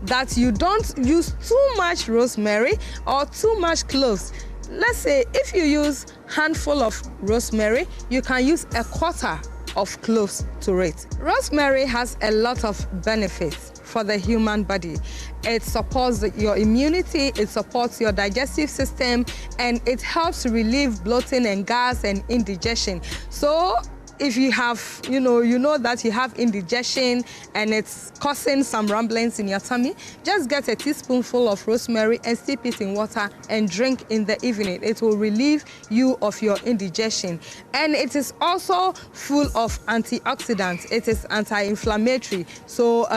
that you don't use too much rosemary or too much cloves. Let's say if you use handful of rosemary, you can use a quarter of cloves to it. Rosemary has a lot of benefits for the human body. It supports your immunity, it supports your digestive system, and it helps relieve bloating and gas and indigestion. So if you have, you know that you have indigestion and it's causing some rumblings in your tummy, just get a teaspoonful of rosemary and steep it in water and drink in the evening. It will relieve you of your indigestion. And it is also full of antioxidants. It is anti-inflammatory. So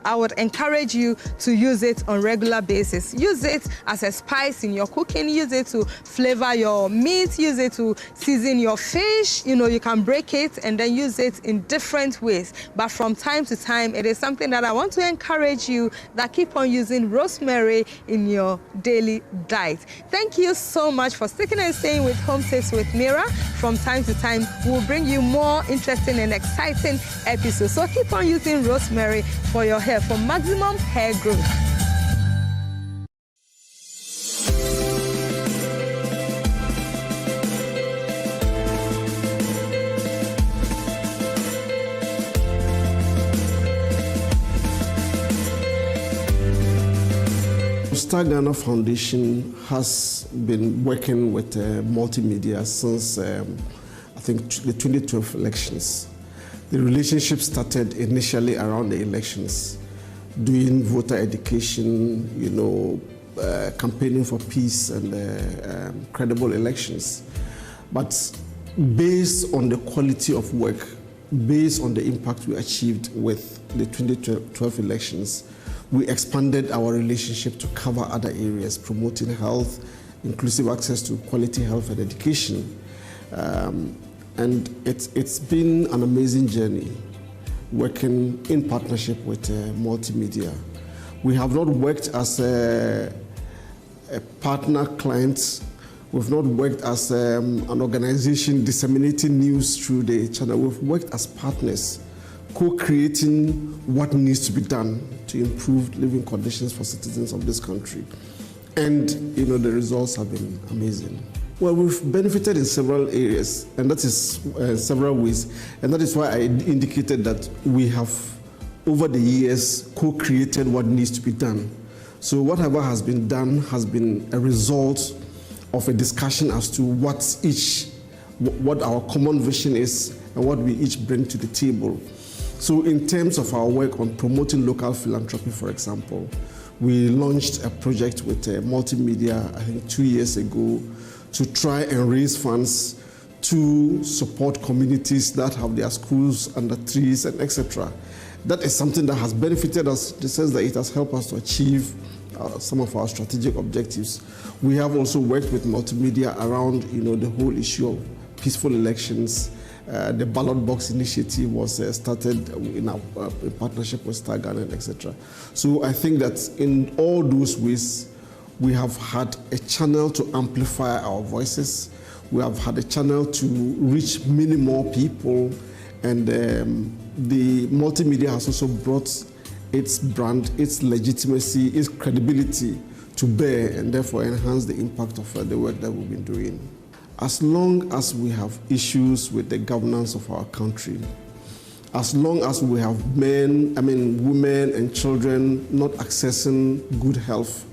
I would encourage you to use it on a regular basis. Use it as a spice in your cooking, use it to flavor your meat, use it to season your fish. You can break it and then use it in different ways. But from time to time, it is something that I want to encourage you that keep on using rosemary in your daily diet. Thank you so much for sticking and staying with Home Tips with Mira. From time to time, we'll bring you more interesting and exciting episodes. So keep on using rosemary for your hair, for maximum hair growth. Star Ghana Foundation has been working with Multimedia since I think the 2012 elections. The relationship started initially around the elections, doing voter education, campaigning for peace and credible elections. But based on the quality of work, based on the impact we achieved with the 2012 elections, we expanded our relationship to cover other areas, promoting health, inclusive access to quality health and education. And it's been an amazing journey working in partnership with Multimedia. We have not worked as a partner client. We've not worked as an organization disseminating news through the channel. We've worked as partners, co-creating what needs to be done to improve living conditions for citizens of this country. And the results have been amazing. Well, we've benefited in several areas, and that is several ways. And that is why I indicated that we have, over the years, co-created what needs to be done. So whatever has been done has been a result of a discussion as to what our common vision is and what we each bring to the table. So in terms of our work on promoting local philanthropy, for example, we launched a project with Multimedia, I think 2 years ago, to try and raise funds to support communities that have their schools under trees and etc. That is something that has benefited us in the sense that it has helped us to achieve some of our strategic objectives. We have also worked with Multimedia around the whole issue of peaceful elections. The ballot box initiative was started in partnership with Star Ghana, etc. So I think that in all those ways, we have had a channel to amplify our voices. We have had a channel to reach many more people, and the Multimedia has also brought its brand, its legitimacy, its credibility to bear, and therefore enhance the impact of the work that we've been doing. As long as we have issues with the governance of our country, as long as we have women and children not accessing good health,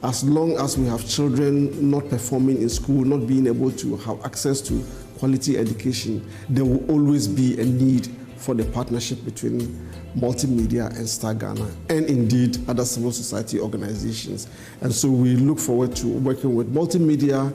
as long as we have children not performing in school, not being able to have access to quality education, there will always be a need for the partnership between Multimedia and Star Ghana, and indeed other civil society organizations. And so we look forward to working with Multimedia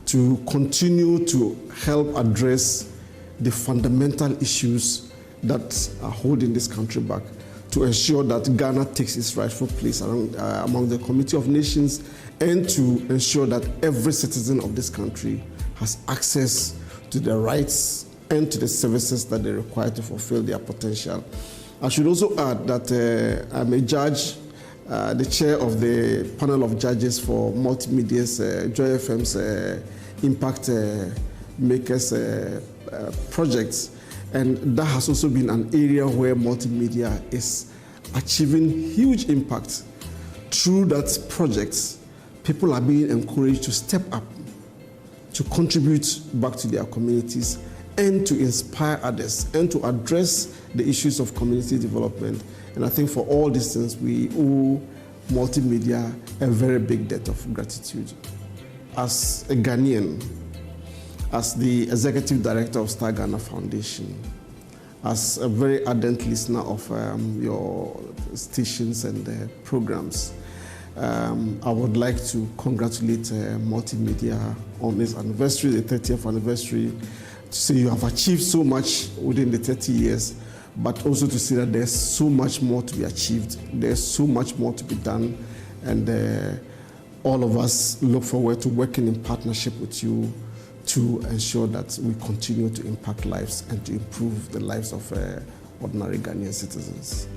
to continue to help address the fundamental issues that are holding this country back, to ensure that Ghana takes its rightful place among the Committee of Nations, and to ensure that every citizen of this country has access to the rights and to the services that they require to fulfill their potential. I should also add that I'm a judge, the chair of the panel of judges for Multimedia's Joy FM's Impact Makers projects. And that has also been an area where Multimedia is achieving huge impact through that project, people are being encouraged to step up, to contribute back to their communities, and to inspire others, and to address the issues of community development. And I think for all these things, we owe Multimedia a very big debt of gratitude. As a Ghanaian, as the Executive Director of Star Ghana Foundation, as a very ardent listener of your stations and programs, I would like to congratulate Multimedia on its anniversary, the 30th anniversary, to say you have achieved so much within the 30 years, but also to say that there's so much more to be achieved, there's so much more to be done, and all of us look forward to working in partnership with you to ensure that we continue to impact lives and to improve the lives of ordinary Ghanaian citizens.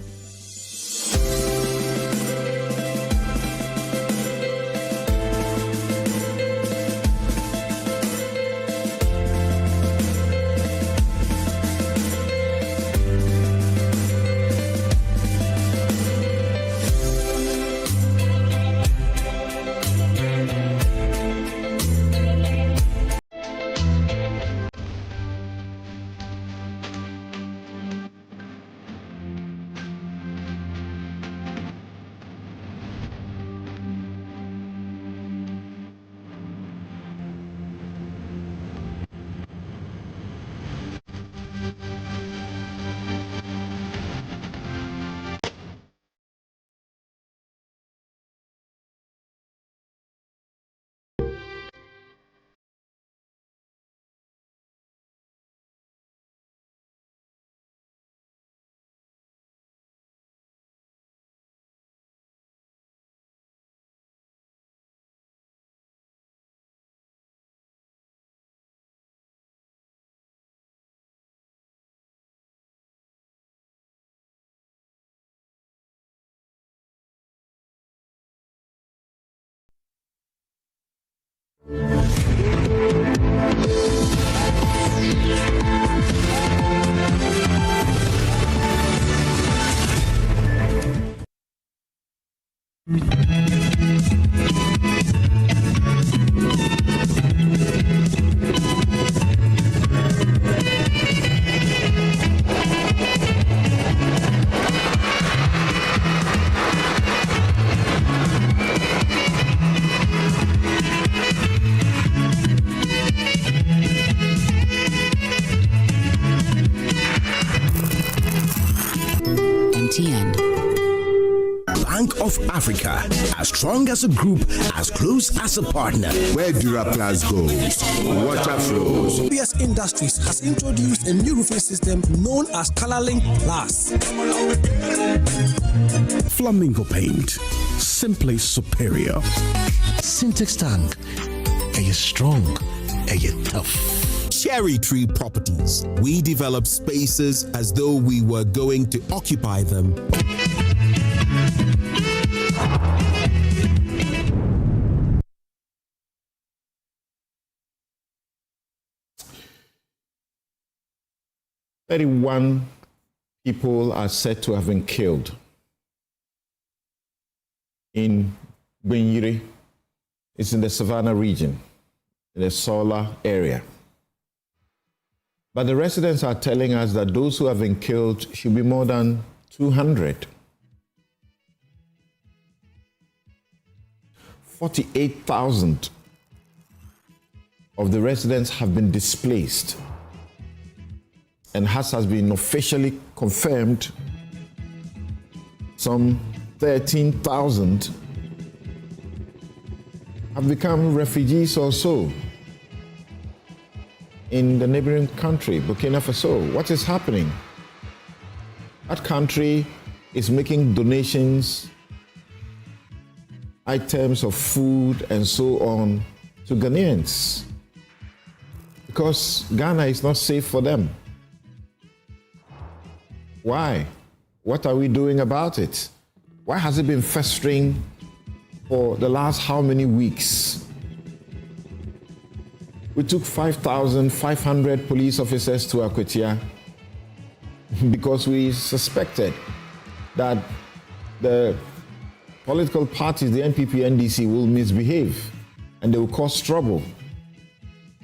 Bank of Africa, as strong as a group, as close as a partner. Where Duraplas goes, water flows. PS Industries has introduced a new roofing system known as Colorlink Plus. Flamingo paint, simply superior. Syntax tank, are you strong? Are you tough? Cherry Tree Properties. We develop spaces as though we were going to occupy them. "31 people are said to have been killed in Gbenyiri. It's in the Savannah region, in the Sola area. But the residents are telling us that those who have been killed should be more than 200. 48,000 of the residents have been displaced. And as has been officially confirmed, some 13,000 have become refugees or so in the neighboring country, Burkina Faso. What is happening? That country is making donations, items of food and so on to Ghanaians because Ghana is not safe for them. Why? What are we doing about it? Why has it been festering for the last how many weeks? We took 5,500 police officers to Akwatia because we suspected that the political parties, the NPP, NDC, will misbehave and they will cause trouble.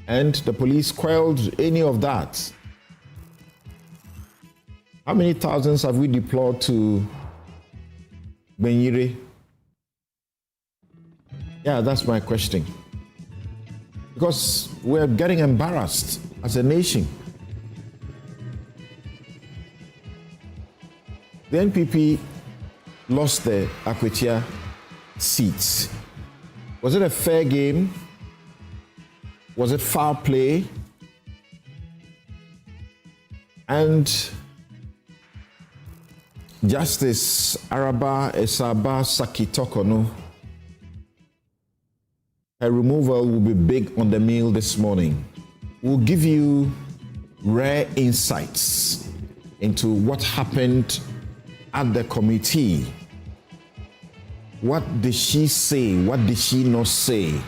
And the police quelled any of that. How many thousands have we deployed to Gbenyiri? Yeah, that's my question. Because we're getting embarrassed as a nation. The NPP lost the Akwatia seats. Was it a fair game? Was it foul play? And Justice Araba Esaba Sakitokono, her removal will be big on the meal this morning. We'll give you rare insights into what happened at the committee. What did she say? What did she not say?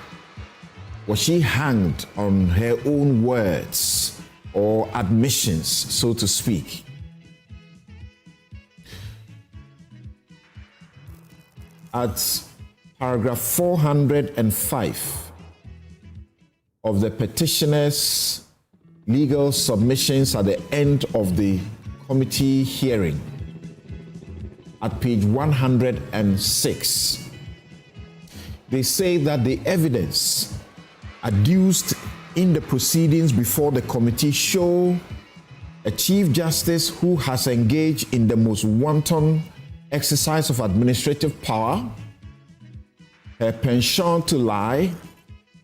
Was she hanged on her own words or admissions, so to speak? At paragraph 405 of the petitioner's legal submissions at the end of the committee hearing, at page 106, they say that the evidence adduced in the proceedings before the committee show a Chief Justice who has engaged in the most wanton exercise of administrative power, her penchant to lie,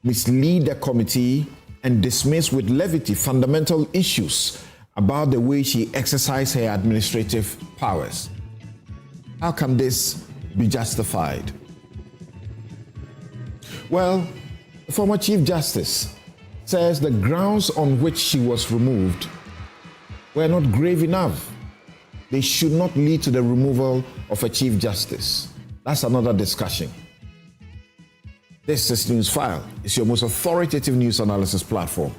mislead the committee, and dismiss with levity fundamental issues about the way she exercised her administrative powers. How can this be justified? Well, the former Chief Justice says the grounds on which she was removed were not grave enough. They should not lead to the removal of a Chief Justice. That's another discussion. This is Newsfile. It's your most authoritative news analysis platform.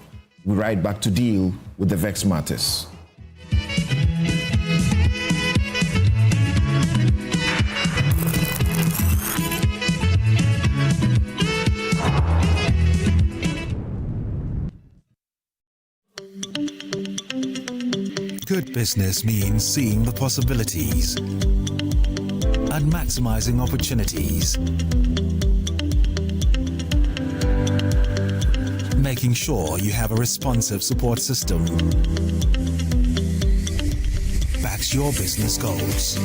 We ride back to deal with the vexed matters. Good business means seeing the possibilities and maximizing opportunities. Making sure you have a responsive support system backs your business goals.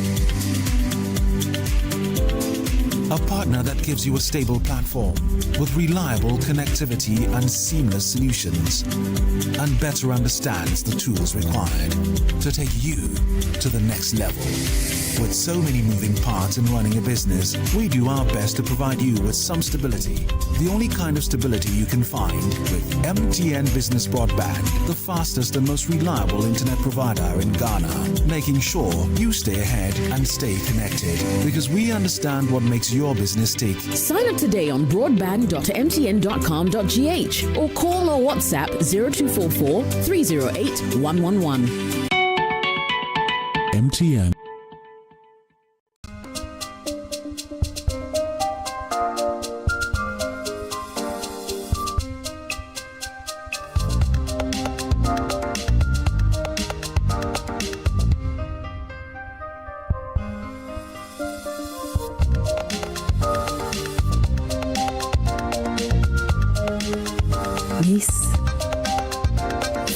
A partner that gives you a stable platform with reliable connectivity and seamless solutions, and better understands the tools required to take you to the next level. With so many moving parts in running a business, we do our best to provide you with some stability. The only kind of stability you can find with MTN Business Broadband, the fastest and most reliable internet provider in Ghana, making sure you stay ahead and stay connected, because we understand what makes your business tick. Sign up today on broadband.mtn.com.gh or call or WhatsApp 0244 308 111. MTN. Miss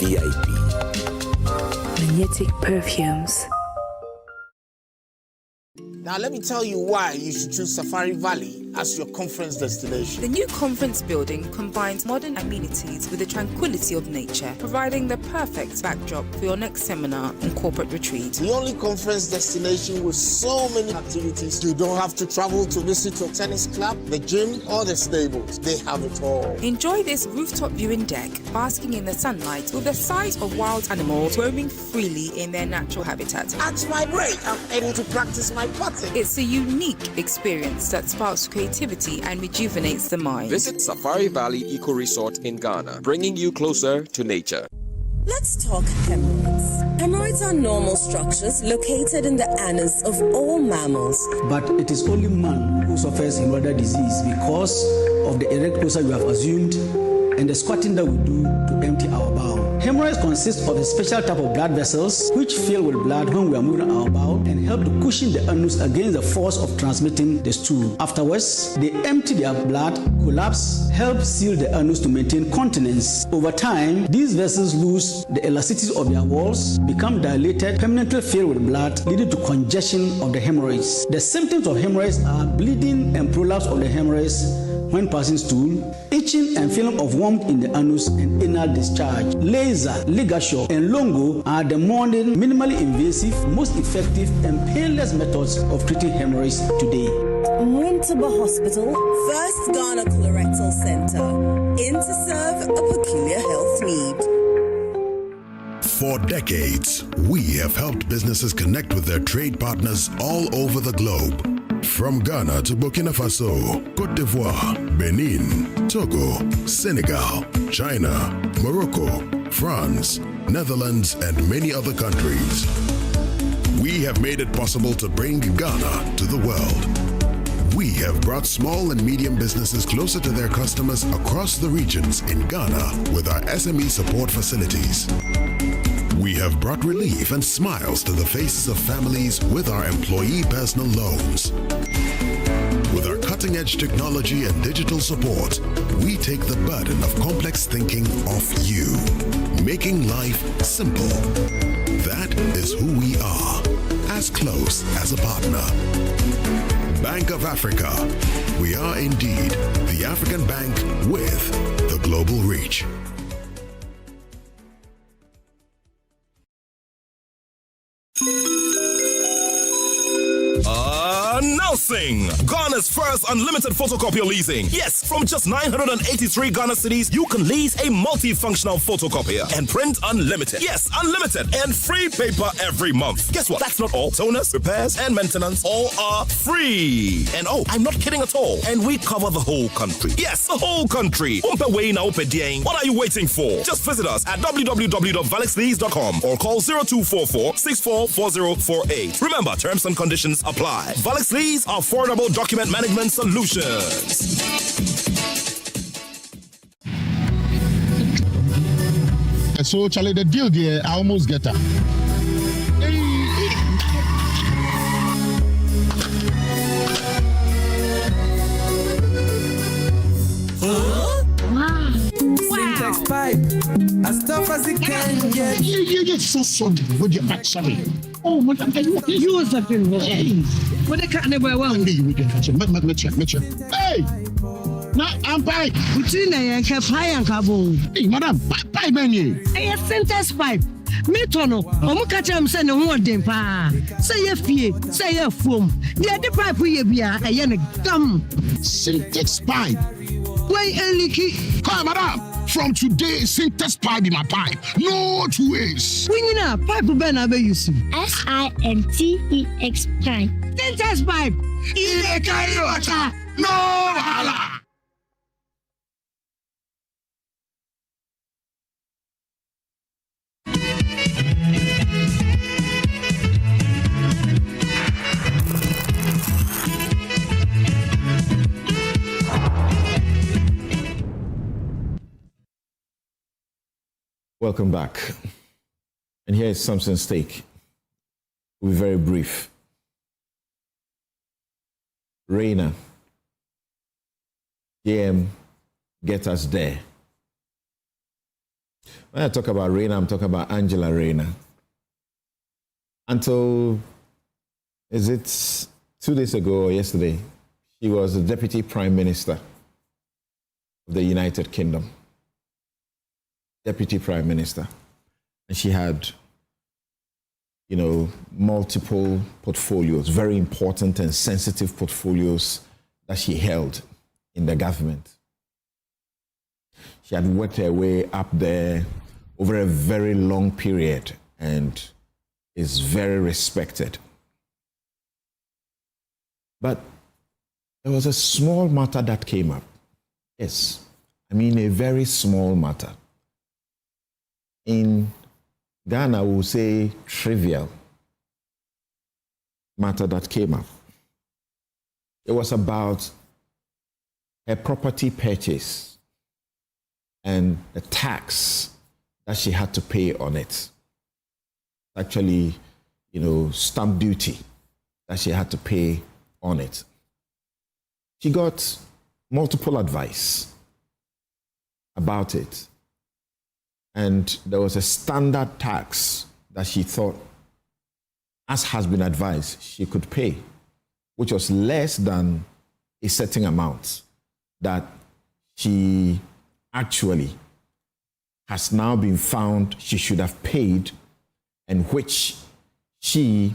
VIP. Magnetic Perfumes. Now let me tell you why you should choose Safari Valley as your conference destination. The new conference building combines modern amenities with the tranquility of nature, providing the perfect backdrop for your next seminar and corporate retreat. The only conference destination with so many activities. You don't have to travel to visit your tennis club, the gym, or the stables. They have it all. Enjoy this rooftop viewing deck, basking in the sunlight with the sight of wild animals roaming freely in their natural habitat. At my break, I'm able to practice my putting. It's a unique experience that sparks creativity and rejuvenates the mind. Visit Safari Valley Eco Resort in Ghana, bringing you closer to nature. Let's talk hemorrhoids. Hemorrhoids are normal structures located in the anus of all mammals. But it is only man who suffers hemorrhoidal disease because of the erect posture we have assumed and the squatting that we do to empty our bowel. Hemorrhoids consist of a special type of blood vessels which fill with blood when we are moving our bowel and help to cushion the anus against the force of transmitting the stool. Afterwards, they empty their blood, collapse, help seal the anus to maintain continence. Over time, these vessels lose the elasticity of their walls, become dilated, permanently filled with blood, leading to congestion of the hemorrhoids. The symptoms of hemorrhoids are bleeding and prolapse of the hemorrhoids when passing stool, itching and feeling of warmth in the anus and anal discharge. Laser, ligature, and longo are the modern, minimally invasive, most effective and painless methods of treating hemorrhoids today. Muntaba Hospital, first Ghana Colorectal Center, in to serve a peculiar health need. For decades, we have helped businesses connect with their trade partners all over the globe. From Ghana to Burkina Faso, Côte d'Ivoire, Benin, Togo, Senegal, China, Morocco, France, Netherlands, and many other countries. We have made it possible to bring Ghana to the world. We have brought small and medium businesses closer to their customers across the regions in Ghana with our SME support facilities. We have brought relief and smiles to the faces of families with our employee personal loans. With our cutting-edge technology and digital support, we take the burden of complex thinking off you, making life simple. That is who we are, as close as a partner. Bank of Africa. We are indeed the African bank with the global reach. Announcing Ghana's first unlimited photocopier leasing. Yes, from just 983 Ghana cedis, you can lease a multifunctional photocopier and print unlimited. Yes, unlimited and free paper every month. Guess what? That's not all. Toners, repairs, and maintenance all are free. And oh, I'm not kidding at all. And we cover the whole country. Yes, the whole country. What are you waiting for? Just visit us at www.valixlease.com or call 0244 644048. Remember, terms and conditions apply. Valix Lease, affordable document management solutions. So, Charlie, the deal there, I almost get her. Syntax pipe, as tough as it can get. You get so sorry with your back, sorry. Oh, what you was that thing? What the cat never want me with your Hey! Now I'm pipe. Between the Cafe and Cabo. Hey, madam, pipe menu. Hey, Syntax pipe. Metono, Omukacham send a word pa. Say a fee, say a foam. The other pipe we be a yannick gum. Syntax pipe. Why, Eliki? Come, madam. From today, Syntax pipe in my pipe. No two ways. When you know, pipe Ben Abe Yusu. SINTEX pipe. Syntax pipe. In a carry water. No, hala. Welcome back. And here is something stake. We'll be very brief. Reina, JM, get us there. When I talk about Reina, I'm talking about Angela Reina. Until, is it 2 days ago or yesterday, she was the Deputy Prime Minister of the United Kingdom. Deputy Prime Minister. And she had, multiple portfolios, very important and sensitive portfolios that she held in the government. She had worked her way up there over a very long period and is very respected. But there was a small matter that came up. Yes, a very small matter. In Ghana will say trivial matter that came up. It was about her property purchase and the tax that she had to pay on it. Actually, stamp duty that she had to pay on it. She got multiple advice about it. And there was a standard tax that she thought, as has been advised, she could pay, which was less than a certain amount that she actually has now been found she should have paid, and which she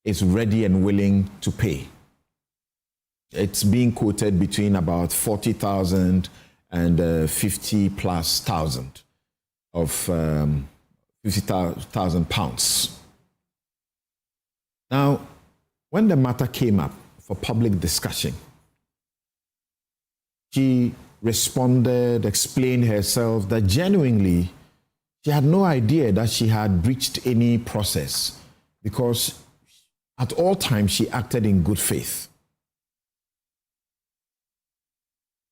is ready and willing to pay. It's being quoted between about 40,000 and 50,000 of 50,000 pounds. Now, when the matter came up for public discussion, she responded, explained herself that genuinely she had no idea that she had breached any process, because at all times she acted in good faith.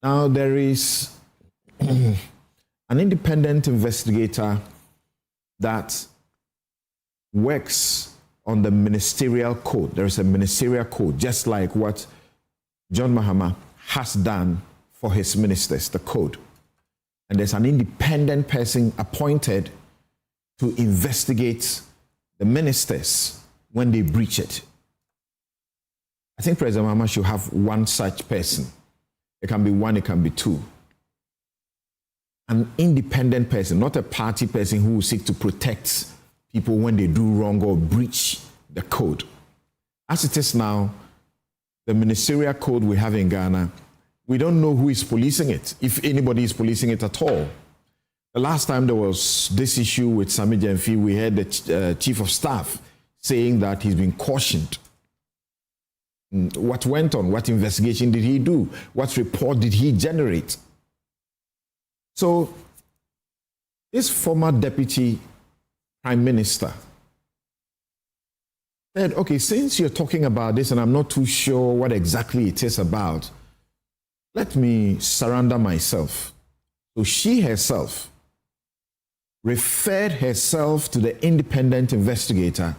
Now, there is an independent investigator that works on the ministerial code. There is a ministerial code, just like what John Mahama has done for his ministers, the code. And there's an independent person appointed to investigate the ministers when they breach it. I think President Mahama should have one such person. It can be one, it can be two. An independent person, not a party person who will seek to protect people when they do wrong or breach the code. As it is now, the ministerial code we have in Ghana, we don't know who is policing it, if anybody is policing it at all. The last time there was this issue with Sami Jemfi, we heard the chief of staff saying that he's been cautioned. What went on? What investigation did he do? What report did he generate? So, this former deputy prime minister said, okay, since you're talking about this and I'm not too sure what exactly it is about, let me surrender myself. So she herself referred herself to the independent investigator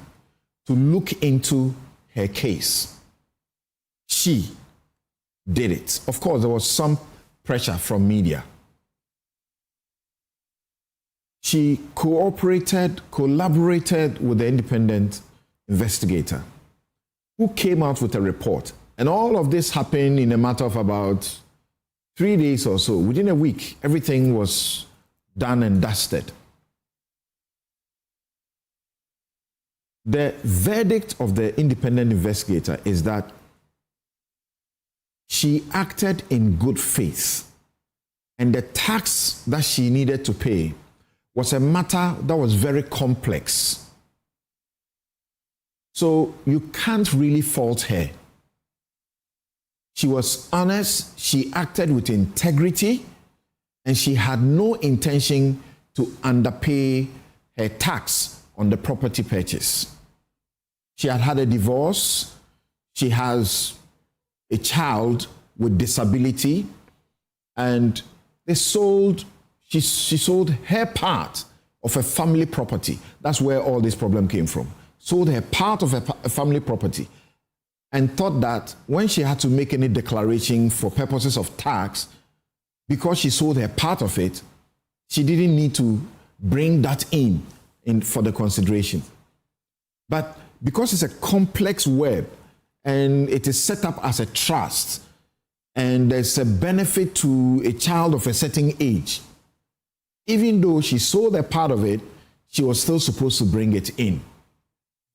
to look into her case. She did it. Of course, there was some pressure from media. She collaborated with the independent investigator, who came out with a report. And all of this happened in a matter of about 3 days or so. Within a week, everything was done and dusted. The verdict of the independent investigator is that she acted in good faith, and the tax that she needed to pay was a matter that was very complex. So you can't really fault her. She was honest, she acted with integrity, and she had no intention to underpay her tax on the property purchase. She had had a divorce, she has a child with disability, and she sold her part of a family property. That's where all this problem came from. Sold her part of a family property, and thought that when she had to make any declaration for purposes of tax, because she sold her part of it, she didn't need to bring that in for the consideration. But because it's a complex web and it is set up as a trust, and there's a benefit to a child of a certain age, even though she sold a part of it, she was still supposed to bring it in.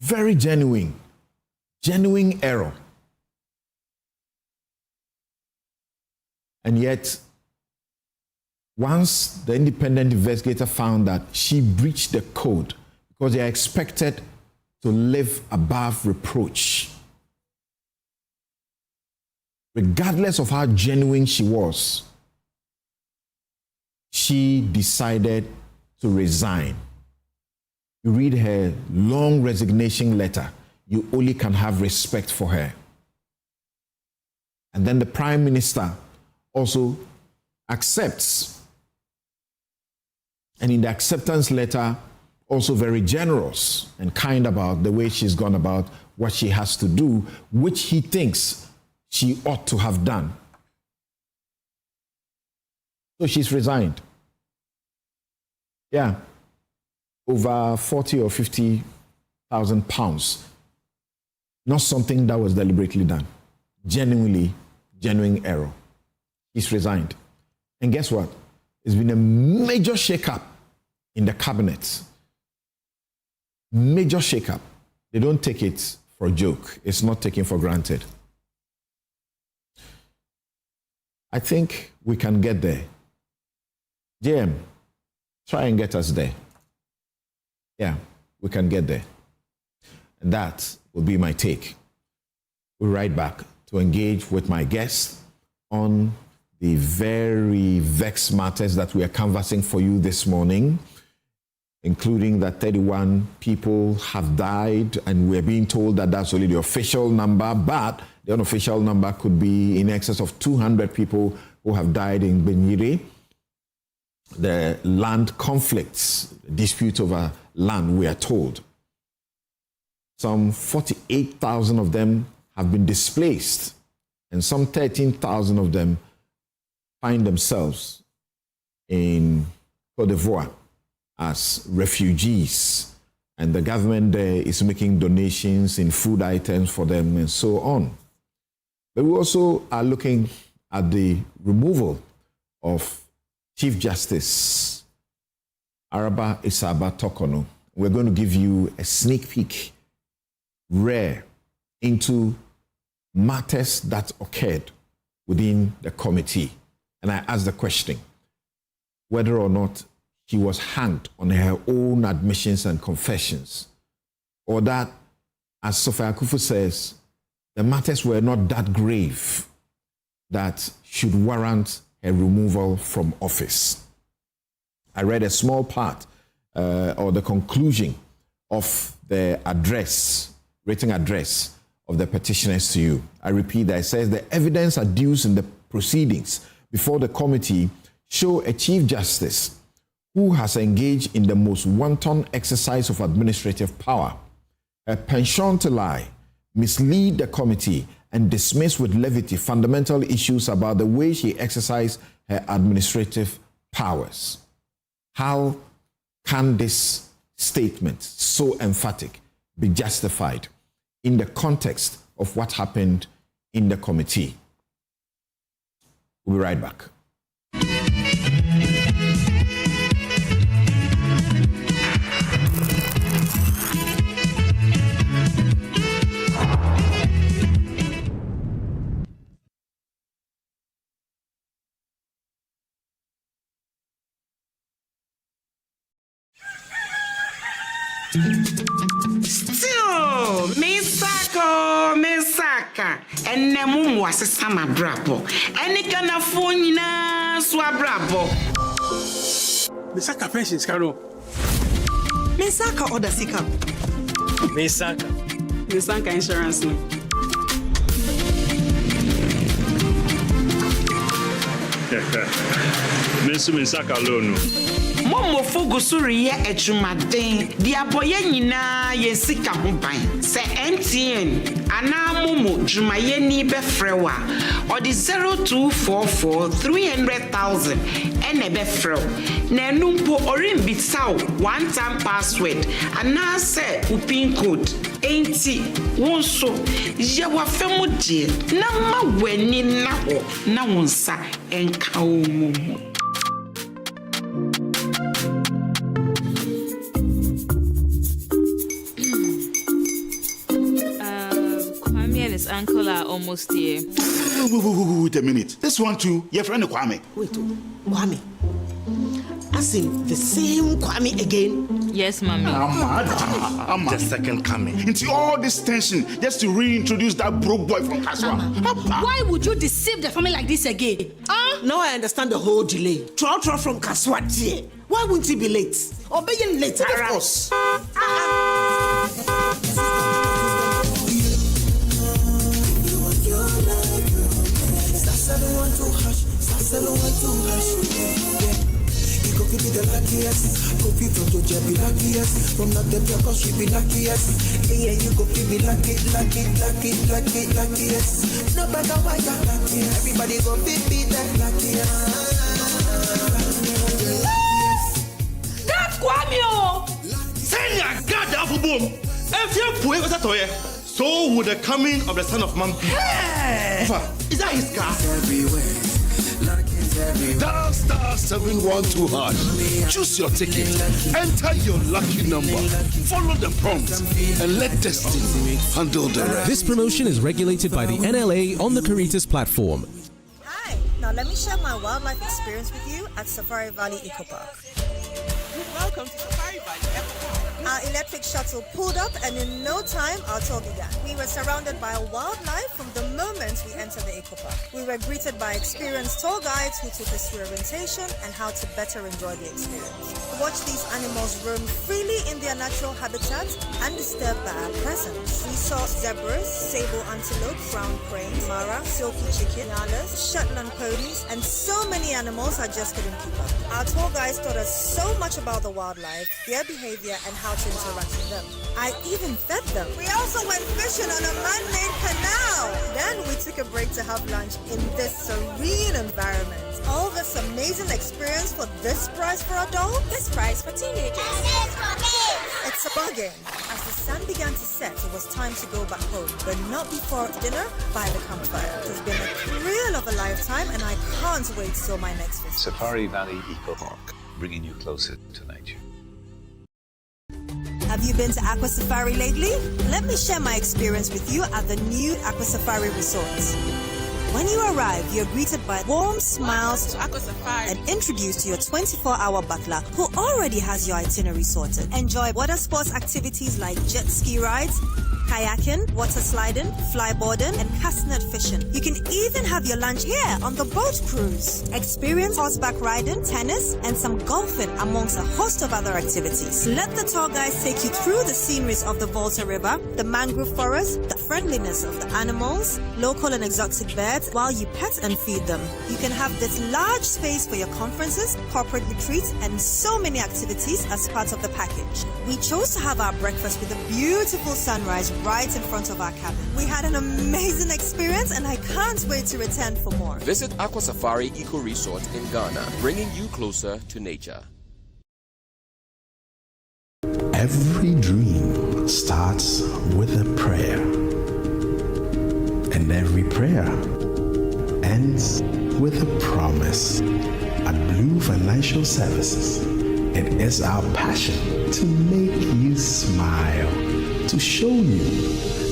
Very genuine error. And yet, once the independent investigator found that she breached the code, because they are expected to live above reproach, regardless of how genuine she was, she decided to resign. You read her long resignation letter, you only can have respect for her. And then the Prime Minister also accepts. And in the acceptance letter, also very generous and kind about the way she's gone about what she has to do, which he thinks she ought to have done. So she's resigned. Yeah. Over 40 or 50,000 pounds. Not something that was deliberately done. Genuine error. He's resigned. And guess what? There's been a major shake-up in the cabinet. Major shake-up. They don't take it for a joke. It's not taken for granted. I think we can get there. JM, try and get us there. Yeah, we can get there. And that will be my take. We'll right back to engage with my guests on the very vexed matters that we are canvassing for you this morning, including that 31 people have died, and we're being told that that's only the official number, but the unofficial number could be in excess of 200 people who have died in Gbenyiri. The land conflicts, disputes over land, we are told. Some 48,000 of them have been displaced, and some 13,000 of them find themselves in Côte d'Ivoire as refugees, and the government there is making donations in food items for them and so on. But we also are looking at the removal of Chief Justice Araba Isaba Tokono. We're going to give you a sneak peek, rare, into matters that occurred within the committee. And I asked the question, whether or not she was hanged on her own admissions and confessions, or that, as Sophia Akufu says, the matters were not that grave that should warrant her removal from office. I read a small part or the conclusion of the address, written address of the petitioners to you. I repeat that. It says the evidence adduced in the proceedings before the committee show a Chief Justice who has engaged in the most wanton exercise of administrative power, a penchant to lie, mislead the committee, and dismiss with levity fundamental issues about the way she exercised her administrative powers. How can this statement, so emphatic, be justified in the context of what happened in the committee? We'll be right back. Still, Misaka, and Nemum was a summer brabo, and it can afford Swabrabo. Misaka pensions, Caro. Misaka or the Sika. Misaka insurance. Misaka loan. Momo Fogusuri ejumaden di aboye nyina ye sika ho ban se MTN ana momo jumaye ni be frewa or the 0244 300,000 ene be frew na numpo orimbitsaw one time password ana se upin code enti wonso ye wa femu die na ma wani na ho na wonsa enka omomo. His uncle are almost here. Wait a minute. This one too, your friend Kwame. Wait, Kwame. As in the same Kwame again? Yes, mommy. I'm the second coming. Into all this tension just to reintroduce that broke boy from Kaswa. Why would you deceive the family like this again? Now I understand the whole delay. Troll from Kaswa. Why wouldn't he be late? Obey him later. Of course. Go be the luckiest, go be from the be luckiest, from not the because she be luckiest. Yeah, you go be luckiest. No matter why you're luckiest, everybody go be the luckiest. That's Kwamio! Send your God the apple boom. If you're poor, what's that? So would the coming of the Son of Man be. Hey! Is that his car? Everywhere. Dial star 712#. Choose your ticket. Enter your lucky number. Follow the prompts and let destiny handle the rest. This promotion is regulated by the NLA on the Caritas platform. Hi, now let me share my wildlife experience with you at Safari Valley Eco Park. Welcome to Safari Valley Eco Park. Our electric shuttle pulled up, and in no time, our tour began. We were surrounded by wildlife from the moment we entered the eco park. We were greeted by experienced tour guides who took us through orientation and how to better enjoy the experience. Watch these animals roam freely in their natural habitat, undisturbed by our presence. We saw zebras, sable antelope, brown cranes, mara, silky chicken, nyalas, Shetland ponies, and so many animals I just couldn't keep up. Our tour guides taught us so much about the wildlife, their behavior, and how to interact with them. I even fed them. We also went fishing on a man-made canal. Then we took a break to have lunch in this serene environment. All this amazing experience for this price for adults? This price for teenagers. It's a bargain. As the sun began to set, it was time to go back home, but not before dinner by the campfire. It's been a thrill of a lifetime, and I can't wait till my next visit. Safari Valley Eco Park, bringing you closer to nature. Have you been to Aqua Safari lately? Let me share my experience with you at the new Aqua Safari Resort. When you arrive, you're greeted by warm smiles and introduced to your 24-hour butler who already has your itinerary sorted. Enjoy water sports activities like jet ski rides, kayaking, water sliding, flyboarding, and castnet fishing. You can even have your lunch here on the boat cruise. Experience horseback riding, tennis, and some golfing amongst a host of other activities. Let the tour guides take you through the sceneries of the Volta River, the mangrove forest, the friendliness of the animals, local and exotic birds, while you pet and feed them. You can have this large space for your conferences, corporate retreats, and so many activities as part of the package. We chose to have our breakfast with a beautiful sunrise right in front of our cabin. We had an amazing experience, and I can't wait to return for more. Visit Aqua Safari Eco Resort in Ghana, bringing you closer to nature. Every dream starts with a prayer, and every prayer ends with a promise. At Blue Financial Services, it is our passion to make you smile, to show you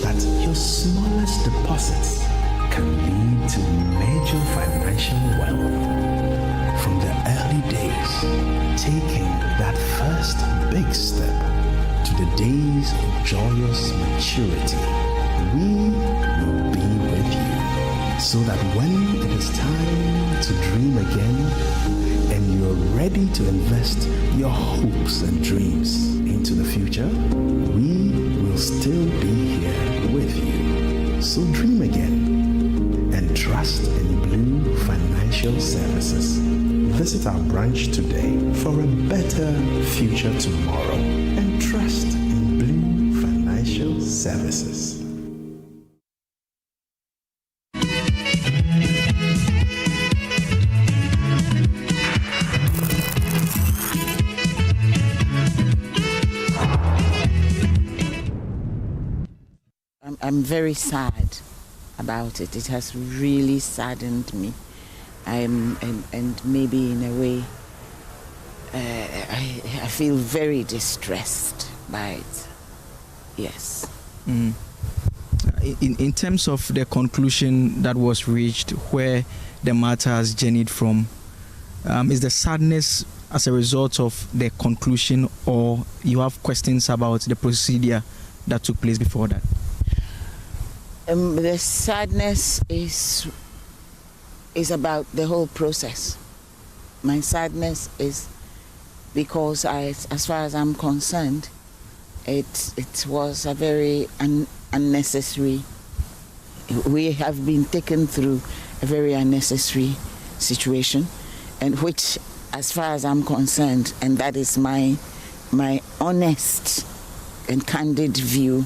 that your smallest deposits can lead to major financial wealth. From the early days, taking that first big step, to the days of joyous maturity, we will be with you, so that when it is time to dream again and you're ready to invest your hopes and dreams into the future, we will still be here with you. So dream again and trust in Blue Financial Services. Visit our branch today for a better future tomorrow and trust in Blue Financial Services. I'm very sad about it. It has really saddened me. And maybe in a way, I feel very distressed by it. Yes. Mm. In terms of the conclusion that was reached, where the matter has journeyed from, is the sadness as a result of the conclusion, or you have questions about the procedure that took place before that? The sadness is about the whole process. My sadness is because as far as I'm concerned, it was a very unnecessary. We have been taken through a very unnecessary situation, and which, as far as I'm concerned, and that is my honest and candid view,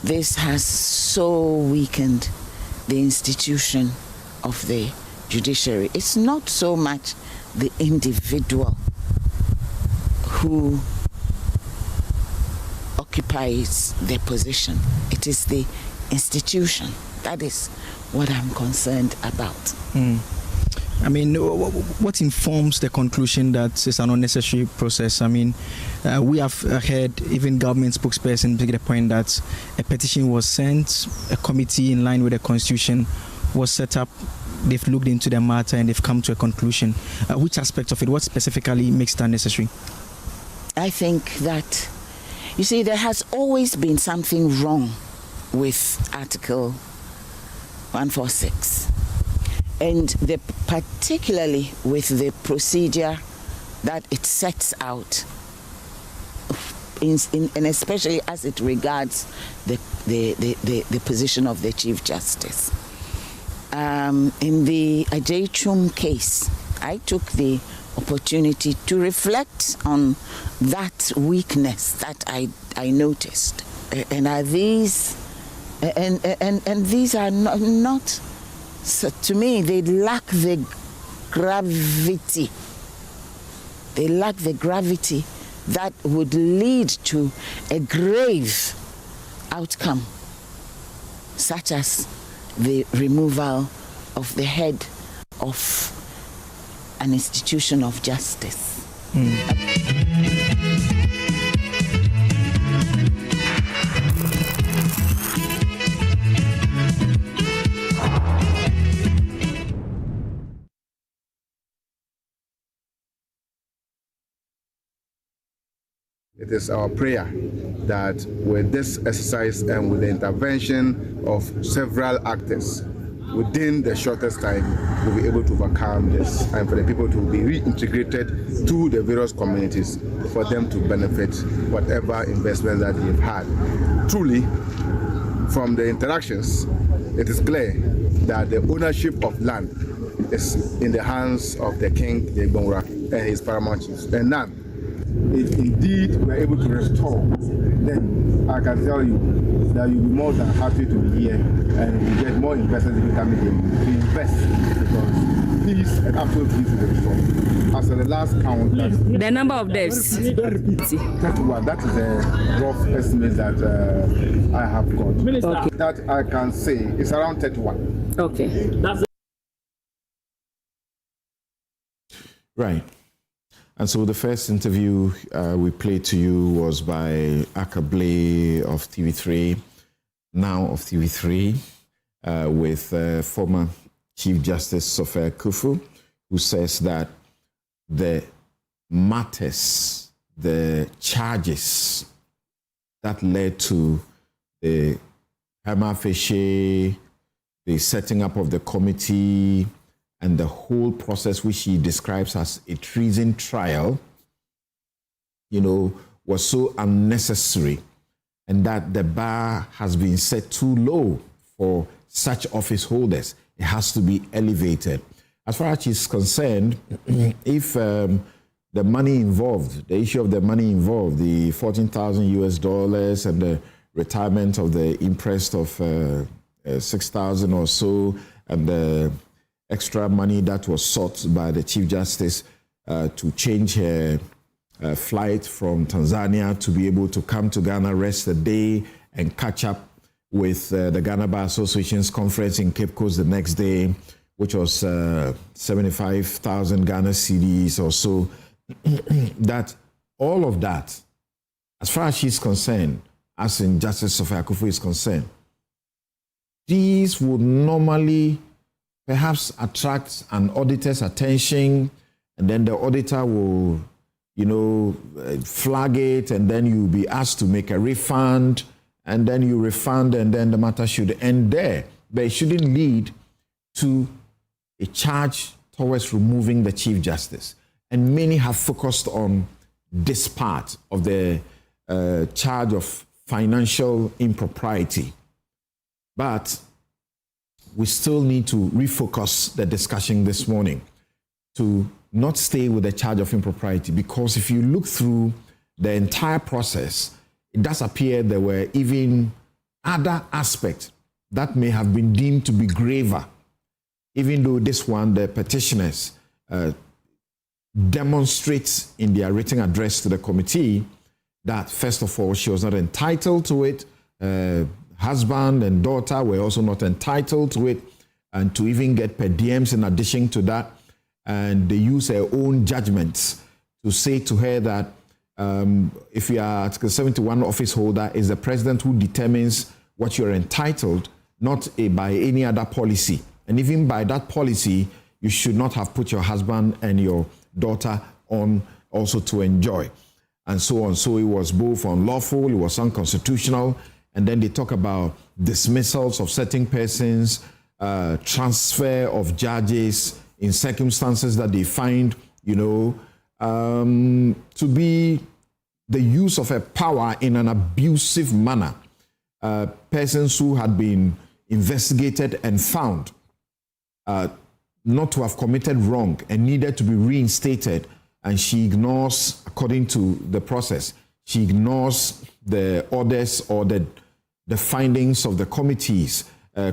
this has so weakened the institution of the judiciary. It's not so much the individual who occupies their position. It is the institution. That is what I'm concerned about. I mean, what informs the conclusion that it's an unnecessary process? I mean, we have heard even government spokesperson make the point that a petition was sent, a committee in line with the constitution was set up, they've looked into the matter and they've come to a conclusion. Which aspect of it, what specifically makes it unnecessary? I think that, you see, there has always been something wrong with Article 146. And particularly with the procedure that it sets out, and especially as it regards the position of the Chief Justice. In the Ajay case, I took the opportunity to reflect on that weakness that I noticed. And are these, and these are not so to me, they lack the gravity. They lack the gravity that would lead to a grave outcome, such as the removal of the head of an institution of justice. It is our prayer that with this exercise and with the intervention of several actors within the shortest time, we'll be able to overcome this and for the people to be reintegrated to the various communities for them to benefit whatever investment that they've had. Truly, from the interactions, it is clear that the ownership of land is in the hands of the king, the Gbenyiri, and his paramount chiefs, and none. If indeed we're able to restore, then I can tell you that you'll be more than happy to be here and we get more investors in coming here to invest, because peace and absolute peace will be restored. As for the last count, the number of deaths, 31. That is a rough estimate that I have got. Okay. That I can say it's around 31. Okay. Right. And so the first interview we played to you was by Akable of TV3, now of TV3, with former Chief Justice Sofia Kufu, who says that the matters, the charges that led to the Hemorrhoid, the setting up of the committee, and the whole process, which he describes as a treason trial, was so unnecessary, and that the bar has been set too low for such office holders. It has to be elevated. As far as he's concerned, if the money involved, the issue of the money involved, the $14,000 and the retirement of the interest of 6,000 or so, and the extra money that was sought by the Chief Justice to change her flight from Tanzania to be able to come to Ghana, rest a day, and catch up with the Ghana Bar Association's conference in Cape Coast the next day, which was 75,000 Ghana cedis or so. That all of that, as far as she's concerned, as in Justice Sofia Kufu is concerned, these would normally perhaps attract an auditor's attention and then the auditor will, flag it, and then you'll be asked to make a refund, and then you refund, and then the matter should end there. But it shouldn't lead to a charge towards removing the Chief Justice. And many have focused on this part of the charge of financial impropriety. But we still need to refocus the discussion this morning to not stay with the charge of impropriety, because if you look through the entire process, it does appear there were even other aspects that may have been deemed to be graver, even though this one, the petitioners demonstrates in their written address to the committee that, first of all, she was not entitled to it. Husband and daughter were also not entitled to it, and to even get per diems in addition to that. And they use their own judgments to say to her that if you are Article 71 office holder, it's the president who determines what you're entitled, not by any other policy. And even by that policy, you should not have put your husband and your daughter on also to enjoy, and so on. So it was both unlawful, it was unconstitutional, and then they talk about dismissals of certain persons, transfer of judges in circumstances that they find, to be the use of a power in an abusive manner. Persons who had been investigated and found not to have committed wrong and needed to be reinstated, and she ignores, according to the process, she ignores the orders or the findings of the committees.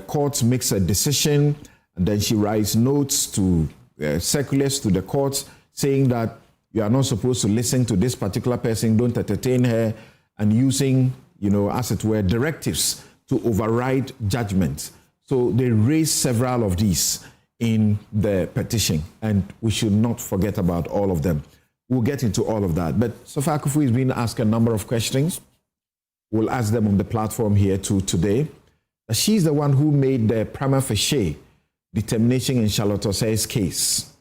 Court makes a decision, and then she writes notes to circulars to the courts saying that you are not supposed to listen to this particular person, don't entertain her, and using, as it were, directives to override judgments. So they raised several of these in the petition, and we should not forget about all of them. We'll get into all of that. But Sofa Akufu is being asked a number of questions. We'll ask them on the platform here too today. She's the one who made the prima facie determination in Charlotte Osei's case.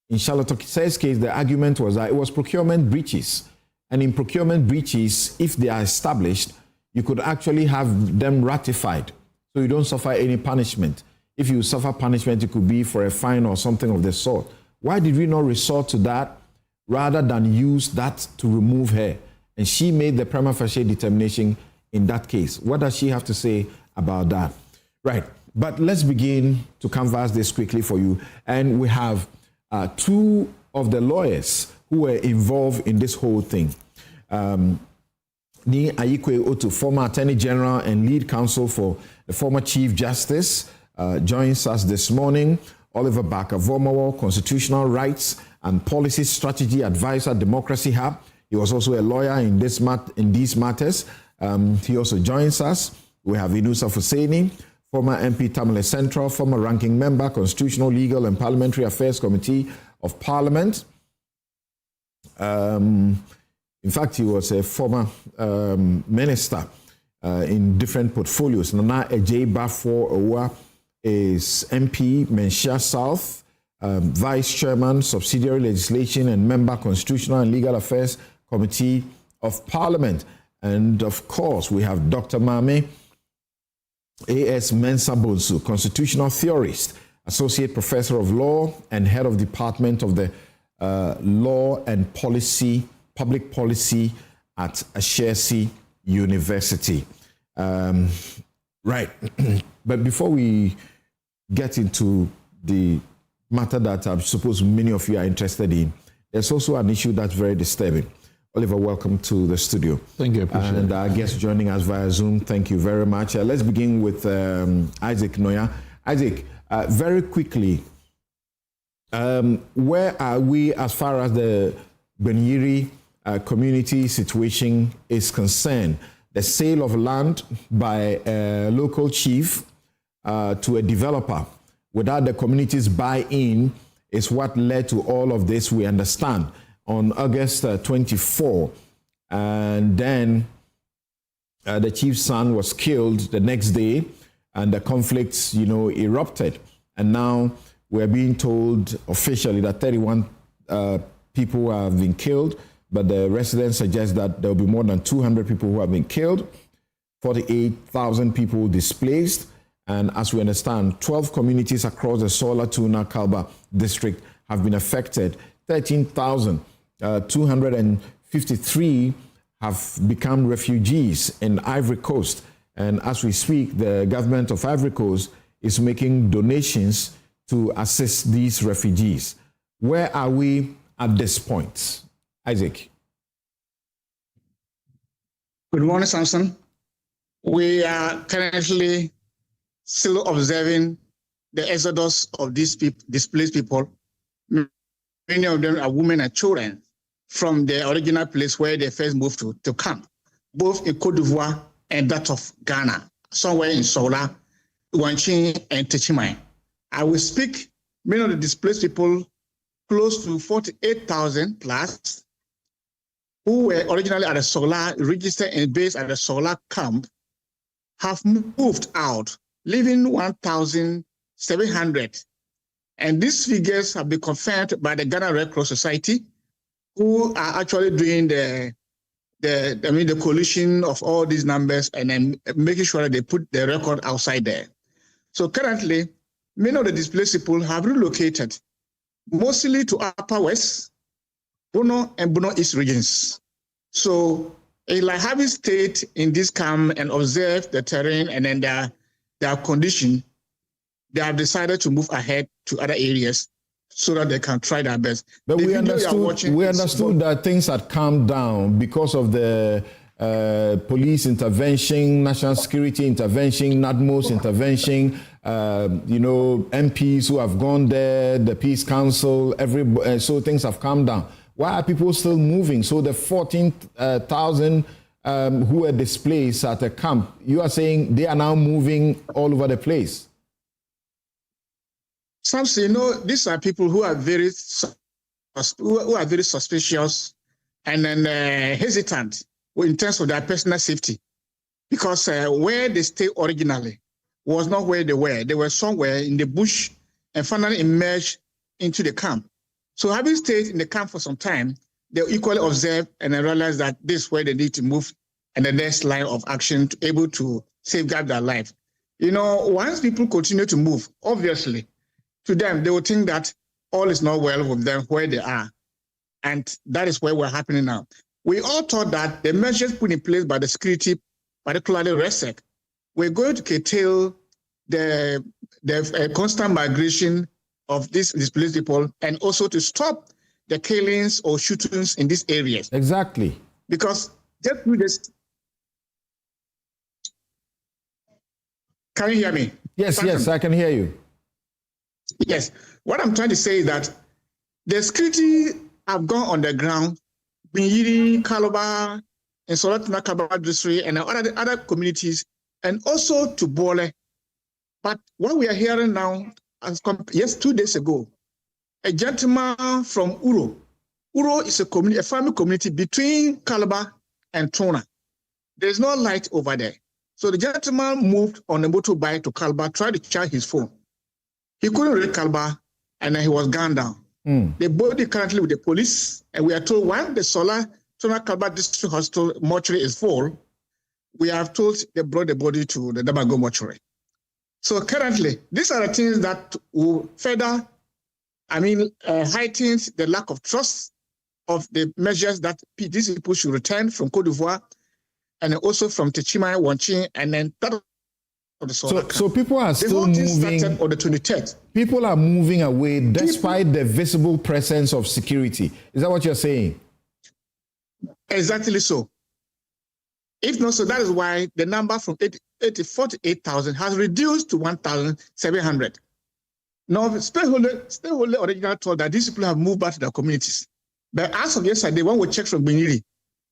In Charlotte Osei's case, the argument was that it was procurement breaches. And in procurement breaches, if they are established, you could actually have them ratified, so you don't suffer any punishment. If you suffer punishment, it could be for a fine or something of the sort. Why did we not resort to that rather than use that to remove her? And she made the prima facie determination in that case. What does she have to say about that? Right. But let's begin to canvass this quickly for you. And we have two of the lawyers who were involved in this whole thing. Ni Ayikwe Otu, former Attorney General and lead counsel for the former Chief Justice, joins us this morning. Oliver Barker-Vormawor, Constitutional Rights and Policy Strategy Advisor, Democracy Hub. He was also a lawyer in these matters. He also joins us. We have Inusa Fuseni, former MP Tamale Central, former ranking member, Constitutional, Legal and Parliamentary Affairs Committee of Parliament. In fact, he was a former minister in different portfolios. Nana Ejay Bafo Owa is MP, Menshia South, Vice Chairman, Subsidiary Legislation and Member, Constitutional and Legal Affairs Committee of Parliament. And of course, we have Dr. Mame A.S. Mensah Bonsu, Constitutional Theorist, Associate Professor of Law and Head of Department of the Law and Public Policy at Ashesi University. Right. But before we get into the matter that I suppose many of you are interested in, there's also an issue that's very disturbing. Oliver, welcome to the studio. Thank you, I appreciate it. And our guest joining us via Zoom, thank you very much. Let's begin with Isaac Noya. Isaac, very quickly, where are we as far as the Gbenyiri community situation is concerned? The sale of land by a local chief to a developer without the community's buy-in is what led to all of this, we understand, on August 24. And then the chief's son was killed the next day, and the conflicts, erupted. And now we're being told officially that 31 people have been killed, but the residents suggest that there will be more than 200 people who have been killed, 48,000 people displaced, and as we understand, 12 communities across the Sola Tuna Kalba district have been affected. 13,253 have become refugees in Ivory Coast. And as we speak, the government of Ivory Coast is making donations to assist these refugees. Where are we at this point? Isaac. Good morning, Samson. We are currently still observing the exodus of these displaced people. Many of them are women and children from the original place where they first moved to camp, both in Côte d'Ivoire and that of Ghana, somewhere in Sola, Wanchin, and Techimai. I will speak, many of the displaced people, close to 48,000 plus, who were originally at the Sola, registered and based at the Sola camp, have moved out, leaving 1,700. And these figures have been confirmed by the Ghana Red Cross Society, who are actually doing the coalition of all these numbers and then making sure that they put the record outside there. So currently, many of the displaced people have relocated, mostly to Upper West, Bono and Bono East regions. So it's like having stayed in this camp and observed the terrain and then their condition, they have decided to move ahead to other areas so that they can try their best. But we understood that things had calmed down because of the police intervention, national security intervention, NADMO's intervention, MPs who have gone there, the Peace Council, so things have calmed down. Why are people still moving? So the 14,000 who were displaced at a camp, you are saying they are now moving all over the place? Some say, these are people who are very suspicious and then hesitant in terms of their personal safety, because where they stayed originally was not where they were. They were somewhere in the bush and finally emerged into the camp. So having stayed in the camp for some time, they equally observe and then realize that this is where they need to move and the next line of action to able to safeguard their life. Once people continue to move, obviously, to them, they will think that all is not well with them where they are. And that is where we're happening now. We all thought that the measures put in place by the security, particularly RESEC, were going to curtail the constant migration of these displaced people and also to stop the killings or shootings in these areas. Exactly. Because just through this... Can you hear me? Yes, I can hear you. Yes. What I'm trying to say is that the security have gone on the ground, Gbenyiri, Calabar, and Solatuna Calabar district, and other communities, and also to Bole. But what we are hearing now, 2 days ago, a gentleman from Uro. Uro is a farming community between Calabar and Tona. There's no light over there. So the gentleman moved on a motorbike to Calabar, tried to charge his phone. He couldn't reach Calabar, and then he was gunned down. The body currently with the police, and we are told when the Tona Calabar District Hospital mortuary is full, we have told they brought the body to the Damago mortuary. So currently, these are the things that will further, heighten the lack of trust of the measures that these people should return from Côte d'Ivoire and also from Techimai, Wanchin, and then that. So people are still moving. On the 23rd. People are moving away despite the visible presence of security. Is that what you're saying? Exactly so. If not so, that is why the number from 48,000 has reduced to 1,700. Now, stakeholder originally told that these people have moved back to their communities. But as of yesterday, when we checked from Gbenyiri,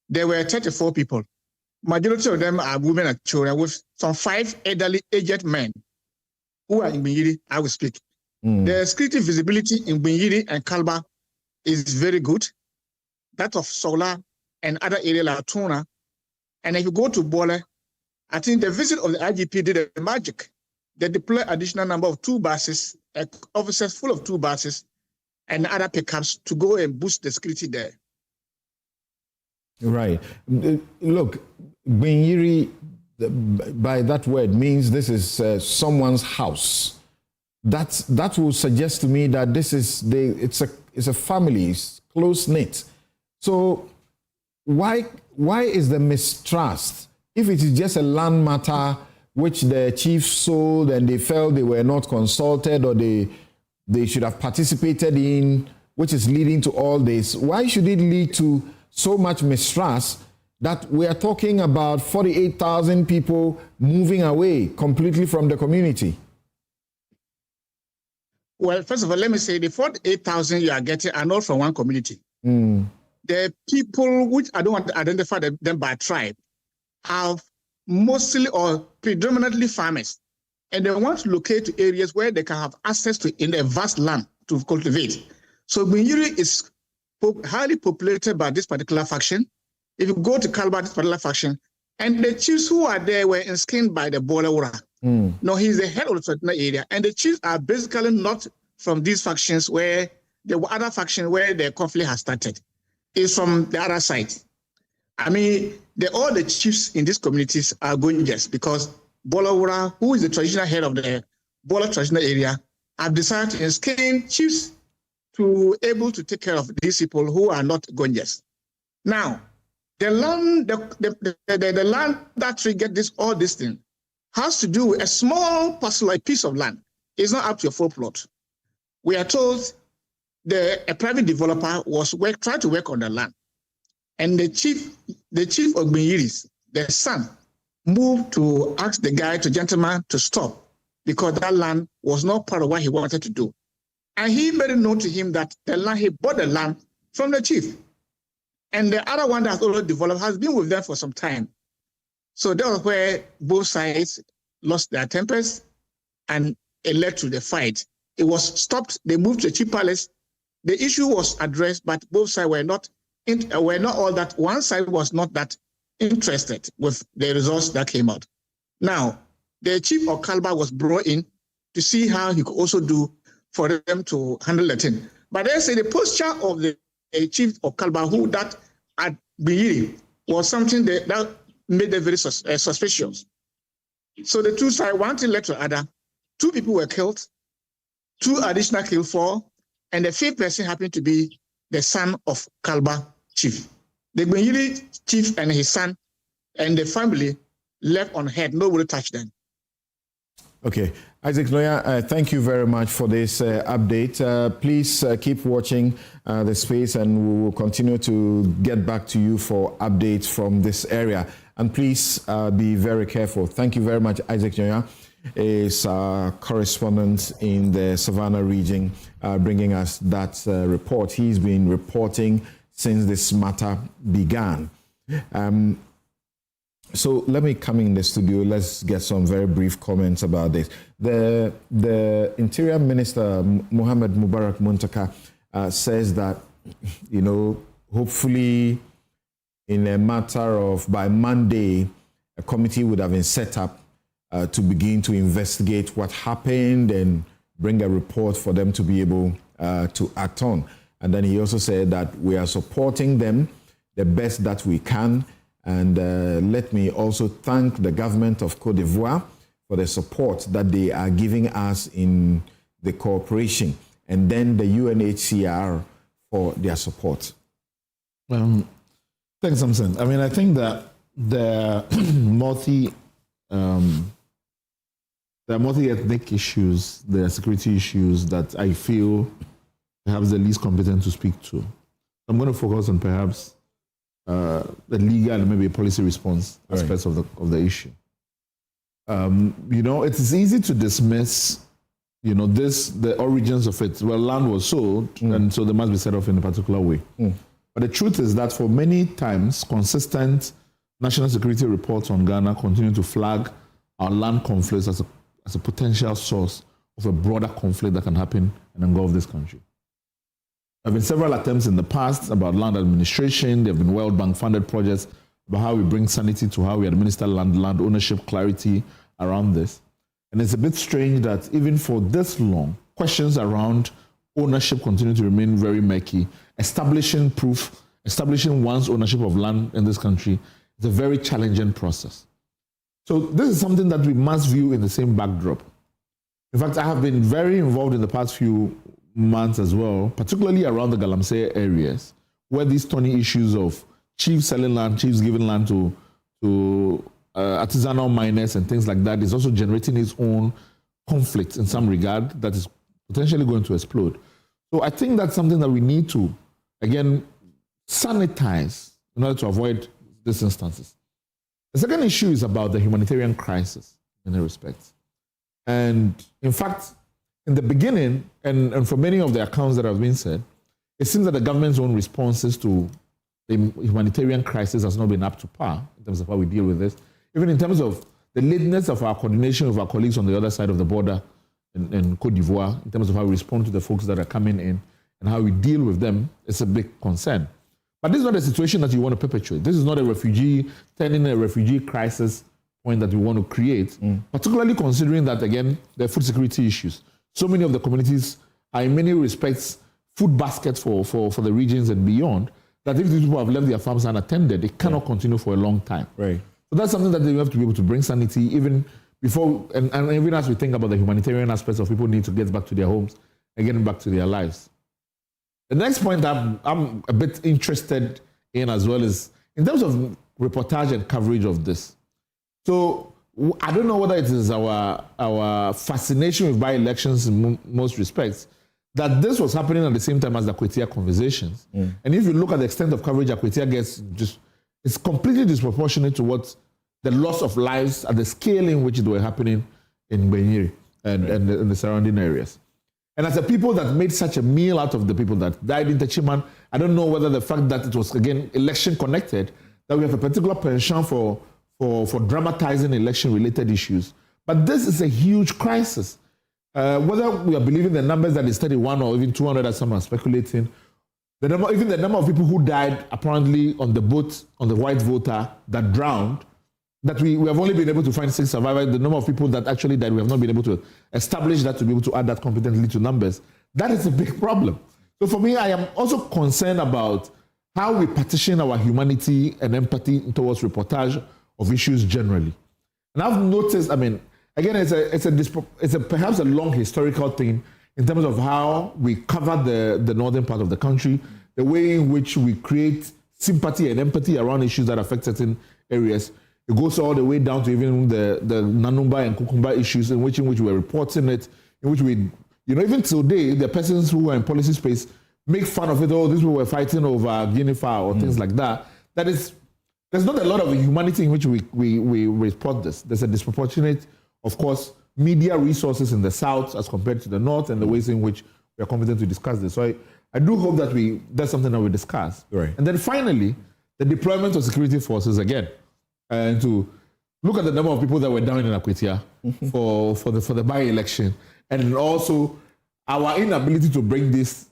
there were 34 people. Majority of them are women and children, with some 5 elderly aged men who are in Gbenyiri, I will speak. The security visibility in Gbenyiri and Kalba is very good. That of Sola and other areas like Tuna. And if you go to Bole, I think the visit of the IGP did a magic. They deployed additional number of 2 buses, officers full of 2 buses, and other pickups to go and boost the security there. Right. Look, Gbenyiri, by that word, means this is someone's house. That will suggest to me that this is it's a family, it's close knit. So why is the mistrust? If it is just a land matter which the chief sold and they felt they were not consulted or they should have participated in, which is leading to all this, why should it lead to so much mistrust that we are talking about 48,000 people moving away completely from the community? Well, first of all, let me say the 48,000 you are getting are not from one community. The people, which I don't want to identify them by tribe, are mostly or predominantly farmers. And they want to locate to areas where they can have access to in a vast land to cultivate. So Gbenyiri is highly populated by this particular faction. If you go to Calabar, this particular faction, and the chiefs who are there were enslaved by the Bolawura. No, he's the head of the traditional area. And the chiefs are basically not from these factions where the other faction where the conflict has started. It's from the other side. I mean, all the chiefs in these communities are going yes because Bolawura, who is the traditional head of the Bola traditional area, have decided to enslave chiefs to able to take care of these people who are not going yes. Now, the land, the land that triggered all this thing has to do with a small parcel, a piece of land. It's not up to your full plot. We are told a private developer was trying to work on the land. And the chief of Gbenyiri, the son, moved to ask the gentleman to stop because that land was not part of what he wanted to do. And he made it known to him that he bought the land from the chief. And the other one that's already developed has been with them for some time. So that was where both sides lost their tempers and it led to the fight. It was stopped. They moved to the chief palace. The issue was addressed, but both sides were not all that. One side was not that interested with the results that came out. Now, the chief of Calabar was brought in to see how he could also do for them to handle the thing. But they say the posture of the chief of Calabar, who that at Gbenyiri, was something that made them very suspicious. So the two sides, one thing led to the other. 2 people were killed, 2 additional killed, 4, and the 5th person happened to be the son of Calabar chief. The Gbenyiri chief and his son and the family left unhurt. Nobody touched them. Okay. Isaac Noya, thank you very much for this update. Please keep watching the space and we will continue to get back to you for updates from this area. And please be very careful. Thank you very much, Isaac Noya. Is correspondent in the Savannah region, bringing us that report. He's been reporting since this matter began. So let me come in the studio. Let's get some very brief comments about this. The Interior Minister, Mohammed Mubarak Muntaka, says that, hopefully in a matter of by Monday, a committee would have been set up to begin to investigate what happened and bring a report for them to be able to act on. And then he also said that we are supporting them the best that we can. And let me also thank the government of Côte d'Ivoire for the support that they are giving us in the cooperation. And then the UNHCR for their support. Thanks, Samson. I mean, I think that the multi-ethnic issues, the security issues that I feel perhaps the least competent to speak to. I'm going to focus on perhaps the legal and maybe a policy response aspects of the issue. It is easy to dismiss, the origins of it. Well, land was sold, and so they must be set off in a particular way. But the truth is that for many times, consistent national security reports on Ghana continue to flag our land conflicts as a potential source of a broader conflict that can happen and engulf this country. There have been several attempts in the past about land administration. There have been World Bank funded projects about how we bring sanity to how we administer land ownership, clarity around this. And it's a bit strange that even for this long, questions around ownership continue to remain very murky. Establishing one's ownership of land in this country is a very challenging process. So this is something that we must view in the same backdrop. In fact, I have been very involved in the past few months as well, particularly around the Galamsey areas, where these thorny issues of chiefs selling land, chiefs giving land to artisanal miners and things like that is also generating its own conflict in some regard that is potentially going to explode. So I think that's something that we need to, again, sanitize in order to avoid these instances. The second issue is about the humanitarian crisis in a respect. And in fact, in the beginning, and for many of the accounts that have been said, it seems that the government's own responses to the humanitarian crisis has not been up to par in terms of how we deal with this. Even in terms of the lateness of our coordination with our colleagues on the other side of the border in Côte d'Ivoire, in terms of how we respond to the folks that are coming in and how we deal with them, it's a big concern. But this is not a situation that you want to perpetuate. This is not turning a refugee crisis point that we want to create, particularly considering that, again, there are food security issues. So many of the communities are in many respects food baskets for the regions and beyond, that if these people have left their farms unattended, they cannot continue for a long time. Right. So that's something that we have to be able to bring sanity even before, and even as we think about the humanitarian aspects of people need to get back to their homes and getting back to their lives. The next point I'm a bit interested in as well is in terms of reportage and coverage of this. So I don't know whether it is our fascination with by-elections in most respects, that this was happening at the same time as the Akwatia conversations. And if you look at the extent of coverage Akwatia gets, it's completely disproportionate to what the loss of lives at the scale in which they were happening in Gbenyiri and the surrounding areas. And as a people that made such a meal out of the people that died in Techiman, I don't know whether the fact that it was, again, election connected, that we have a particular penchant for dramatizing election-related issues. But this is a huge crisis. Whether we are believing the numbers that is 31 or even 200, as some are speculating, even the number of people who died apparently on the boat, on the white voter that drowned, that we have only been able to find 6 survivors. The number of people that actually died, we have not been able to establish that to be able to add that competently to numbers. That is a big problem. So for me, I am also concerned about how we partition our humanity and empathy towards reportage of issues generally. And I've noticed, I mean, again, it's perhaps a long historical thing in terms of how we cover the northern part of the country, the way in which we create sympathy and empathy around issues that affect certain areas. It goes all the way down to even the Nanumba and Kukumba issues in which we're reporting it, in which we, even today, the persons who are in policy space make fun of it. Oh, these people were fighting over Guinea fowl or things like that. There's not a lot of humanity in which we report this. There's a disproportionate, of course, media resources in the south as compared to the north and the ways in which we are competent to discuss this. So I do hope that that's something that we discuss. Right. And then finally, the deployment of security forces again. And to look at the number of people that were down in Akwatia for the by-election, and also our inability to bring this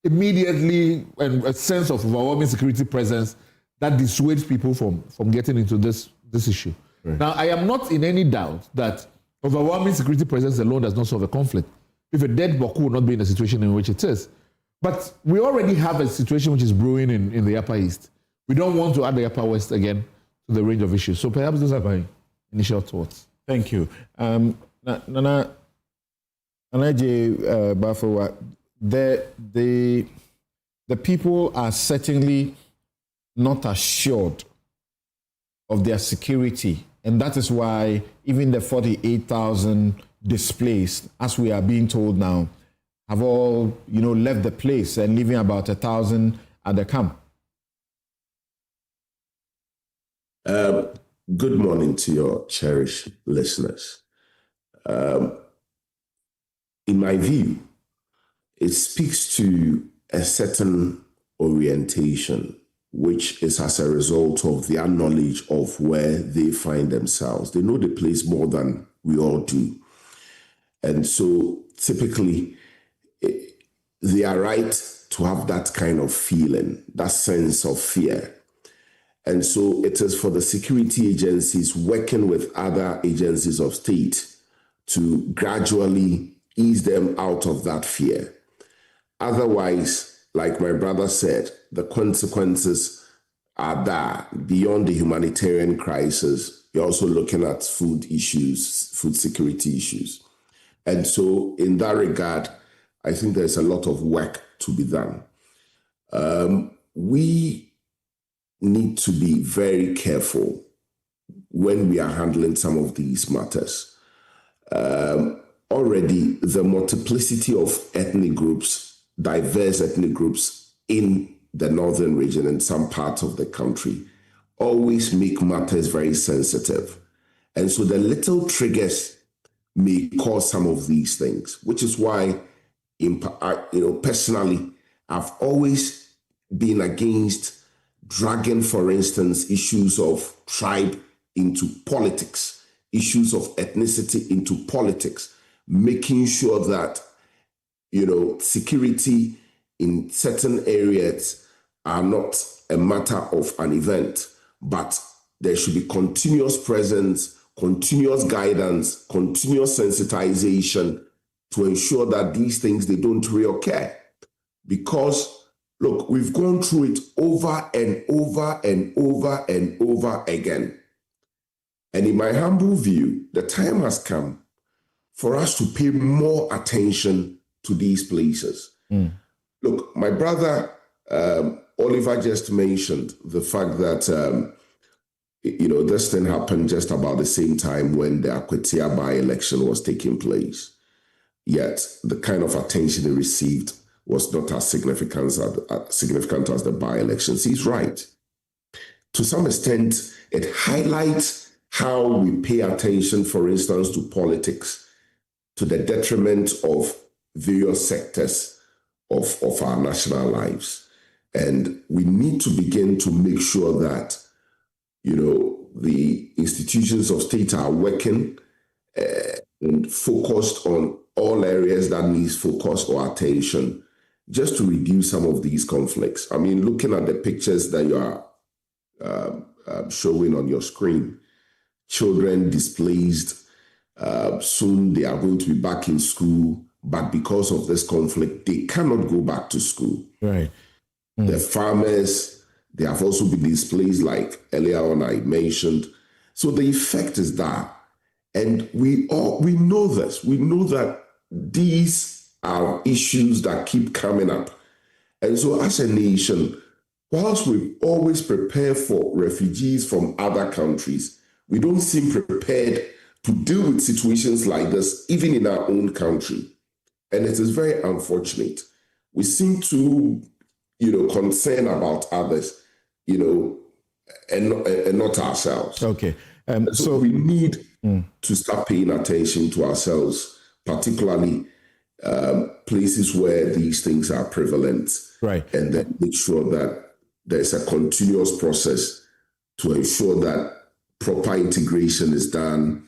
immediately and a sense of overwhelming security presence that dissuades people from getting into this issue. Right. Now, I am not in any doubt that overwhelming security presence alone does not solve a conflict. If a dead Boku would not be in the situation in which it is. But we already have a situation which is brewing in the Upper East. We don't want to add the Upper West again to the range of issues. So perhaps those are my initial thoughts. Thank you. Nana Bafowa, the people are certainly not assured of their security. And that is why even the 48,000 displaced, as we are being told now, have all, left the place and leaving about 1,000 at the camp. Good morning to your cherished listeners. In my view, it speaks to a certain orientation, which is as a result of their knowledge of where they find themselves. They know the place more than we all do. And so typically, they are right to have that kind of feeling, that sense of fear. And so it is for the security agencies working with other agencies of state to gradually ease them out of that fear. Otherwise, like my brother said, the consequences are there beyond the humanitarian crisis. You're also looking at food issues, food security issues. And so in that regard, I think there's a lot of work to be done. We need to be very careful when we are handling some of these matters. Already, the multiplicity of ethnic groups, diverse ethnic groups in the northern region and some parts of the country always make matters very sensitive. And so the little triggers may cause some of these things, which is why, personally, I've always been against dragging, for instance, issues of tribe into politics, issues of ethnicity into politics, making sure that, security in certain areas are not a matter of an event, but there should be continuous presence, continuous guidance, continuous sensitization to ensure that these things, they don't reoccur. Because, look, we've gone through it over and over and over and over again. And in my humble view, the time has come for us to pay more attention to these places. Look, my brother Oliver just mentioned the fact that, this thing happened just about the same time when the Akwatia by-election was taking place. Yet the kind of attention it received was not as significant as the by-elections. He's right. To some extent, it highlights how we pay attention, for instance, to politics to the detriment of various sectors of our national lives. And we need to begin to make sure that, the institutions of state are working and focused on all areas that needs focus or attention, just to reduce some of these conflicts. I mean, looking at the pictures that you are showing on your screen, children displaced, soon they are going to be back in school, but because of this conflict, they cannot go back to school. Right. The farmers, they have also been displaced, like earlier on I mentioned. So the effect is that, and we know this. We know that these are issues that keep coming up. And so as a nation, whilst we always prepare for refugees from other countries, we don't seem prepared to deal with situations like this, even in our own country. And it is very unfortunate. We seem to, concern about others, and not ourselves. Okay. So we need to start paying attention to ourselves, particularly places where these things are prevalent. Right. And then make sure that there's a continuous process to ensure that proper integration is done.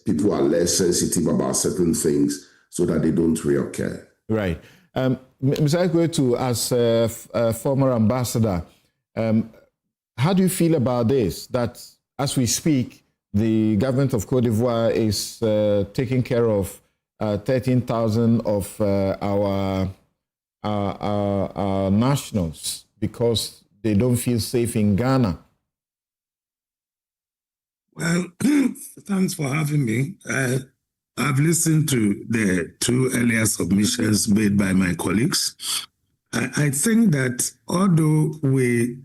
People are less sensitive about certain things so that they don't reoccur. Right. Mr. Akwetu, as a former ambassador, how do you feel about this? That as we speak, the government of Cote d'Ivoire is taking care of 13,000 of our nationals because they don't feel safe in Ghana. Well, thanks for having me. I've listened to the two earlier submissions made by my colleagues. I think that although we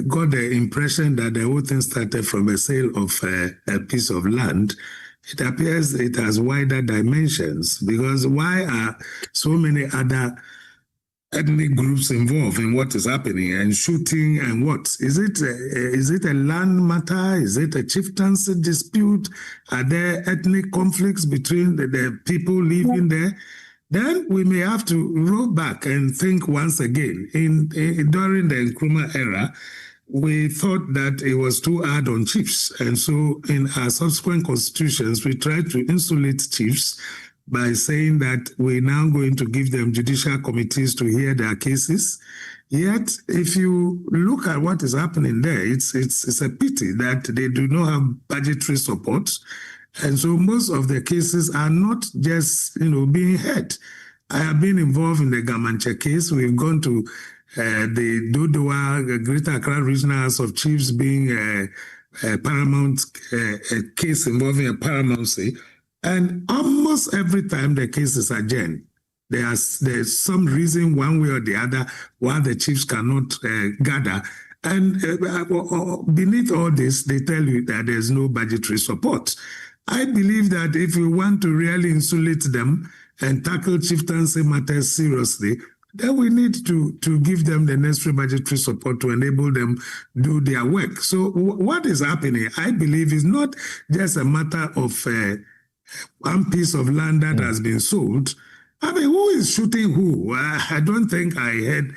got the impression that the whole thing started from a sale of a piece of land, it appears it has wider dimensions, because why are so many other ethnic groups involved in what is happening and shooting and what? Is it a land matter? Is it a chieftaincy dispute? Are there ethnic conflicts between the people living there? Then we may have to roll back and think once again. During the Nkrumah era, we thought that it was too hard on chiefs. And so in our subsequent constitutions, we tried to insulate chiefs by saying that we're now going to give them judicial committees to hear their cases. Yet, if you look at what is happening there, it's a pity that they do not have budgetary support. And so most of the cases are not just, being heard. I have been involved in the Gamanche case. We've gone to the Dodowa, Greater Accra Regional House of Chiefs being a paramount case involving a paramountcy. And almost every time the case is adjourned, there's some reason one way or the other why the chiefs cannot gather. And beneath all this, they tell you that there's no budgetary support. I believe that if we want to really insulate them and tackle chieftaincy matters seriously, then we need to give them the necessary budgetary support to enable them do their work. So what is happening, I believe, is not just a matter of one piece of land that has been sold. I mean, who is shooting who? I don't think I heard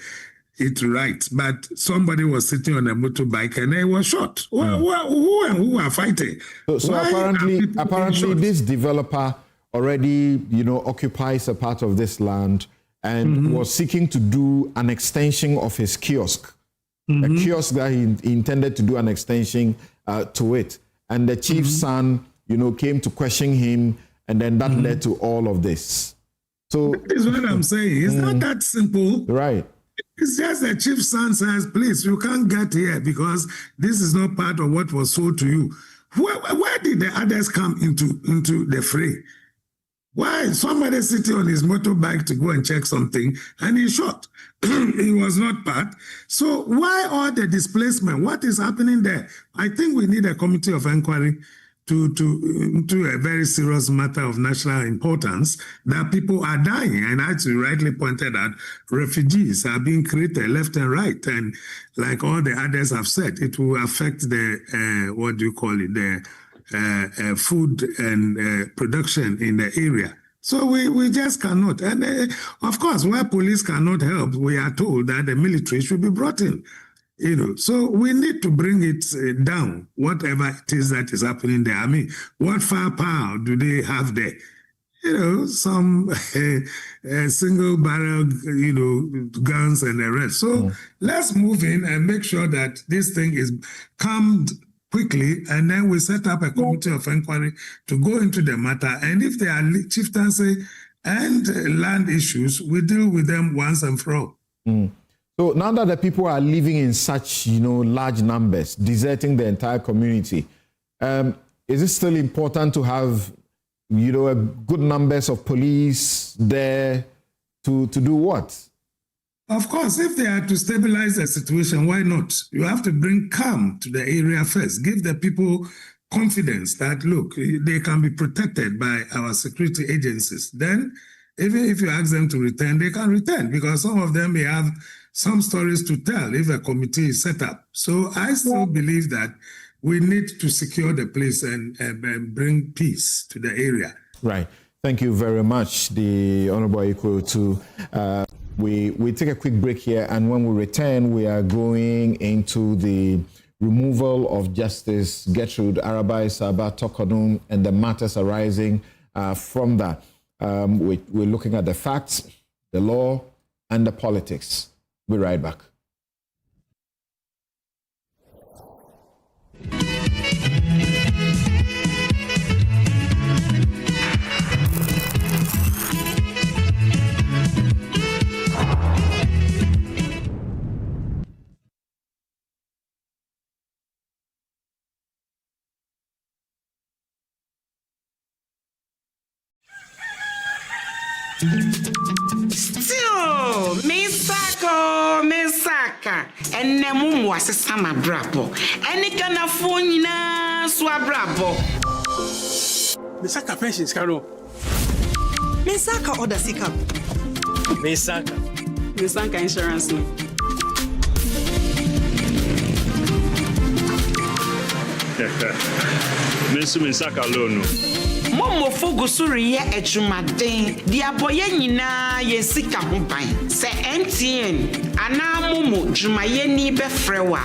it right, but somebody was sitting on a motorbike and they were shot. Who and who are fighting? So apparently this developer already, occupies a part of this land and was seeking to do an extension of his kiosk. A kiosk that he intended to do an extension to it. And the chief's son, came to question him, and then that led to all of this. So that is what I'm saying. It's not that simple. Right. It's just the chief's son says, please, you can't get here because this is not part of what was sold to you. Where did the others come into the fray? Why? Somebody sitting on his motorbike to go and check something and he shot. He was not part. So why all the displacement? What is happening there? I think we need a committee of inquiry into a very serious matter of national importance, that people are dying. And as you rightly pointed out, refugees are being created left and right. And like all the others have said, it will affect the, the food and production in the area. So we just cannot. And of course, where police cannot help, we are told that the military should be brought in. So we need to bring it down, whatever it is that is happening there. I mean, what firepower do they have there? Some single barrel, guns and the rest. So let's move in and make sure that this thing is calmed quickly, and then we set up a committee of inquiry to go into the matter. And if there are chieftaincy and land issues, we deal with them once and for all. So now that the people are living in such, large numbers, deserting the entire community, is it still important to have, a good numbers of police there to do what? Of course, if they are to stabilize the situation, why not? You have to bring calm to the area first. Give the people confidence that, look, they can be protected by our security agencies. Then, even if you ask them to return, they can return, because some of them may have some stories to tell if a committee is set up. So I still believe that we need to secure the place and bring peace to the area. Right. Thank you very much, the Honorable Iko. We take a quick break here, and when we return, we are going into the removal of Justice Gertrude Arabai Saba Tokonum and the matters arising from that. We're looking at the facts, the law, and the politics. We'll be right back. Still, Misaka, and Namu was a summer brabo, and it can afford Swabrabo. Misaka pensions, Caro. Misaka or the Sika. Misaka insurance. Misaka loan. Momo Fogosuri ye ejumaden, diaboye nyina ye sika ho ban. Se NTN ana momo jumaye ni befrewa,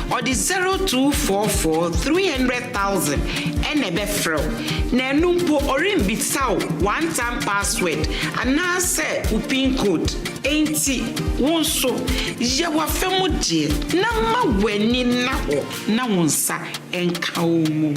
or the 0244 300,000 ene befrew. Na numpo orin bitsaw one time password ana se upin code. Enti wonso ye wa femu die na ma weni na ho na wonsa enka omo.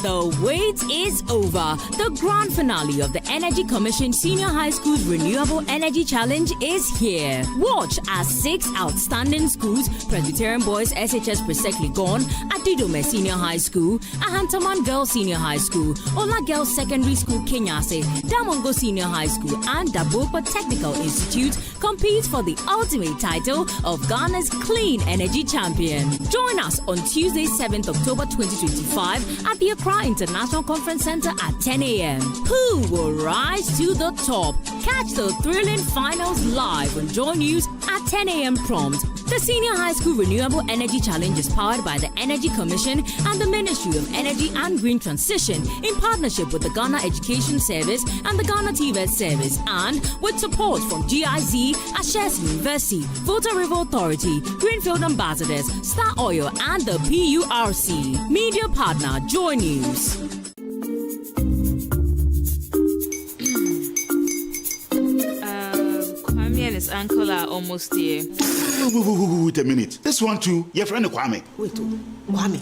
The wait is over. The grand finale of the Energy Commission Senior High School's Renewable Energy Challenge is here. Watch as 6 outstanding schools, Presbyterian Boys SHS Presekli Gone, Adidome Senior High School, Ahantaman Girls Senior High School, Ola Girls Secondary School Kenyase, Damongo Senior High School, and Dabopa Technical Institute compete for the ultimate title of Ghana's Clean Energy Champion. Join us on Tuesday, 7th October 2025 at the Accra International Conference Center at 10 a.m. Who will rise to the top? Catch the thrilling finals live on JoyNews at 10 a.m. prompt. The Senior High School Renewable Energy Challenge is powered by the Energy Commission and the Ministry of Energy and Green Transition in partnership with the Ghana Education Service and the Ghana TVET Service, and with support from GIZ, Ashes University, Volta River Authority, Greenfield Ambassadors, Star Oil, and the PURC. Media partner JoyNews. Kwame and his uncle are almost here. Wait a minute. This one too, your friend Kwame. Wait, Kwame.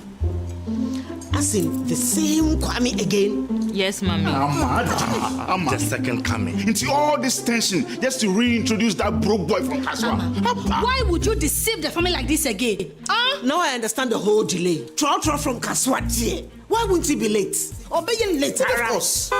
As in the same Kwame again? Yes, Mommy. I'm the second coming. Into all this tension just to reintroduce that broke boy from Kaswa. Why would you deceive the family like this again? Now I understand the whole delay. Troll from Kaswa. Why wouldn't he be late? Or be late? Of course.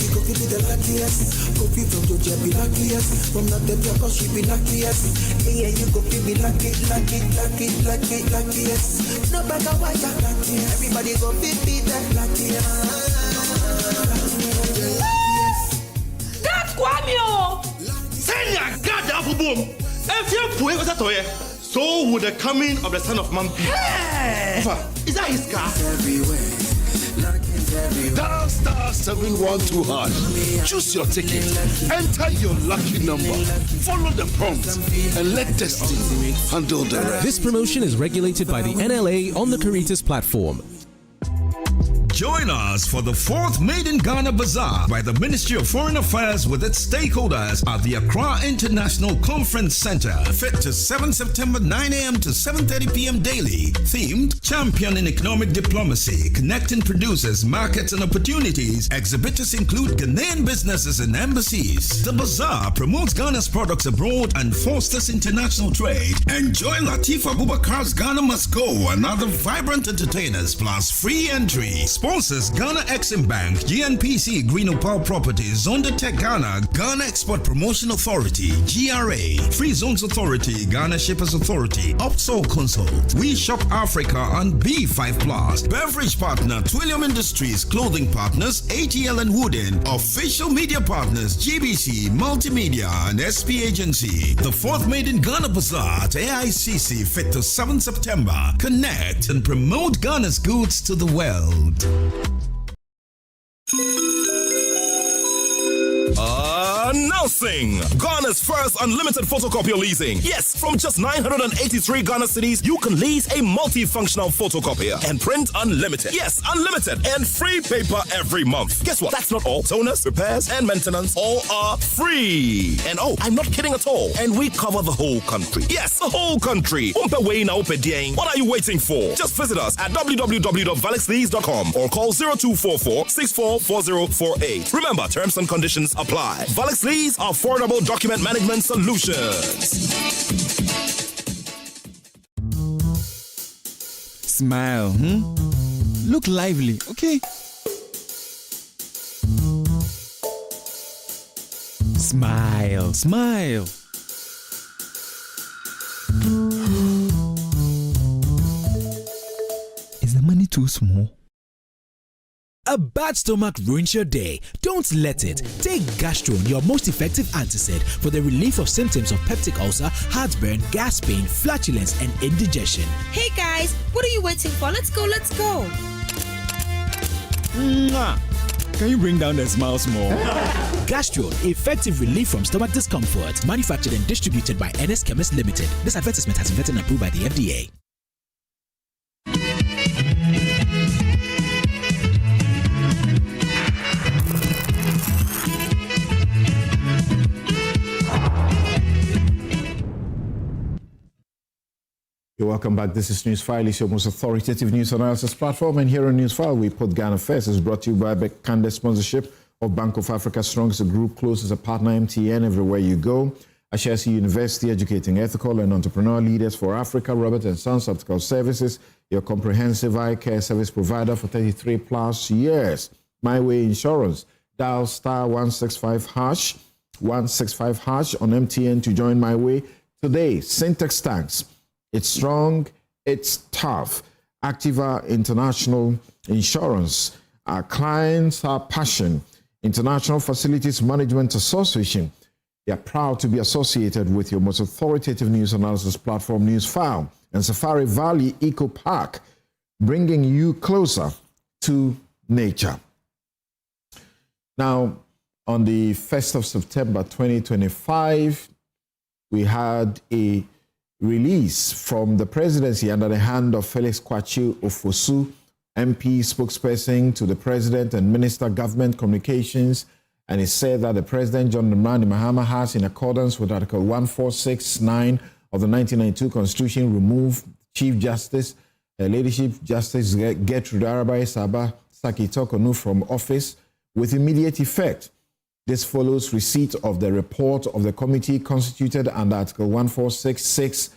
You go give me the luckiest. Go be from Georgia, be luckiest. From not the cause she be luckiest. Yeah, you go be luckiest. No matter what you're luckiest. Everybody go be that luckiest. That's Kwame! Senya God the boom. If you put it toye, so would the coming of the Son of Man be. Is that his car? Everywhere. Dial star 712#. Choose your ticket. Enter your lucky number. Follow the prompts and let destiny handle the rest. This promotion is regulated by the NLA on the Caritas platform. Join us for the 4th Made in Ghana Bazaar by the Ministry of Foreign Affairs with its stakeholders at the Accra International Conference Center. 5th to 7 September, 9 a.m. to 7:30 p.m. daily. Themed, Championing Economic Diplomacy, Connecting Producers, Markets and Opportunities. Exhibitors include Ghanaian businesses and embassies. The bazaar promotes Ghana's products abroad and fosters international trade. Enjoy Latif Abubakar's Ghana Must Go and other vibrant entertainers plus free entry. Sponsors Ghana Exim Bank, GNPC, Green Opal Properties, Zonda Tech Ghana, Ghana Export Promotion Authority, GRA, Free Zones Authority, Ghana Shippers Authority, Upsol Consult, We Shop Africa, and B5+. Beverage partner, Twillium Industries, Clothing partners, ATL and Wooden, official media partners, GBC, Multimedia, and SP Agency. The 4th Made in Ghana Bazaar at AICC, 5th to 7 September. Connect and promote Ghana's goods to the world. Announcing Ghana's first unlimited photocopier leasing. Yes, from just 983 Ghana cedis, you can lease a multifunctional photocopier and print unlimited. Yes, unlimited and free paper every month. Guess what? That's not all. Toners, repairs, and maintenance all are free. And oh, I'm not kidding at all. And we cover the whole country. Yes, the whole country. What are you waiting for? Just visit us at www.valixlease.com or call 0244-644048. Remember, terms and conditions apply. Valix Lease, affordable document management solutions. Smile, Look lively, okay? Smile, smile. Is the money too small? A bad stomach ruins your day. Don't let it. Take Gastron, your most effective antacid, for the relief of symptoms of peptic ulcer, heartburn, gas pain, flatulence, and indigestion. Hey guys, what are you waiting for? Let's go, let's go. Mwah. Can you bring down the smiles more? Gastron, effective relief from stomach discomfort. Manufactured and distributed by NS Chemist Limited. This advertisement has been vetted and approved by the FDA. You're welcome back. This is Newsfile. It's your most authoritative news analysis platform. And here on Newsfile, we put Ghana first. It's brought to you by Bekande sponsorship of Bank of Africa Strong as a group, close as a partner, MTN, everywhere you go. Ashesi University, educating ethical and entrepreneurial leaders for Africa. Robert & Sons Optical Services, your comprehensive eye care service provider for 33 plus years. My Way Insurance. Dial star 165 hash on MTN to join My Way today. Syntax Tanks. It's strong, it's tough. Activa International Insurance. Our clients, our passion. International Facilities Management Association. They are proud to be associated with your most authoritative news analysis platform, Newsfile, and Safari Valley Eco Park, bringing you closer to nature. Now, on the 1st of September 2025, we had a release from the presidency under the hand of Felix Kwakye Ofosu, MP spokesperson to the president and Minister Government Communications, and it said that the President John Dramani Mahama has, in accordance with Article 1469 of the 1992 Constitution, removed Chief Justice, Ladyship Justice Gertrude Arabai Saba Saki Tokonu from office with immediate effect. This follows receipt of the report of the committee constituted under Article 1466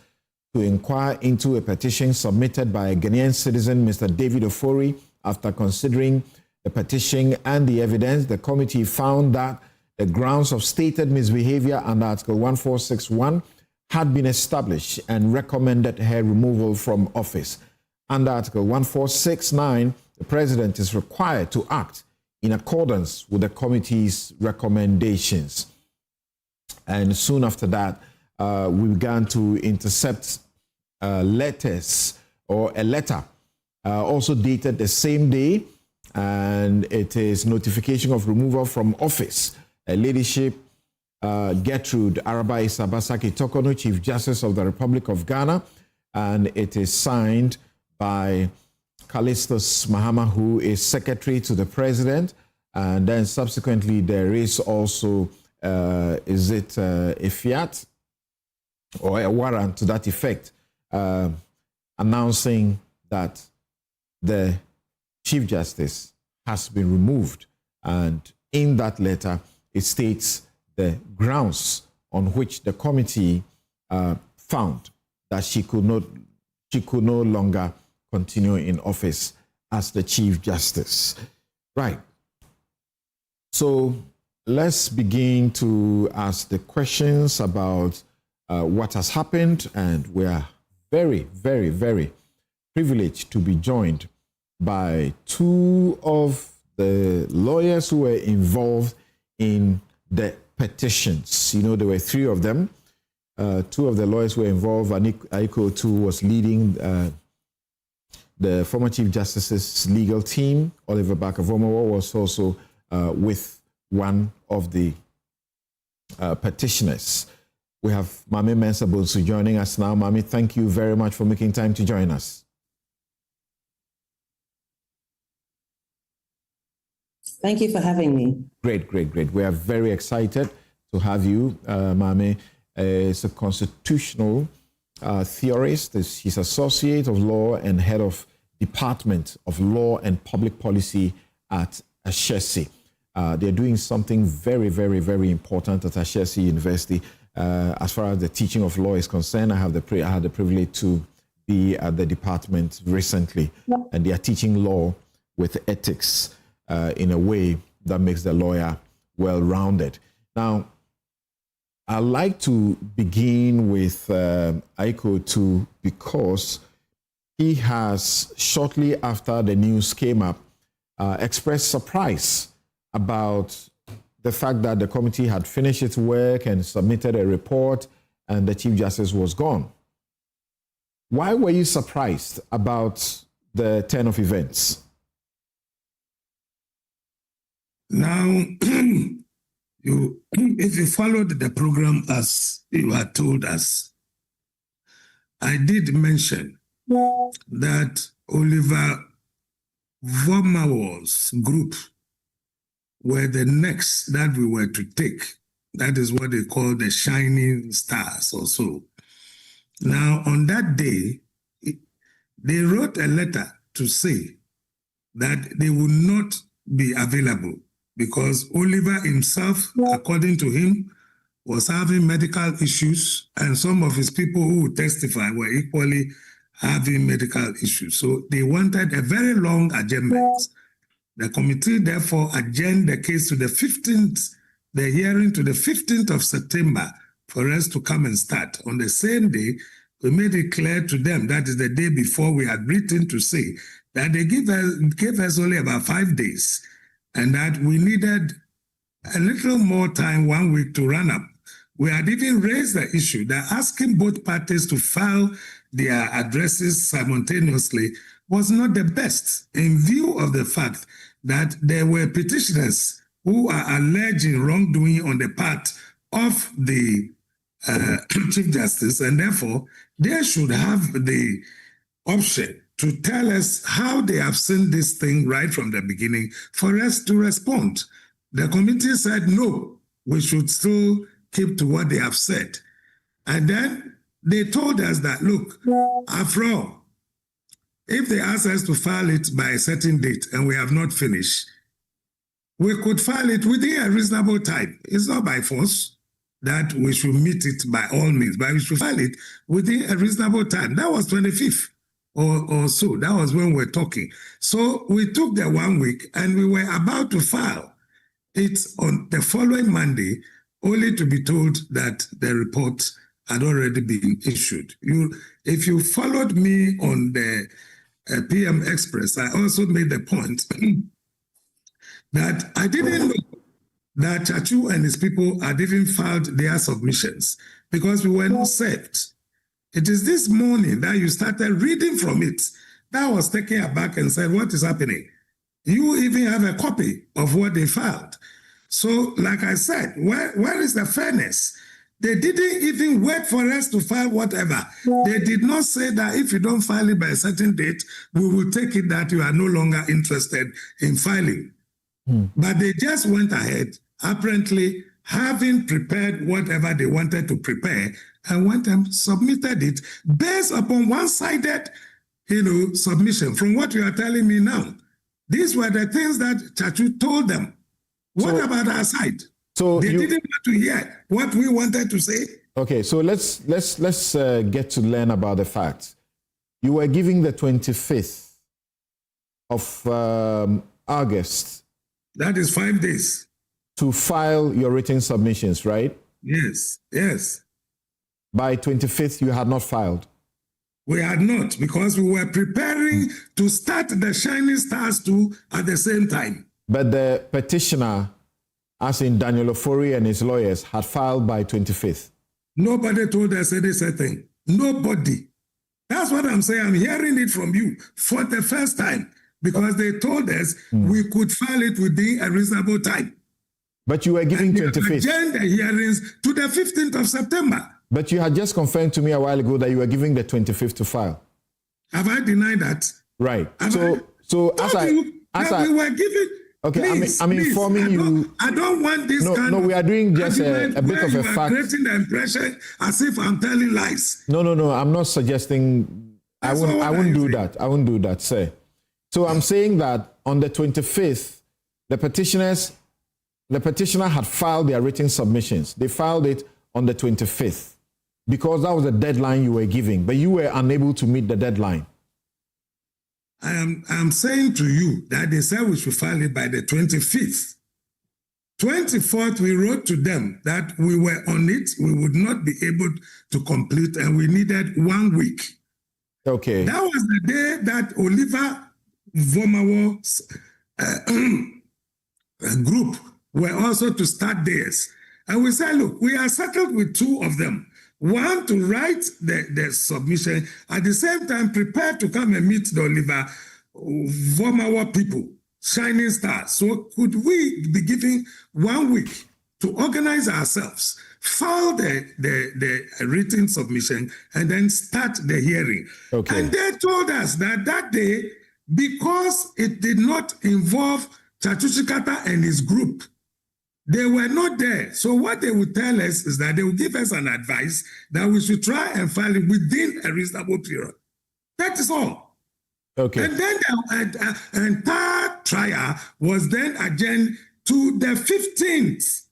to inquire into a petition submitted by a Ghanaian citizen, Mr. David Ofori. After considering the petition and the evidence, the committee found that the grounds of stated misbehavior under Article 1461 had been established and recommended her removal from office. Under Article 1469, the President is required to act in accordance with the committee's recommendations. And soon after that, we began to intercept letters, or a letter, also dated the same day, and it is notification of removal from office. Ladyship Gertrude Arabai Sabasaki Tokono, Chief Justice of the Republic of Ghana, and it is signed by Callistus Mahama, who is Secretary to the President, and then subsequently there is also, a fiat or a warrant to that effect, announcing that the Chief Justice has been removed. And in that letter, it states the grounds on which the committee found that she could no longer continue in office as the Chief Justice. Right. So let's begin to ask the questions about what has happened, and we are very, very, very privileged to be joined by two of the lawyers who were involved in the petitions. You know, there were three of them. Two of the lawyers were involved. Aiko Otu was leading the former Chief Justice's legal team. Oliver Bakavomo was also with one of the petitioners. We have Mami Mensah Bonsu joining us now. Mami, thank you very much for making time to join us. Thank you for having me. Great, great, great. We are very excited to have you, Mami. Is a constitutional theorist. She's Associate of Law and Head of Department of Law and Public Policy at Ashesi. They're doing something very, very, very important at Ashesi University. As far as the teaching of law is concerned, I had the privilege to be at the department recently, and they are teaching law with ethics in a way that makes the lawyer well-rounded. Now, I'd like to begin with Aiko Otu, because he has, shortly after the news came up, expressed surprise about the fact that the committee had finished its work and submitted a report and the Chief Justice was gone. Why were you surprised about the turn of events? Now, if you followed the program as you had told us, I did mention that Oliver Vormawor's group were the next that we were to take. That is what they call the shining stars or so. Now, on that day, they wrote a letter to say that they would not be available because Oliver himself, according to him, was having medical issues, and some of his people who would testify were equally having medical issues. So they wanted a very long adjournment. The committee therefore adjourned the case to the 15th, the hearing to the 15th of September for us to come and start. On the same day, we made it clear to them, that is the day before we had written to say that they gave us only about 5 days and that we needed a little more time, 1 week, to run up. We had even raised the issue that asking both parties to file their addresses simultaneously was not the best in view of the fact that there were petitioners who are alleging wrongdoing on the part of the Chief Justice, and therefore they should have the option to tell us how they have seen this thing right from the beginning for us to respond. The committee said, no, we should still keep to what they have said. And then they told us that, look, after all, if they ask us to file it by a certain date and we have not finished, we could file it within a reasonable time. It's not by force that we should meet it by all means, but we should file it within a reasonable time. That was 25th or so. That was when we were talking. So we took the 1 week and we were about to file it on the following Monday, only to be told that the report had already been issued. If you followed me on the PM Express, I also made the point that I didn't know that Chachu and his people had even filed their submissions because we were not saved. It is this morning that you started reading from it that I was taken aback and said, what is happening? You even have a copy of what they filed. So, like I said, where is the fairness? They didn't even wait for us to file whatever. They did not say that if you don't file it by a certain date, we will take it that you are no longer interested in filing. But they just went ahead, apparently having prepared whatever they wanted to prepare, and went and submitted it based upon one-sided, submission. From what you are telling me now, these were the things that Chachu told them. What about our side? So they didn't want to hear what we wanted to say. Okay, so let's get to learn about the facts. You were giving the 25th of August. That is 5 days. To file your written submissions, right? Yes, yes. By 25th, you had not filed. We had not, because we were preparing to start the Shining Stars 2 at the same time. But the petitioner, as in Daniel Ofori and his lawyers, had filed by 25th. Nobody told us anything. Nobody. That's what I'm saying. I'm hearing it from you for the first time because they told us we could file it within a reasonable time. But you were giving 25th. Adjourned the hearings to the 15th of September. But you had just confirmed to me a while ago that you were giving the 25th to file. Have I denied that? Right. So as I we were giving. Okay, please, I'm informing you. I don't want this kind of. No, we are doing just a bit of a fact. Creating the impression as if I'm telling lies. No. I'm not suggesting. I wouldn't do that. I wouldn't do that, sir. So I'm saying that on the 25th, the petitioner had filed their written submissions. They filed it on the 25th because that was the deadline you were giving, but you were unable to meet the deadline. I'm saying to you that they said we should file it by the 25th. 24th, we wrote to them that we were on it, we would not be able to complete, and we needed 1 week. Okay. That was the day that Oliver Vomawo's group were also to start theirs. And we said, look, we are settled with 2 of them. One, to write the submission, at the same time prepare to come and meet the Oliver Vomawa people, Shining Stars. So could we be giving 1 week to organize ourselves, file the written submission, and then start the hearing? Okay. And they told us that day, because it did not involve Chachuchikata and his group, they were not there. So what they would tell us is that they would give us an advice that we should try and file it within a reasonable period. That is all. Okay. And then the entire trial was then adjourned to the 15th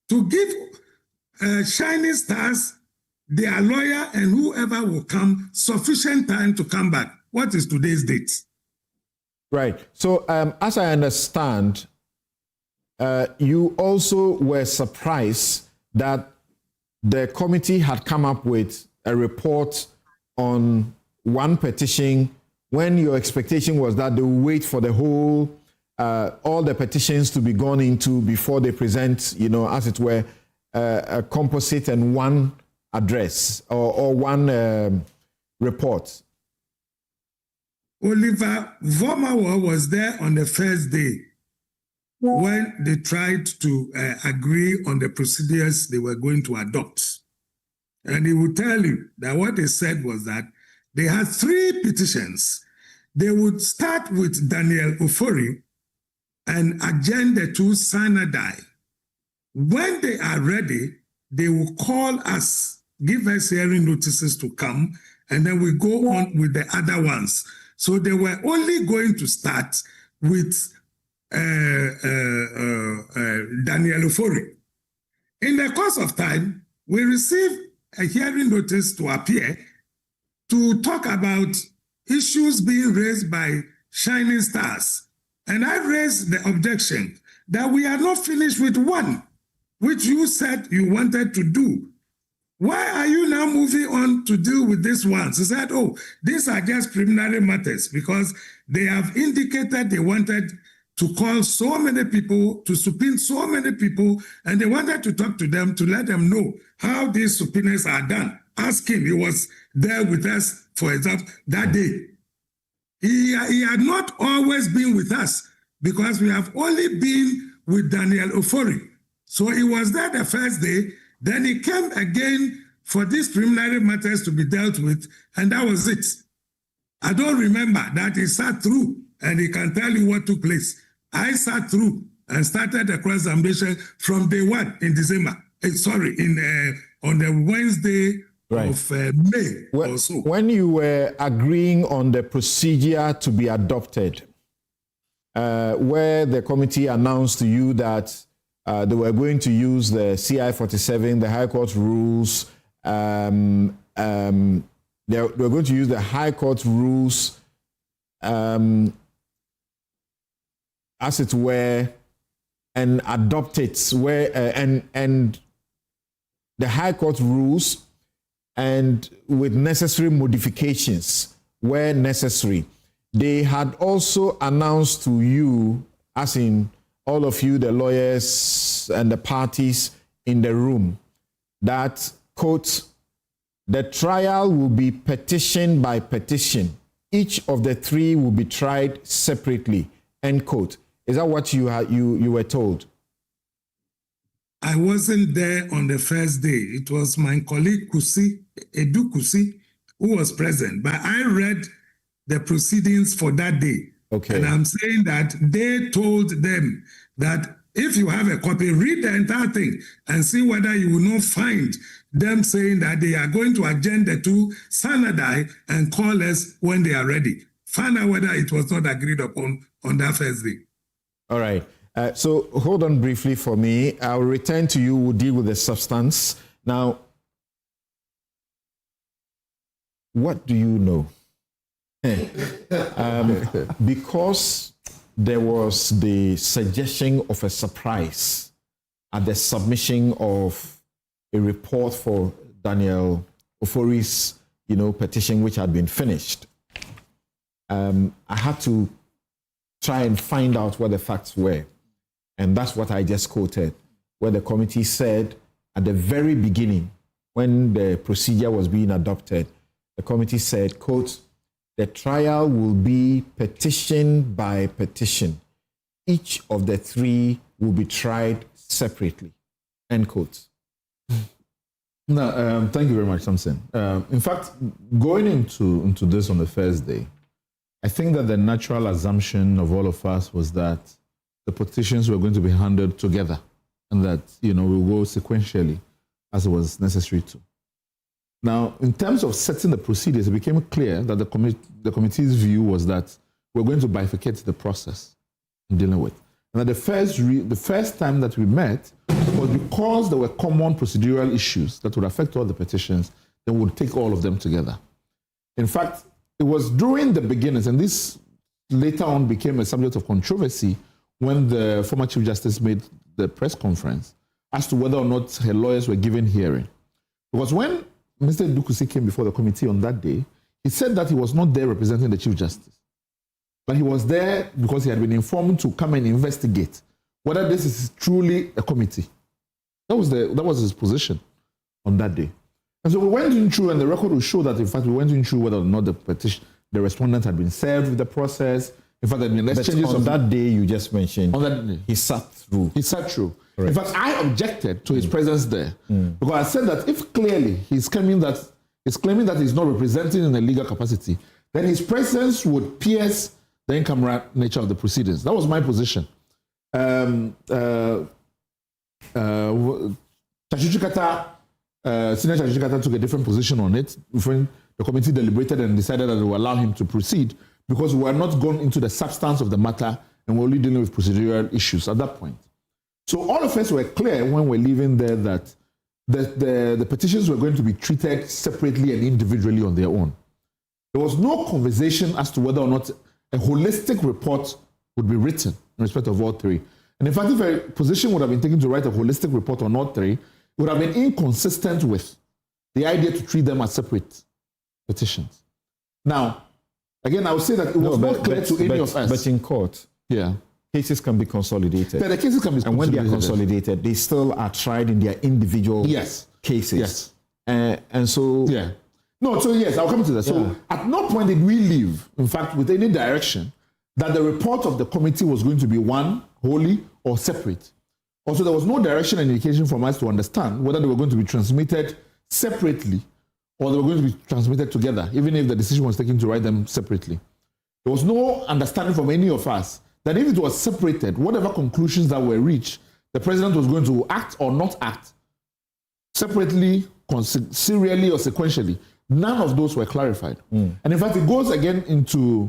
to give Shining Stars, their lawyer, and whoever will come sufficient time to come back. What is today's date? Right. So, as I understand, you also were surprised that the committee had come up with a report on one petition when your expectation was that they will wait for the whole, all the petitions to be gone into before they present, as it were, a composite and one address or one report. Oliver Vomawa was there on the first day when they tried to agree on the procedures they were going to adopt. And he would tell you that what they said was that they had 3 petitions. They would start with Daniel Ofori and adjourn the 2 Sanadai. When they are ready, they will call us, give us hearing notices to come, and then we go on with the other ones. So they were only going to start with Daniel Ofori. In the course of time, we received a hearing notice to appear to talk about issues being raised by Shining Stars. And I raised the objection that we are not finished with one, which you said you wanted to do. Why are you now moving on to deal with these ones? He said, oh, these are just preliminary matters because they have indicated they wanted to call so many people, to subpoena so many people, and they wanted to talk to them to let them know how these subpoenas are done. Ask him, he was there with us, for example, that day. He had not always been with us because we have only been with Daniel Ofori. So he was there the first day, then he came again for these preliminary matters to be dealt with, and that was it. I don't remember that he sat through and he can tell you what took place. I sat through and started the cross-examination from day 1 in December. On the Wednesday of May or so. When you were agreeing on the procedure to be adopted, where the committee announced to you that they were going to use the CI 47, the High Court rules, they were going to use the High Court rules as it were, and adopt it and the High Court rules, and with necessary modifications where necessary. They had also announced to you, as in all of you, the lawyers and the parties in the room, that, quote, the trial will be petition by petition. Each of the 3 will be tried separately, end quote. Is that what you were told? I wasn't there on the first day. It was my colleague Edu Kusi, who was present. But I read the proceedings for that day. Okay. And I'm saying that they told them that if you have a copy, read the entire thing and see whether you will not find them saying that they are going to adjourn the 2 Sanadai and call us when they are ready. Find out whether it was not agreed upon on that first day. All right. So hold on briefly for me. I'll return to you. We'll deal with the substance. Now, what do you know? Because there was the suggestion of a surprise at the submission of a report for Daniel Ofori's, petition, which had been finished. I had to try and find out what the facts were. And that's what I just quoted, where the committee said at the very beginning, when the procedure was being adopted, the committee said, quote, the trial will be petition by petition. Each of the 3 will be tried separately, end quote. No, thank you very much, Samson. In fact, going into this on the first day, I think that the natural assumption of all of us was that the petitions were going to be handled together and that, we'll go sequentially as it was necessary to. Now, in terms of setting the procedures, it became clear that the committee's view was that we're going to bifurcate the process in dealing with. And that the first time that we met was because there were common procedural issues that would affect all the petitions, then we would take all of them together. In fact, it was during the beginnings, and this later on became a subject of controversy when the former Chief Justice made the press conference as to whether or not her lawyers were given hearing. Because when Mr. Dukusi came before the committee on that day, he said that he was not there representing the Chief Justice, but he was there because he had been informed to come and investigate whether this is truly a committee. That was his position on that day. And so we went in through, and the record will show that, in fact, we went in through whether or not the respondent had been served with the process. In fact, there had been exchanges. But on that day you just mentioned, on that day, he sat through. He sat through. Correct. In fact, I objected to his presence there because I said that if clearly he's claiming that he's not representing in a legal capacity, then his presence would pierce the in-camera nature of the proceedings. That was my position. Senior Chachukata took a different position on it. When the committee deliberated and decided that they would allow him to proceed because we were not going into the substance of the matter and we're only dealing with procedural issues at that point. So all of us were clear when we were leaving there that the petitions were going to be treated separately and individually on their own. There was no conversation as to whether or not a holistic report would be written in respect of all three. And in fact, if a position would have been taken to write a holistic report on all three, it would have been inconsistent with the idea to treat them as separate petitions. Now, again, I would say that it was not clear to any of us. But in court, cases can be consolidated. The cases can be consolidated. And when they are consolidated, they still are tried in their individual cases. Yes. And so... Yeah. No, so yes, I'll come to that. So at no point did we leave, in fact, with any direction, that the report of the committee was going to be one, wholly, or separate. Also, there was no direction and indication from us to understand whether they were going to be transmitted separately or they were going to be transmitted together, even if the decision was taken to write them separately. There was no understanding from any of us that if it was separated, whatever conclusions that were reached, the president was going to act or not act separately, serially, or sequentially. None of those were clarified. And in fact, it goes again into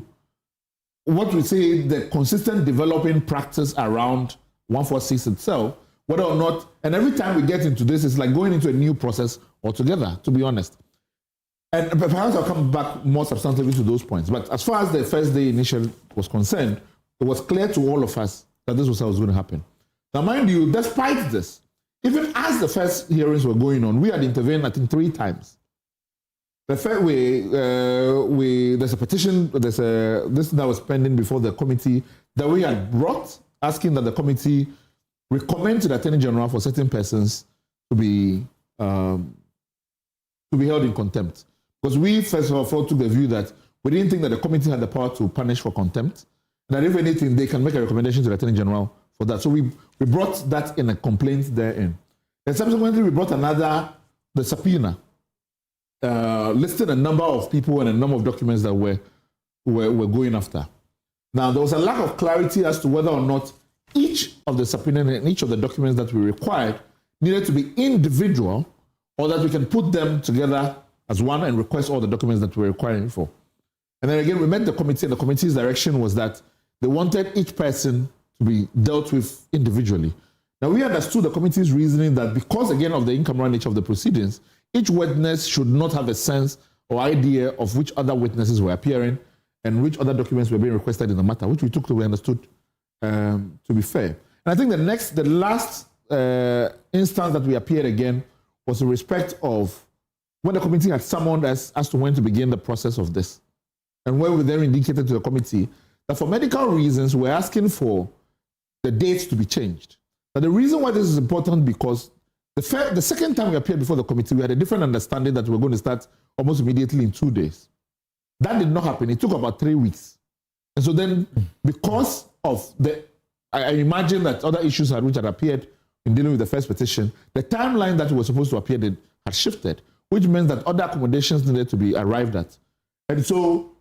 what we say the consistent developing practice around 146 itself, whether or not, and every time we get into this, it's like going into a new process altogether, to be honest. And perhaps I'll come back more substantively to those points. But as far as the first day initial was concerned, it was clear to all of us that this was how it was going to happen. Now, mind you, despite this, even as the first hearings were going on, we had intervened, I think, 3 times. The first way, there's a petition, this that was pending before the committee that we had brought, asking that the committee recommend to the Attorney General for certain persons to be held in contempt. Because we, first of all, took the view that we didn't think that the committee had the power to punish for contempt, and that if anything, they can make a recommendation to the Attorney General for that. So we brought that in a complaint therein. And subsequently, we brought the subpoena, listed a number of people and a number of documents that were going after. Now, there was a lack of clarity as to whether or not each of the subpoena and each of the documents that we required needed to be individual, or that we can put them together as one and request all the documents that we're requiring for. And then again, we met the committee, and the committee's direction was that they wanted each person to be dealt with individually. Now, we understood the committee's reasoning that because, again, of the in-camera nature of the proceedings, each witness should not have a sense or idea of which other witnesses were appearing and which other documents were being requested in the matter, which we took to be understood to be fair. And I think the last instance that we appeared again was in respect of when the committee had summoned us as to when to begin the process of this. And when we then indicated to the committee that for medical reasons, we're asking for the dates to be changed. Now, the reason why this is important because the second time we appeared before the committee, we had a different understanding that we were going to start almost immediately in 2 days. That did not happen. It took about 3 weeks. And so then, because of I imagine that other issues which had appeared in dealing with the first petition, the timeline that we were supposed to appear had shifted, which meant that other accommodations needed to be arrived at. And so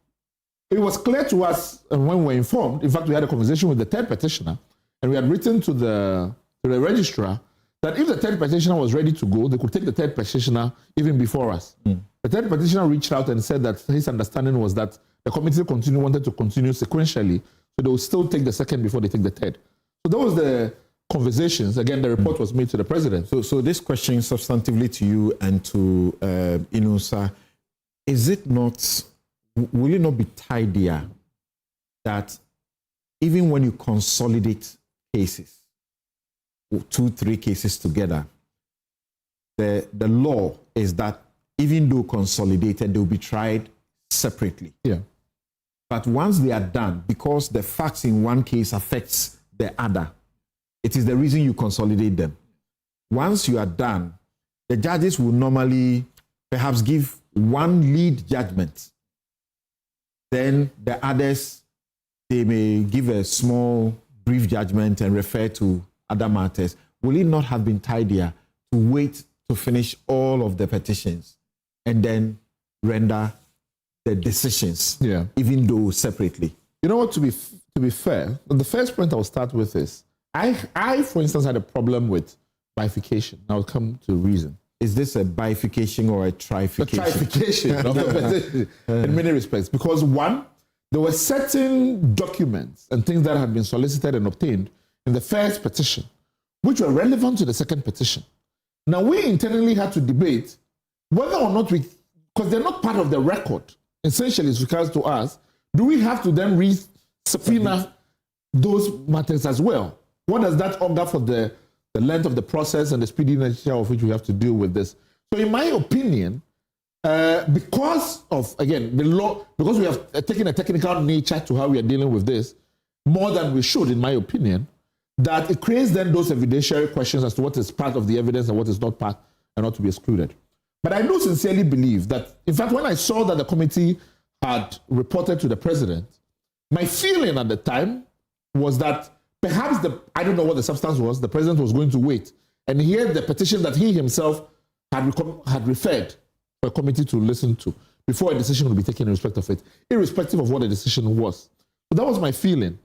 it was clear to us, and when we were informed, in fact, we had a conversation with the third petitioner, and we had written to the registrar that if the third petitioner was ready to go, they could take the third petitioner even before us. The third petitioner reached out and said that his understanding was that the committee wanted to continue sequentially, so they would still take the second before they take the third. So that was the conversations. Again, the report was made to the president. So this question substantively to you and to Inusa, will it not be tidier that even when you consolidate cases, 2-3 cases together, the law is that even though consolidated, they'll be tried separately. Yeah. But once they are done, because the facts in one case affects the other, it is the reason you consolidate them. Once you are done, the judges will normally perhaps give one lead judgment. Then the others, they may give a small, brief judgment and refer to other matters. Will it not have been tidier to wait to finish all of the petitions and then render the decisions, even though separately? You know what, to be fair, the first point I'll start with is, I, for instance, had a problem with bifurcation. I'll come to reason. Is this a bifurcation or a trifurcation? A trifurcation of the petition in many respects. Because one, there were certain documents and things that had been solicited and obtained in the first petition, which were relevant to the second petition. Now, we internally had to debate whether or not because they're not part of the record, essentially, as regards to us, do we have to then subpoena those matters as well? What does that augur for the length of the process and the speedy nature of which we have to deal with this? So in my opinion, because of, again, the law, because we have taken a technical nature to how we are dealing with this, more than we should, in my opinion, that it creates then those evidentiary questions as to what is part of the evidence and what is not part and not to be excluded. But I do sincerely believe that, in fact, when I saw that the committee had reported to the president, my feeling at the time was that perhaps I don't know what the substance was, the president was going to wait and hear the petition that he himself had referred for a committee to listen to before a decision would be taken in respect of it, irrespective of what the decision was. So that was my feeling.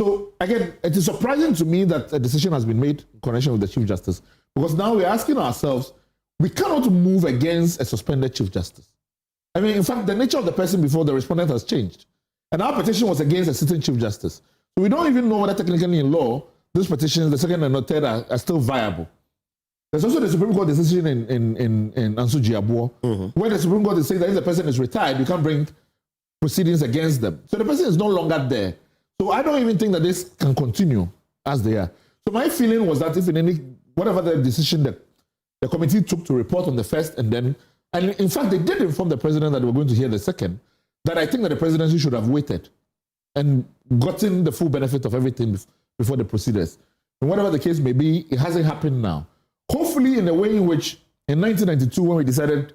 So again, it is surprising to me that a decision has been made in connection with the Chief Justice, because now we're asking ourselves, we cannot move against a suspended Chief Justice. I mean, in fact, the nature of the person before the respondent has changed. And our petition was against a sitting Chief Justice. So we don't even know whether technically in law, these petitions, the second and the third, are still viable. There's also the Supreme Court decision in Ansu Jiabuo, where the Supreme Court is saying that if the person is retired, you can't bring proceedings against them. So the person is no longer there. So I don't even think that this can continue as they are. So my feeling was that if whatever the decision that the committee took to report on the first and in fact they did inform the president that they were going to hear the second, that I think that the presidency should have waited and gotten the full benefit of everything before the procedures. And whatever the case may be, it hasn't happened now. Hopefully in a way in which in 1992, when we decided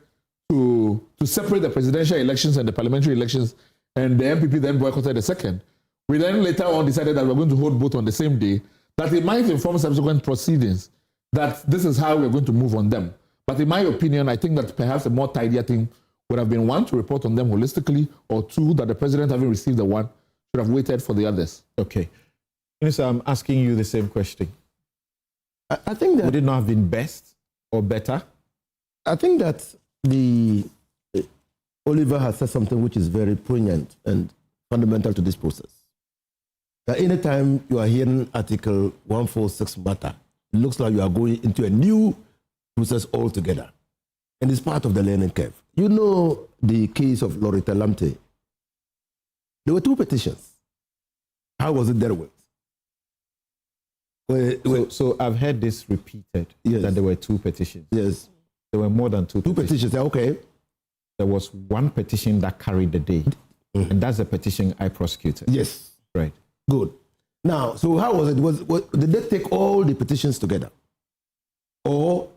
to separate the presidential elections and the parliamentary elections, and the MPP then boycotted the second, we then later on decided that we're going to hold both on the same day, that it might inform subsequent proceedings, that this is how we're going to move on them. But in my opinion, I think that perhaps a more tidier thing would have been, one, to report on them holistically, or two, that the president, having received the one, should have waited for the others. Okay. Minister, I'm asking you the same question. I think that... Would it not have been best or better? I think that Oliver has said something which is very poignant and fundamental to this process. That anytime you are hearing Article 146 matter, it looks like you are going into a new process altogether. And it's part of the learning curve. You know the case of Loretta Lamte. There were two petitions. How was it dealt with? So I've heard this repeated, that there were two petitions. Yes. There were more than two petitions. Okay. There was one petition that carried the day, and that's the petition I prosecuted. Yes. Right. Good. Now, so how was it? Did they take all the petitions together? Or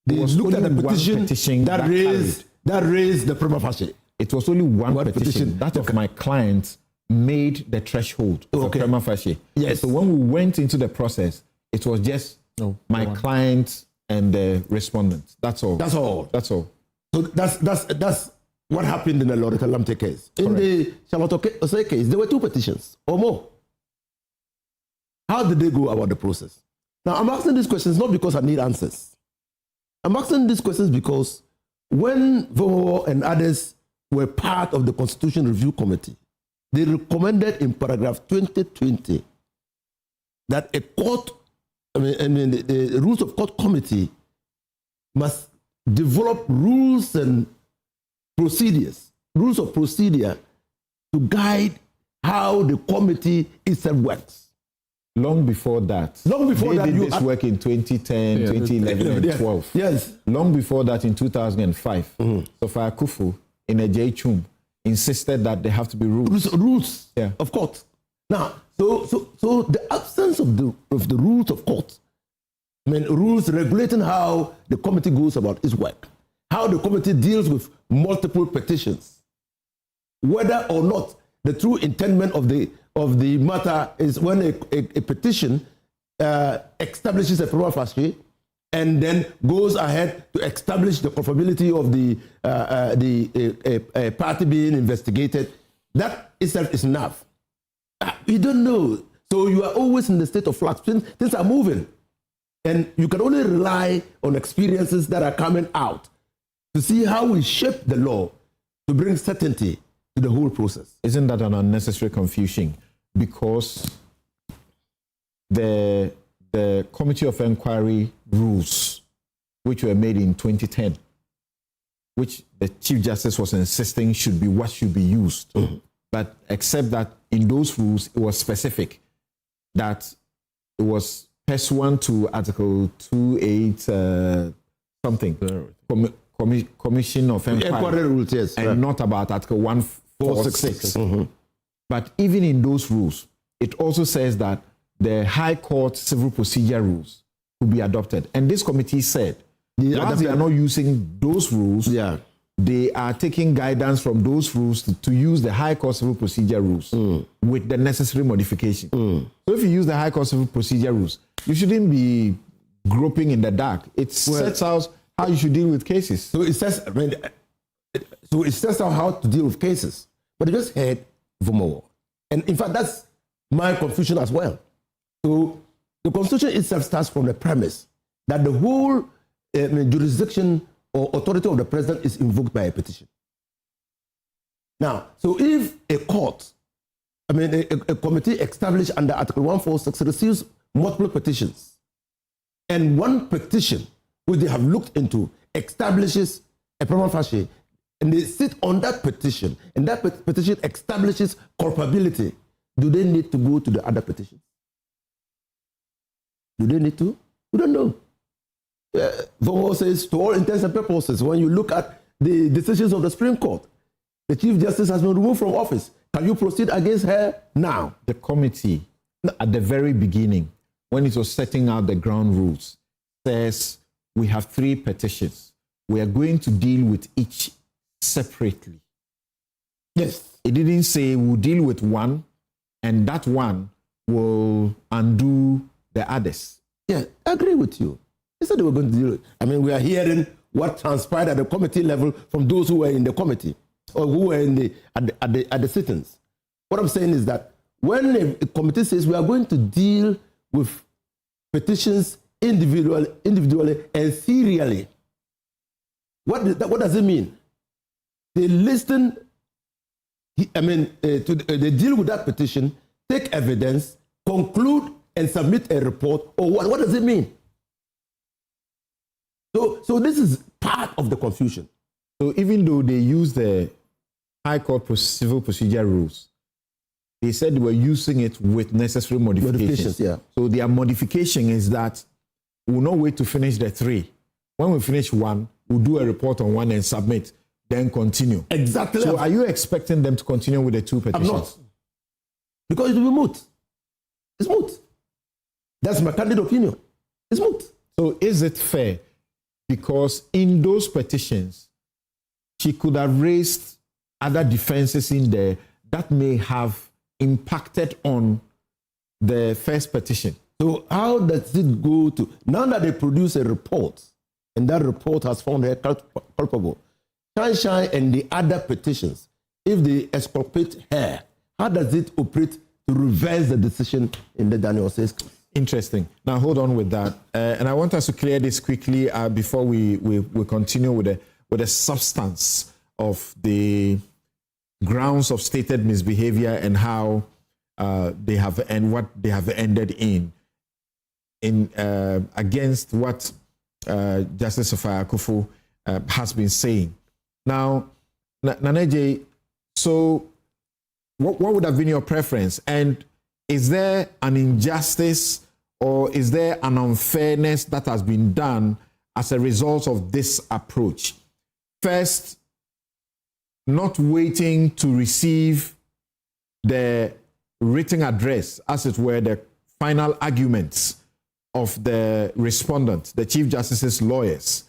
they looked at the petition that raised the prima facie? It was only one petition. That of my client made the threshold for prima facie. Yes. So when we went into the process, it was just my client and the respondent. That's all. That's all. That's all. So that's what happened in the Loretta Lamte case. Correct. In the Charlotte Osei case, there were two petitions or more. How did they go about the process? Now, I'm asking these questions not because I need answers. I'm asking these questions because when Vomo and others were part of the Constitution Review Committee, they recommended in paragraph 2020 that a court, the Rules of Court Committee must develop rules and procedures, rules of procedure to guide how the committee itself works. Long before that. They did this work in 2010, 2011, and 12. Yes. Long before that, in 2005, Sophia Kufu in a J-Chum insisted that there have to be rules. Rules, yeah, of course. Now, so the absence of the rules of court, rules regulating how the committee goes about its work, how the committee deals with multiple petitions, whether or not the true intendment of the matter is when a petition establishes a prima facie and then goes ahead to establish the culpability of the party being investigated. That itself is enough. You don't know. So you are always in the state of flux. Things are moving. And you can only rely on experiences that are coming out to see how we shape the law to bring certainty to the whole process. Isn't that an unnecessary confusion? Because the Committee of Inquiry rules, which were made in 2010, which the Chief Justice was insisting should be what should be used. But except that in those rules, it was specific that it was pursuant to Article 28 something, Commission of Inquiry rules, yes, and not about Article 146. But even in those rules, it also says that the High Court Civil Procedure rules will be adopted. And this committee said, whilst they are not using those rules, they are taking guidance from those rules to use the High Court Civil Procedure rules with the necessary modification. So if you use the High Court Civil Procedure rules, you shouldn't be groping in the dark. It sets out how you should deal with cases. So it says, it sets out how to deal with cases. But you just heard Vomo. And in fact, that's my confusion as well. So the Constitution itself starts from the premise that the whole jurisdiction or authority of the president is invoked by a petition. Now, so if a court, a committee established under Article 146 receives multiple petitions, and one petition, which they have looked into, establishes a prima facie, and they sit on that petition, and that petition establishes culpability, do they need to go to the other petitions? Do they need to? We don't know. Vomo says, to all intents and purposes, when you look at the decisions of the Supreme Court, the Chief Justice has been removed from office. Can you proceed against her now? The committee, at the very beginning, when it was setting out the ground rules, says we have 3 petitions. We are going to deal with each separately. Yes. It didn't say we'll deal with one and that one will undo the others. Yeah, I agree with you. They said they were going to deal with it. We are hearing what transpired at the committee level from those who were in the committee or who were in at the sittings. What I'm saying is that when a committee says we are going to deal with petitions individually and serially, what does it mean? They listen, they deal with that petition, take evidence, conclude and submit a report, or what does it mean? So this is part of the confusion. So even though they use the High Court Civil Procedure rules, they said they were using it with necessary modifications. Yeah. So their modification is that we'll not wait to finish the 3. When we finish one, we'll do a report on one and submit, then continue. Exactly. So are you expecting them to continue with the 2 petitions? I'm not. Because it will be moot. It's moot. That's my candid opinion. It's moot. So is it fair? Because in those petitions, she could have raised other defenses in there that may have impacted on the first petition. So how does it go to, now that they produce a report, and that report has found her culpable, Shine and the other petitions, if they exculpate her, how does it operate to reverse the decision in the Daniel says case? Interesting. Now hold on with that, and I want us to clear this quickly before we continue with the substance of the grounds of stated misbehavior and how they have and what they have ended in against what Justice Sophia Akuffo has been saying. Now, Naneje, so what would have been your preference? And is there an injustice or is there an unfairness that has been done as a result of this approach? First, not waiting to receive the written address, as it were, the final arguments of the respondent, the Chief Justice's lawyers,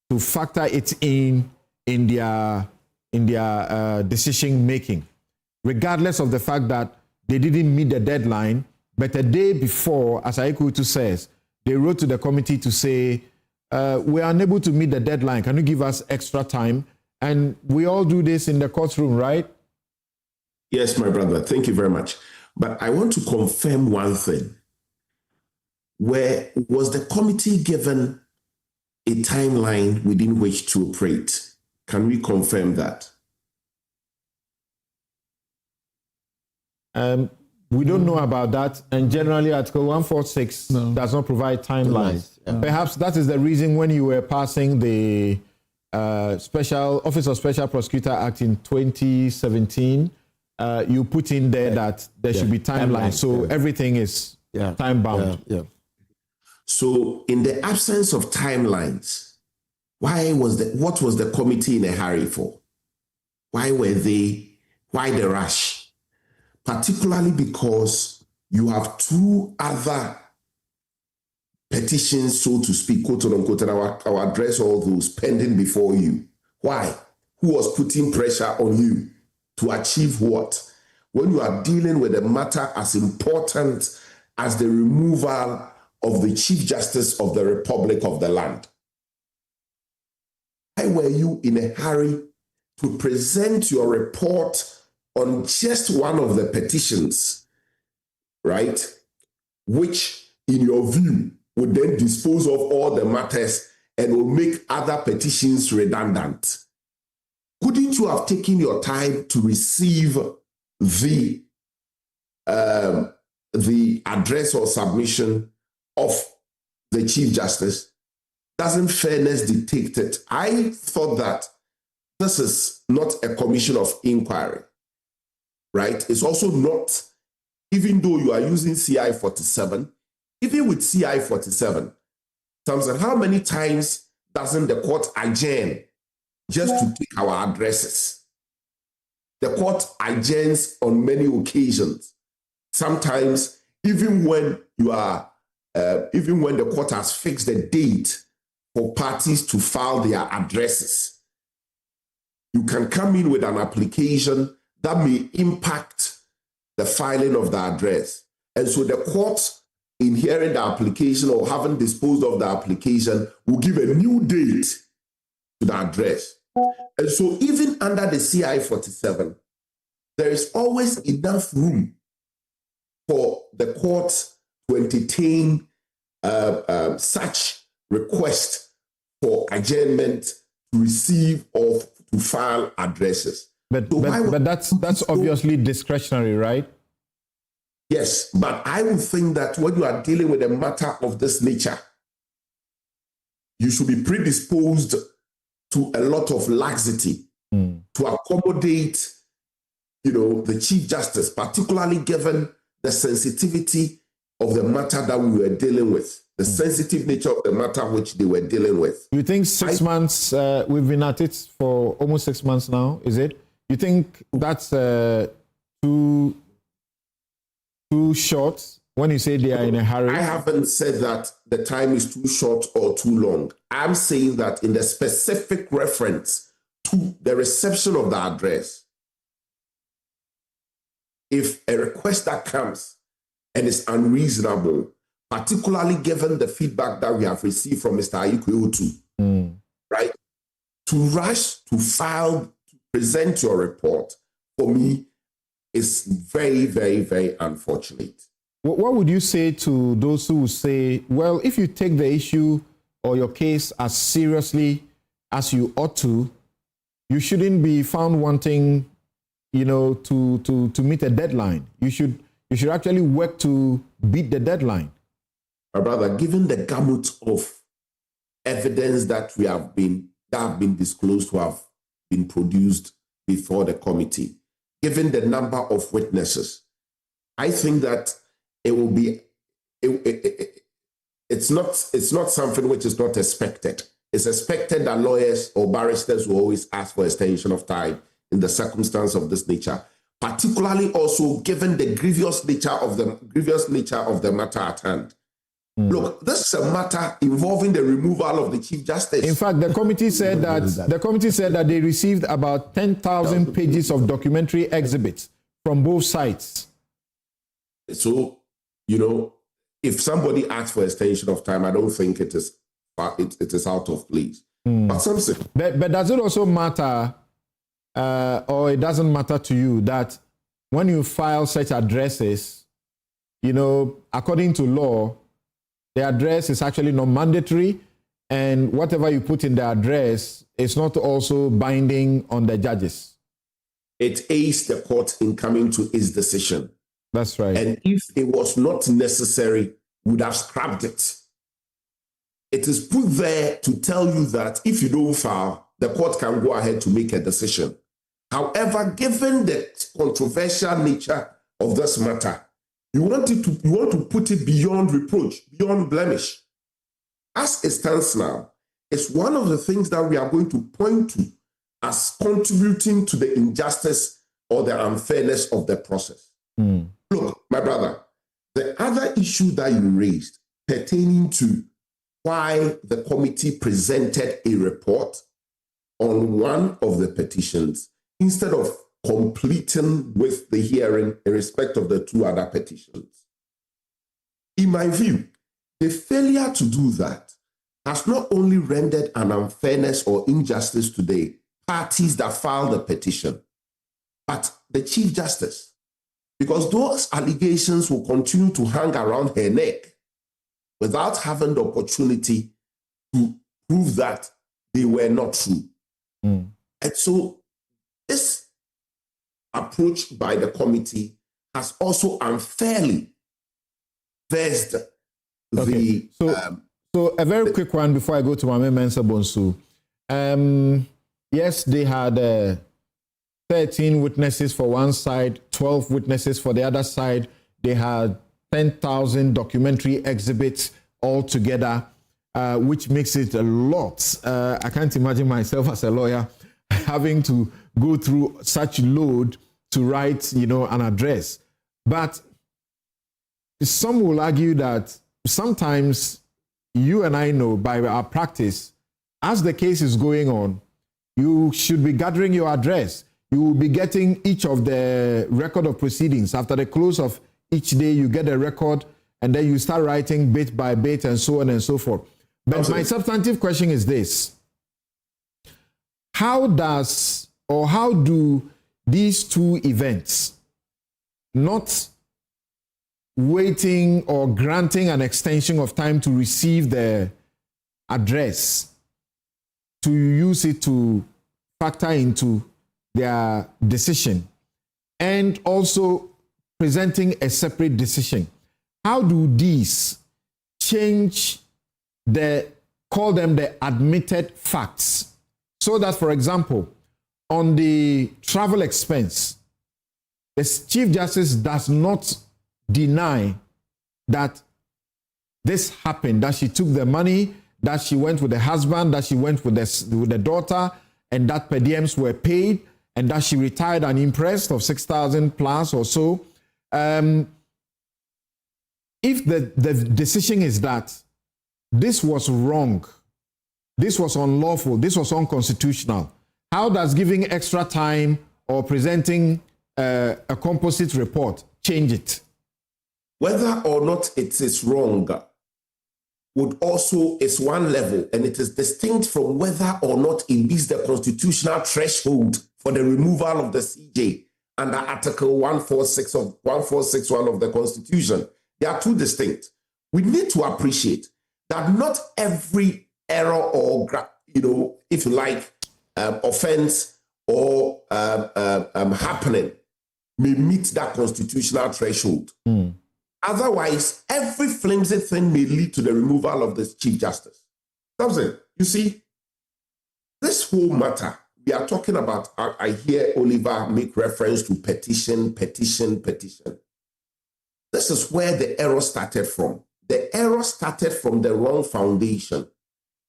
to factor it in their decision making, regardless of the fact that they didn't meet the deadline. But a day before, as Aikutu says, they wrote to the committee to say, we are unable to meet the deadline. Can you give us extra time? And we all do this in the courtroom, right? Yes, my brother. Thank you very much. But I want to confirm one thing. Where was the committee given a timeline within which to operate? Can we confirm that? We don't know about that. And generally, Article 146 does not provide timelines. Yeah. Perhaps that is the reason when you were passing the Special Office of Special Prosecutor Act in 2017, you put in there that there should be timelines. So everything is time bound. So in the absence of timelines, what was the committee in a hurry for? Why the rush? Particularly because you have two other petitions, so to speak, quote unquote, and I'll address all those pending before you. Why? Who was putting pressure on you to achieve what? When you are dealing with a matter as important as the removal of the Chief Justice of the Republic of the land. Why were you in a hurry to present your report on just one of the petitions, right? Which, in your view, would then dispose of all the matters and will make other petitions redundant? Couldn't you have taken your time to receive the address or submission of the Chief Justice? Doesn't fairness dictate it? I thought that this is not a commission of inquiry, right? It's also not, even though you are using CI 47, even with CI 47, Thompson, how many times doesn't the court adjourn just to take our addresses? The court adjourns on many occasions. Sometimes, even when the court has fixed the date for parties to file their addresses, you can come in with an application that may impact the filing of the address. And so the court, in hearing the application or having disposed of the application, will give a new date to the address. And so even under the CI 47, there is always enough room for the court to entertain such request for adjournment to receive or to file addresses. But that's obviously discretionary, right? Yes, but I would think that when you are dealing with a matter of this nature, you should be predisposed to a lot of laxity to accommodate, the Chief Justice, particularly given the sensitivity of the matter that we were dealing with, the sensitive nature of the matter which they were dealing with. You think 6 months, we've been at it for almost 6 months now, is it? You think that's too short when you say they are in a hurry? I haven't said that the time is too short or too long. I'm saying that in the specific reference to the reception of the address, if a request that comes and is unreasonable, particularly given the feedback that we have received from Mr. Ayikweotu, right? To rush to file, to present your report, for me, is very, very, very unfortunate. What would you say to those who say, well, if you take the issue or your case as seriously as you ought to, you shouldn't be found wanting, to meet a deadline. You should actually work to beat the deadline. My brother, given the gamut of evidence that have been disclosed to have been produced before the committee, given the number of witnesses, I think that it will be. It's not something which is not expected. It's expected that lawyers or barristers will always ask for extension of time in the circumstance of this nature, particularly also given the grievous nature of the matter at hand. Look, this is a matter involving the removal of the Chief Justice. In fact, the committee said that they received about 10,000 pages of documentary exhibits from both sides. So, if somebody asks for extension of time, I don't think it is out of place. But does it also matter, or it doesn't matter to you, that when you file such addresses, according to law, the address is actually not mandatory, and whatever you put in the address is not also binding on the judges? It aids the court in coming to its decision. That's right. And if it was not necessary, we would have scrapped it. It is put there to tell you that if you don't file, the court can go ahead to make a decision. However, given the controversial nature of this matter, you want to put it beyond reproach, beyond blemish. As it stands now, it's one of the things that we are going to point to as contributing to the injustice or the unfairness of the process. Look, my brother, the other issue that you raised pertaining to why the committee presented a report on one of the petitions instead of completing with the hearing in respect of the two other petitions. In my view, the failure to do that has not only rendered an unfairness or injustice to the parties that filed the petition, but the Chief Justice, because those allegations will continue to hang around her neck without having the opportunity to prove that they were not true. And so this approach by the committee has also unfairly versed the... So a very quick one before I go to Mame Mensa Bonsu. Yes, they had 13 witnesses for one side, 12 witnesses for the other side. They had 10,000 documentary exhibits all together, which makes it a lot. I can't imagine myself as a lawyer having to go through such load to write, an address. But some will argue that sometimes you and I know by our practice, as the case is going on, you should be gathering your address. You will be getting each of the record of proceedings. After the close of each day, you get a record, and then you start writing bit by bit and so on and so forth. But my substantive question is this. How do these two events, not waiting or granting an extension of time to receive the address, to use it to factor into their decision, and also presenting a separate decision, how do these change call them the admitted facts? So that, for example, on the travel expense, the Chief Justice does not deny that this happened, that she took the money, that she went with the husband, that she went with the daughter, and that per diems were paid, and that she retired unimpressed of 6,000 plus or so. If the decision is that this was wrong, this was unlawful, this was unconstitutional, how does giving extra time or presenting a composite report change it? Whether or not it is wrong is one level, and it is distinct from whether or not it meets the constitutional threshold for the removal of the CJ under Article 146 of 1461 of the Constitution. They are two distinct. We need to appreciate that not every error or, if you like, offense or happening may meet that constitutional threshold. Otherwise, every flimsy thing may lead to the removal of the Chief Justice. Something, you see, this whole matter, we are talking about, I hear Oliver make reference to petition. This is where the error started from. The error started from the wrong foundation.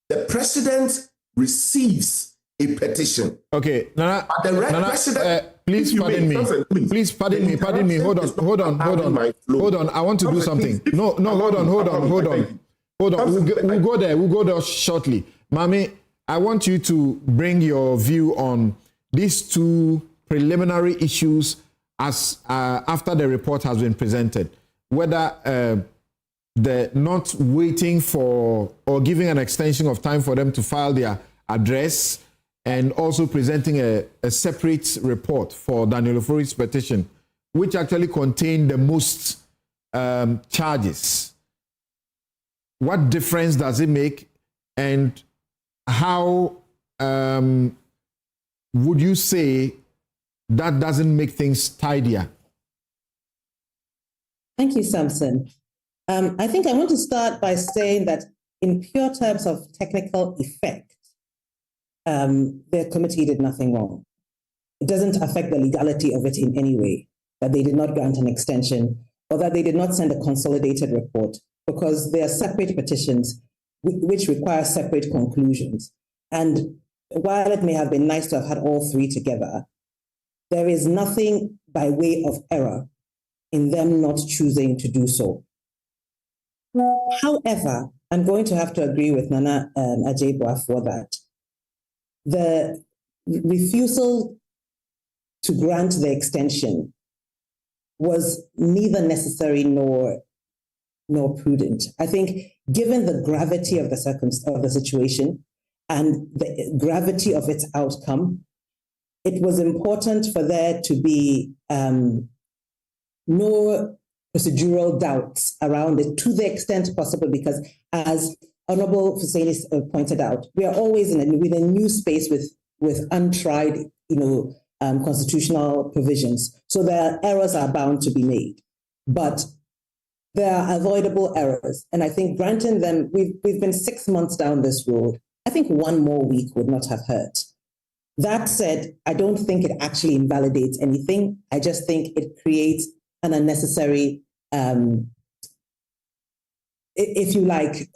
The president receives a petition. Okay, Nana, but the president, please pardon me. Please pardon me. Hold on. I want to do something. No, hold on. We'll go there shortly. Mami, I want you to bring your view on these two preliminary issues as after the report has been presented. Whether the not waiting for or giving an extension of time for them to file their address, and also presenting a separate report for Daniel Ofori's petition, which actually contained the most charges. What difference does it make, and how would you say that doesn't make things tidier? Thank you, Samson. I think I want to start by saying that in pure terms of technical effect, the committee did nothing wrong. It doesn't affect the legality of it in any way, that they did not grant an extension or that they did not send a consolidated report, because they are separate petitions which require separate conclusions. And while it may have been nice to have had all three together, there is nothing by way of error in them not choosing to do so. However, I'm going to have to agree with Nana Ajebua for that. The refusal to grant the extension was neither necessary nor prudent. I think, given the gravity of the situation and the gravity of its outcome, it was important for there to be no procedural doubts around it to the extent possible, because as Honorable Fuseni pointed out, we are always in a new space with untried, constitutional provisions. So the errors are bound to be made, but there are avoidable errors. And I think granting them, we've been 6 months down this road. I think one more week would not have hurt. That said, I don't think it actually invalidates anything. I just think it creates an unnecessary, if you like,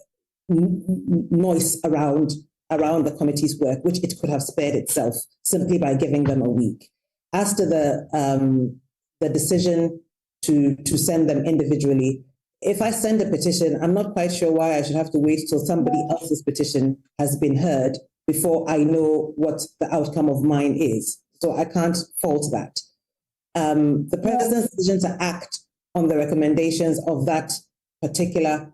noise around the committee's work, which it could have spared itself simply by giving them a week. As to the decision to send them individually, if I send a petition, I'm not quite sure why I should have to wait till somebody else's petition has been heard before I know what the outcome of mine is. So I can't fault that. The president's decision to act on the recommendations of that particular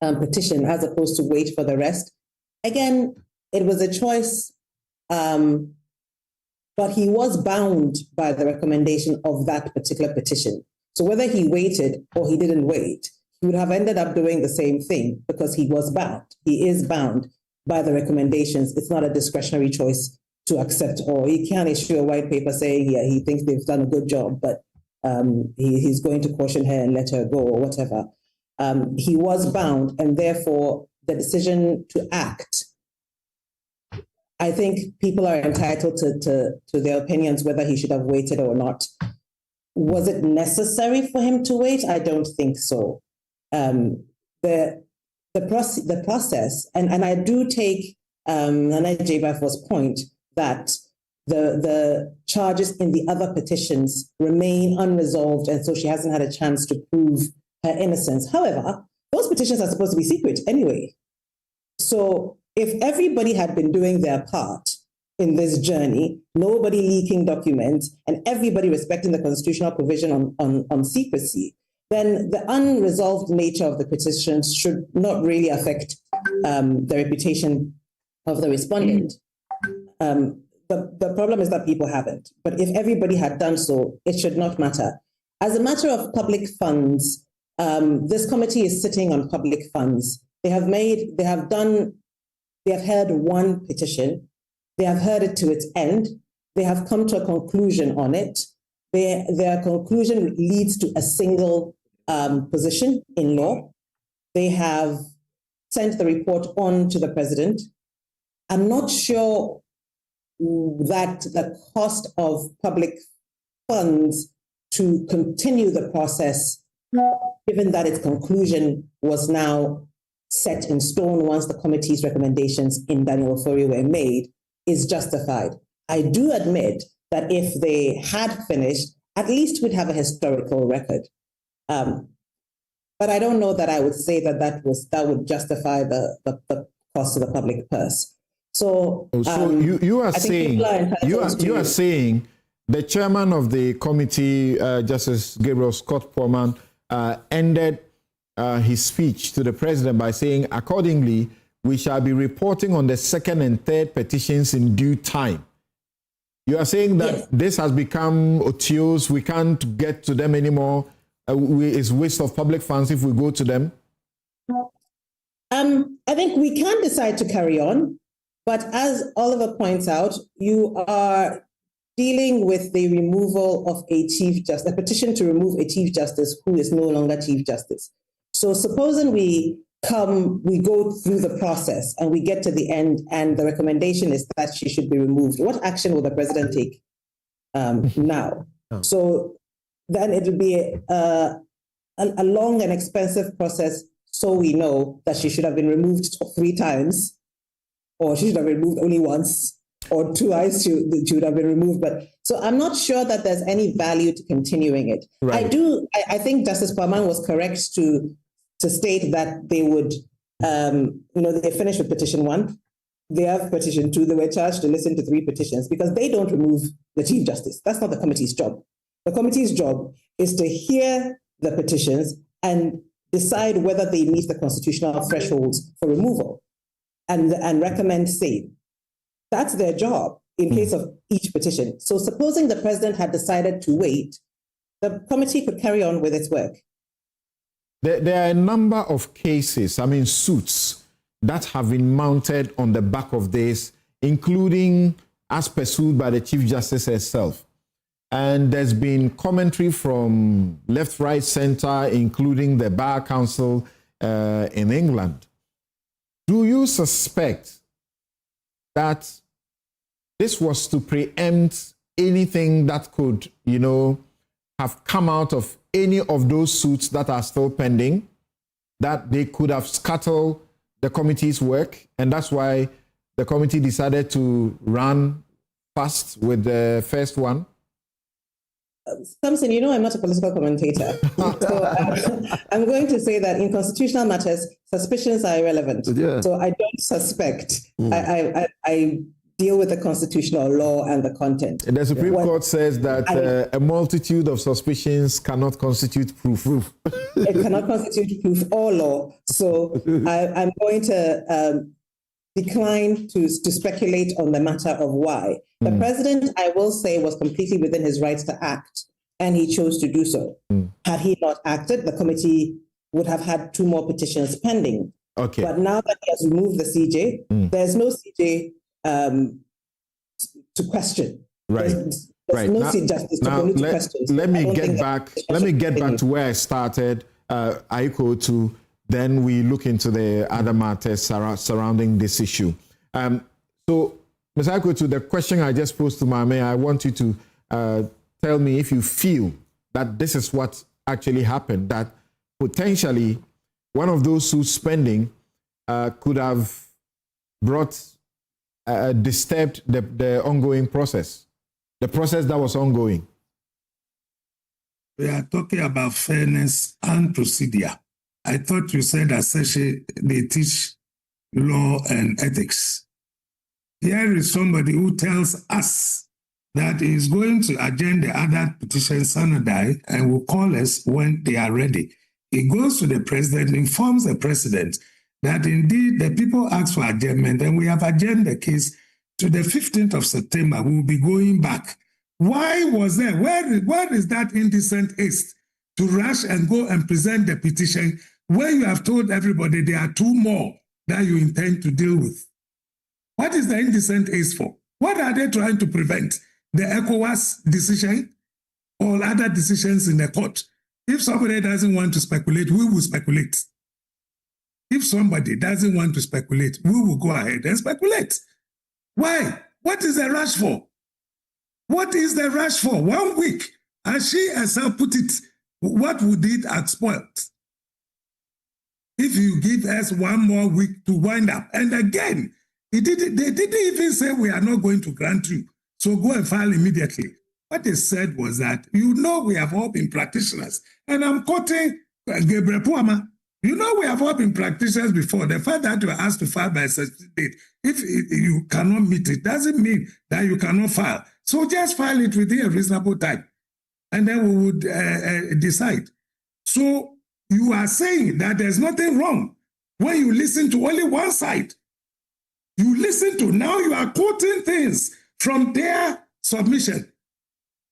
petition as opposed to wait for the rest, again, it was a choice, but he was bound by the recommendation of that particular petition. So whether he waited or he didn't wait, he would have ended up doing the same thing because he was bound. He is bound by the recommendations. It's not a discretionary choice to accept, or he can't issue a white paper saying he thinks they've done a good job, but he's going to caution her and let her go or whatever. He was bound, and therefore the decision to act, I think people are entitled to their opinions whether he should have waited or not. Was it necessary for him to wait? I don't think so. The process, and I do take Nana J-Bafo's point that the charges in the other petitions remain unresolved, and so she hasn't had a chance to prove her innocence. However, those petitions are supposed to be secret anyway. So if everybody had been doing their part in this journey, nobody leaking documents, and everybody respecting the constitutional provision on secrecy, then the unresolved nature of the petitions should not really affect the reputation of the respondent. The problem is that people haven't. But if everybody had done so, it should not matter. As a matter of public funds, this committee is sitting on public funds. They have heard one petition. They have heard it to its end. They have come to a conclusion on it. Their conclusion leads to a single position in law. They have sent the report on to the president. I'm not sure that the cost of public funds to continue the process, given that its conclusion was now set in stone once the committee's recommendations in Daniel Ofori were made, is justified. I do admit that if they had finished, at least we'd have a historical record. But I don't know that I would say that would justify the cost to the public purse. So you are saying the chairman of the committee, Justice Gabriel Scott Portman, ended his speech to the president by saying, accordingly, we shall be reporting on the second and third petitions in due time. You are saying that this has become otiose, we can't get to them anymore, it's waste of public funds if we go to them? I think we can decide to carry on, but as Oliver points out, you are dealing with the removal of a chief justice, a petition to remove a chief justice who is no longer chief justice. So supposing we go through the process and we get to the end and the recommendation is that she should be removed, what action will the president take now? Oh. So then it will be a long and expensive process, so we know that she should have been removed 3 times, or she should have been removed only once, or twice she would have been removed. But so I'm not sure that there's any value to continuing it. Right. I think Justice Parman was correct to state that they would, they finished with petition 1. They have petition 2. They were charged to listen to 3 petitions because they don't remove the Chief Justice. That's not the committee's job. The committee's job is to hear the petitions and decide whether they meet the constitutional thresholds for removal and recommend same. That's their job in case of each petition. So supposing the president had decided to wait, the committee could carry on with its work. There are a number of cases, suits that have been mounted on the back of this, including as pursued by the Chief Justice herself. And there's been commentary from left, right, center, including the Bar Council in England. Do you suspect that this was to preempt anything that could, have come out of any of those suits that are still pending, that they could have scuttled the committee's work, and that's why the committee decided to run fast with the first one? Samson, I'm not a political commentator. So I'm going to say that in constitutional matters, suspicions are irrelevant. Yeah. So I don't suspect. I deal with the constitutional law and the content. And the Supreme Court says that a multitude of suspicions cannot constitute proof. It cannot constitute proof or law. So I'm going to decline to speculate on the matter of why. The president, I will say, was completely within his rights to act, and he chose to do so. Had he not acted, the committee would have had 2 more petitions pending. Okay. But now that he has removed the CJ, there's no CJ to question. Right. There's no CJ justice to question. Let me get back to where I started, Aiko, to then we look into the other matters surrounding this issue. So, Ms. Aiko, to the question I just posed to Mame, I want you to tell me if you feel that this is what actually happened, that potentially one of those suits pending could have disturbed the ongoing process, the process that was ongoing. We are talking about fairness and procedure. I thought you said that they teach law and ethics. Here is somebody who tells us that he is going to adjourn the other petitions Sanadai and will call us when they are ready. He goes to the president, informs the president that indeed the people asked for adjournment and we have adjourned the case to the 15th of September. We will be going back. Why was there? Where is that indecent haste to rush and go and present the petition when you have told everybody there are 2 more that you intend to deal with? What is the indecent ace for? What are they trying to prevent? The ECOWAS decision or other decisions in the court? If somebody doesn't want to speculate, we will speculate. If somebody doesn't want to speculate, we will go ahead and speculate. Why? What is the rush for? What is the rush for? 1 week. As she herself put it, what would it have spoiled? If you give us 1 more week to wind up. And again, they didn't even say we are not going to grant you, so go and file immediately. What they said was that, we have all been practitioners. And I'm quoting Gabriel Puama. We have all been practitioners before. The fact that you are asked to file by a certain date, if you cannot meet it, doesn't mean that you cannot file. So just file it within a reasonable time. And then we would decide. So you are saying that there's nothing wrong when you listen to only one side. Now you are quoting things from their submission.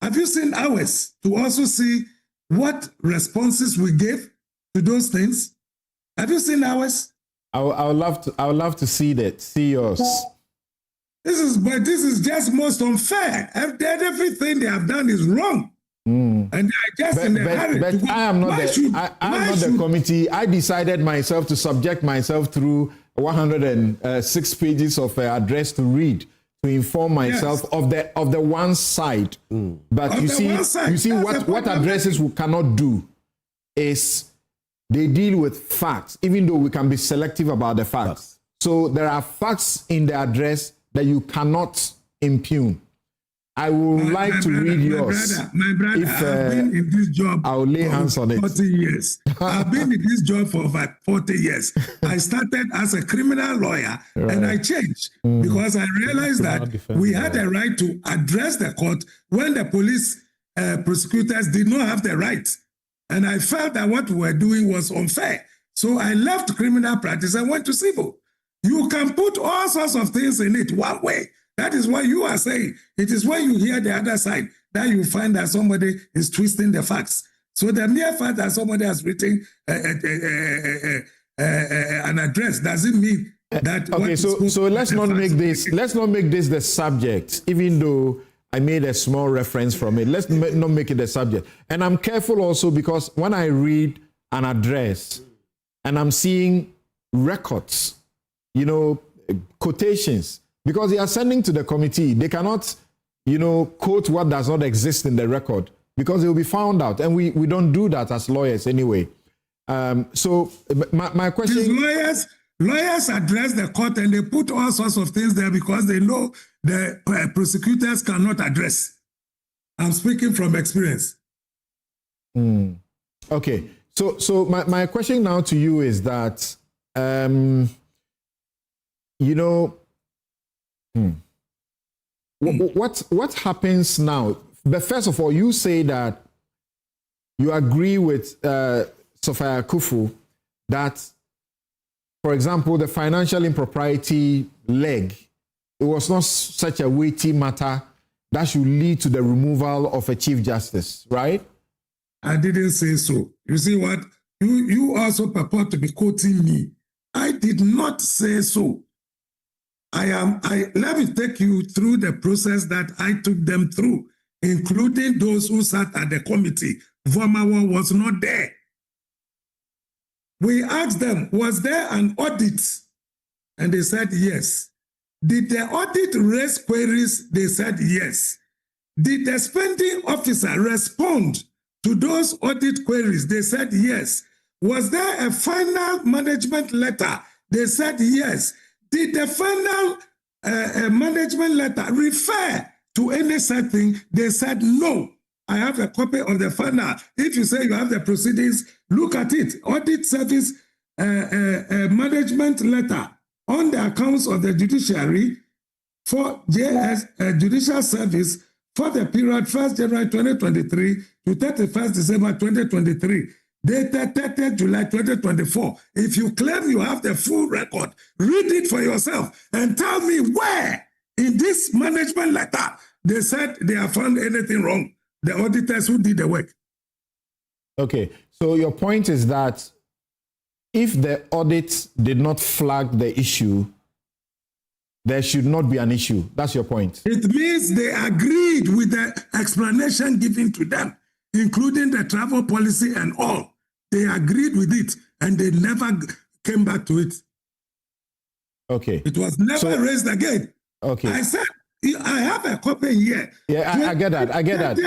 Have you seen ours to also see what responses we gave to those things? Have you seen ours? I would love to see that. See yours. This is just most unfair. Everything they have done is wrong. And they are just in a hurry. But I am not the committee. I decided myself to subject myself through 106 pages of address to read to inform myself of the one side. But Of you the see one side. what addresses we cannot do is they deal with facts, even though we can be selective about the facts. So there are facts in the address that you cannot impugn. I would like to read yours. My brother, I've been in this job I'll lay hands on it. 40 years. I've been in this job for over 40 years. I started as a criminal lawyer and I changed because I realized that we had a right to address the court when the police prosecutors did not have the right. And I felt that what we were doing was unfair. So I left criminal practice and went to civil. You can put all sorts of things in it one way. That is what you are saying. It is when you hear the other side that you find that somebody is twisting the facts. So the mere fact that somebody has written an address doesn't mean that. Okay, so let's not make this the subject, even though I made a small reference from it. Let's not make it the subject. And I'm careful also because when I read an address and I'm seeing records, quotations. Because they are sending to the committee, they cannot, quote what does not exist in the record because they will be found out. And we don't do that as lawyers anyway. So my question... Lawyers address the court and they put all sorts of things there because they know the prosecutors cannot address. I'm speaking from experience. Okay. So my question now to you is that, what happens now? But first of all, you say that you agree with Sophia Kufu that, for example, the financial impropriety leg, it was not such a weighty matter that should lead to the removal of a Chief Justice, right? I didn't say so. You see what? You also purport to be quoting me. I did not say so. Let me take you through the process that I took them through, including those who sat at the committee. Vomawa was not there. We asked them, was there an audit? And they said yes. Did the audit raise queries? They said yes. Did the spending officer respond to those audit queries? They said yes. Was there a final management letter? They said yes. Did the final management letter refer to any setting? They said no. I have a copy of the final. If you say you have the proceedings, look at it. Audit service management letter on the accounts of the judiciary for judicial service for the period 1st January 2023 to 31st December 2023. Dated 30th July 2024. If you claim you have the full record, read it for yourself and tell me where in this management letter they said they have found anything wrong. The auditors who did the work. Okay, so your point is that if the audit did not flag the issue, there should not be an issue. That's your point. It means they agreed with the explanation given to them, including the travel policy and all. They agreed with it and they never came back to it. Okay. It was never raised again. Okay. I said, I have a copy here. Yeah, I get that. I get that.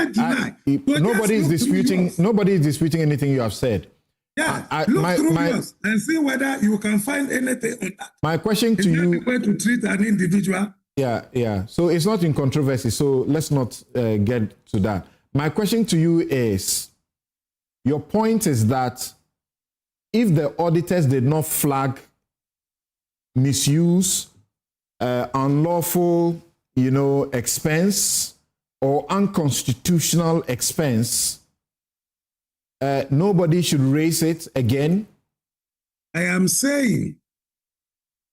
Nobody is disputing anything you have said. Yeah, look through yours and see whether you can find anything on that. My question to you: the way to treat an individual? Yeah. So it's not in controversy. So let's not get to that. My question to you is: your point is that if the auditors did not flag misuse, unlawful, expense, or unconstitutional expense, nobody should raise it again? I am saying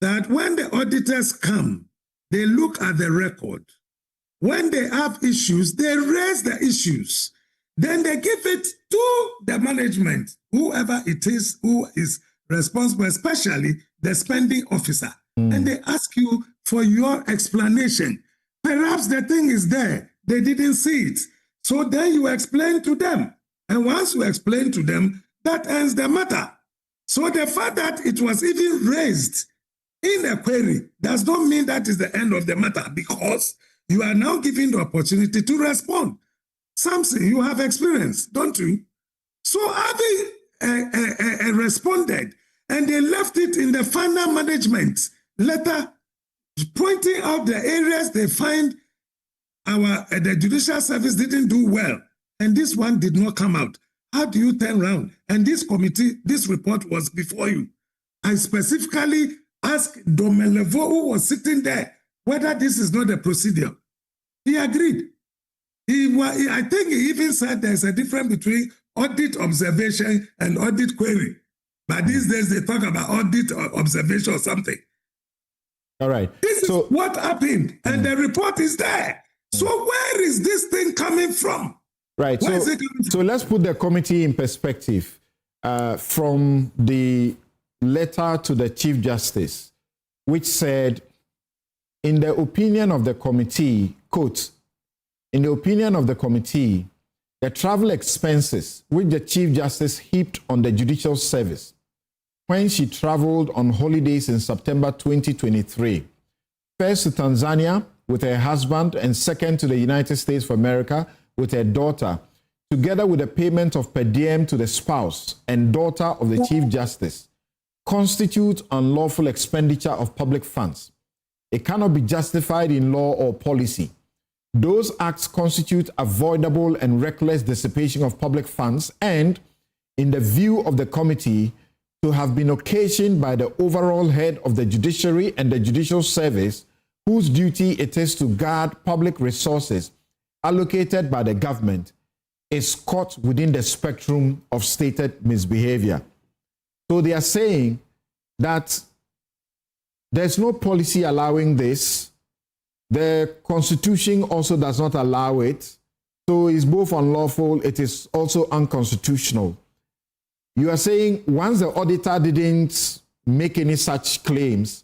that when the auditors come, they look at the record. When they have issues, they raise the issues. Then they give it to the management, whoever it is who is responsible, especially the spending officer. And they ask you for your explanation. Perhaps the thing is there. They didn't see it. So then you explain to them. And once you explain to them, that ends the matter. So the fact that it was even raised in a query does not mean that is the end of the matter, because you are now given the opportunity to respond. Something you have experienced, don't you? So having responded, and they left it in the final management letter, pointing out the areas they find the judicial service didn't do well, and this one did not come out. How do you turn around? And this committee, this report was before you. I specifically asked Domelevo, who was sitting there, whether this is not a procedure. He agreed. I think he even said there's a difference between audit observation and audit query. But these days they talk about audit or observation or something. All right. This is what happened, and the report is there. So where is this thing coming from? Right. So let's put the committee in perspective. From the letter to the Chief Justice, which said, in the opinion of the committee, quote, in the opinion of the committee, the travel expenses which the Chief Justice heaped on the judicial service when she traveled on holidays in September 2023, first to Tanzania with her husband and second to the United States of America with her daughter, together with the payment of per diem to the spouse and daughter of the Chief Justice, constitute unlawful expenditure of public funds. It cannot be justified in law or policy. Those acts constitute avoidable and reckless dissipation of public funds and, in the view of the committee, to have been occasioned by the overall head of the judiciary and the judicial service, whose duty it is to guard public resources allocated by the government, is caught within the spectrum of stated misbehavior. So they are saying that there's no policy allowing this. The Constitution also does not allow it. So it's both unlawful, it is also unconstitutional. You are saying once the auditor didn't make any such claims,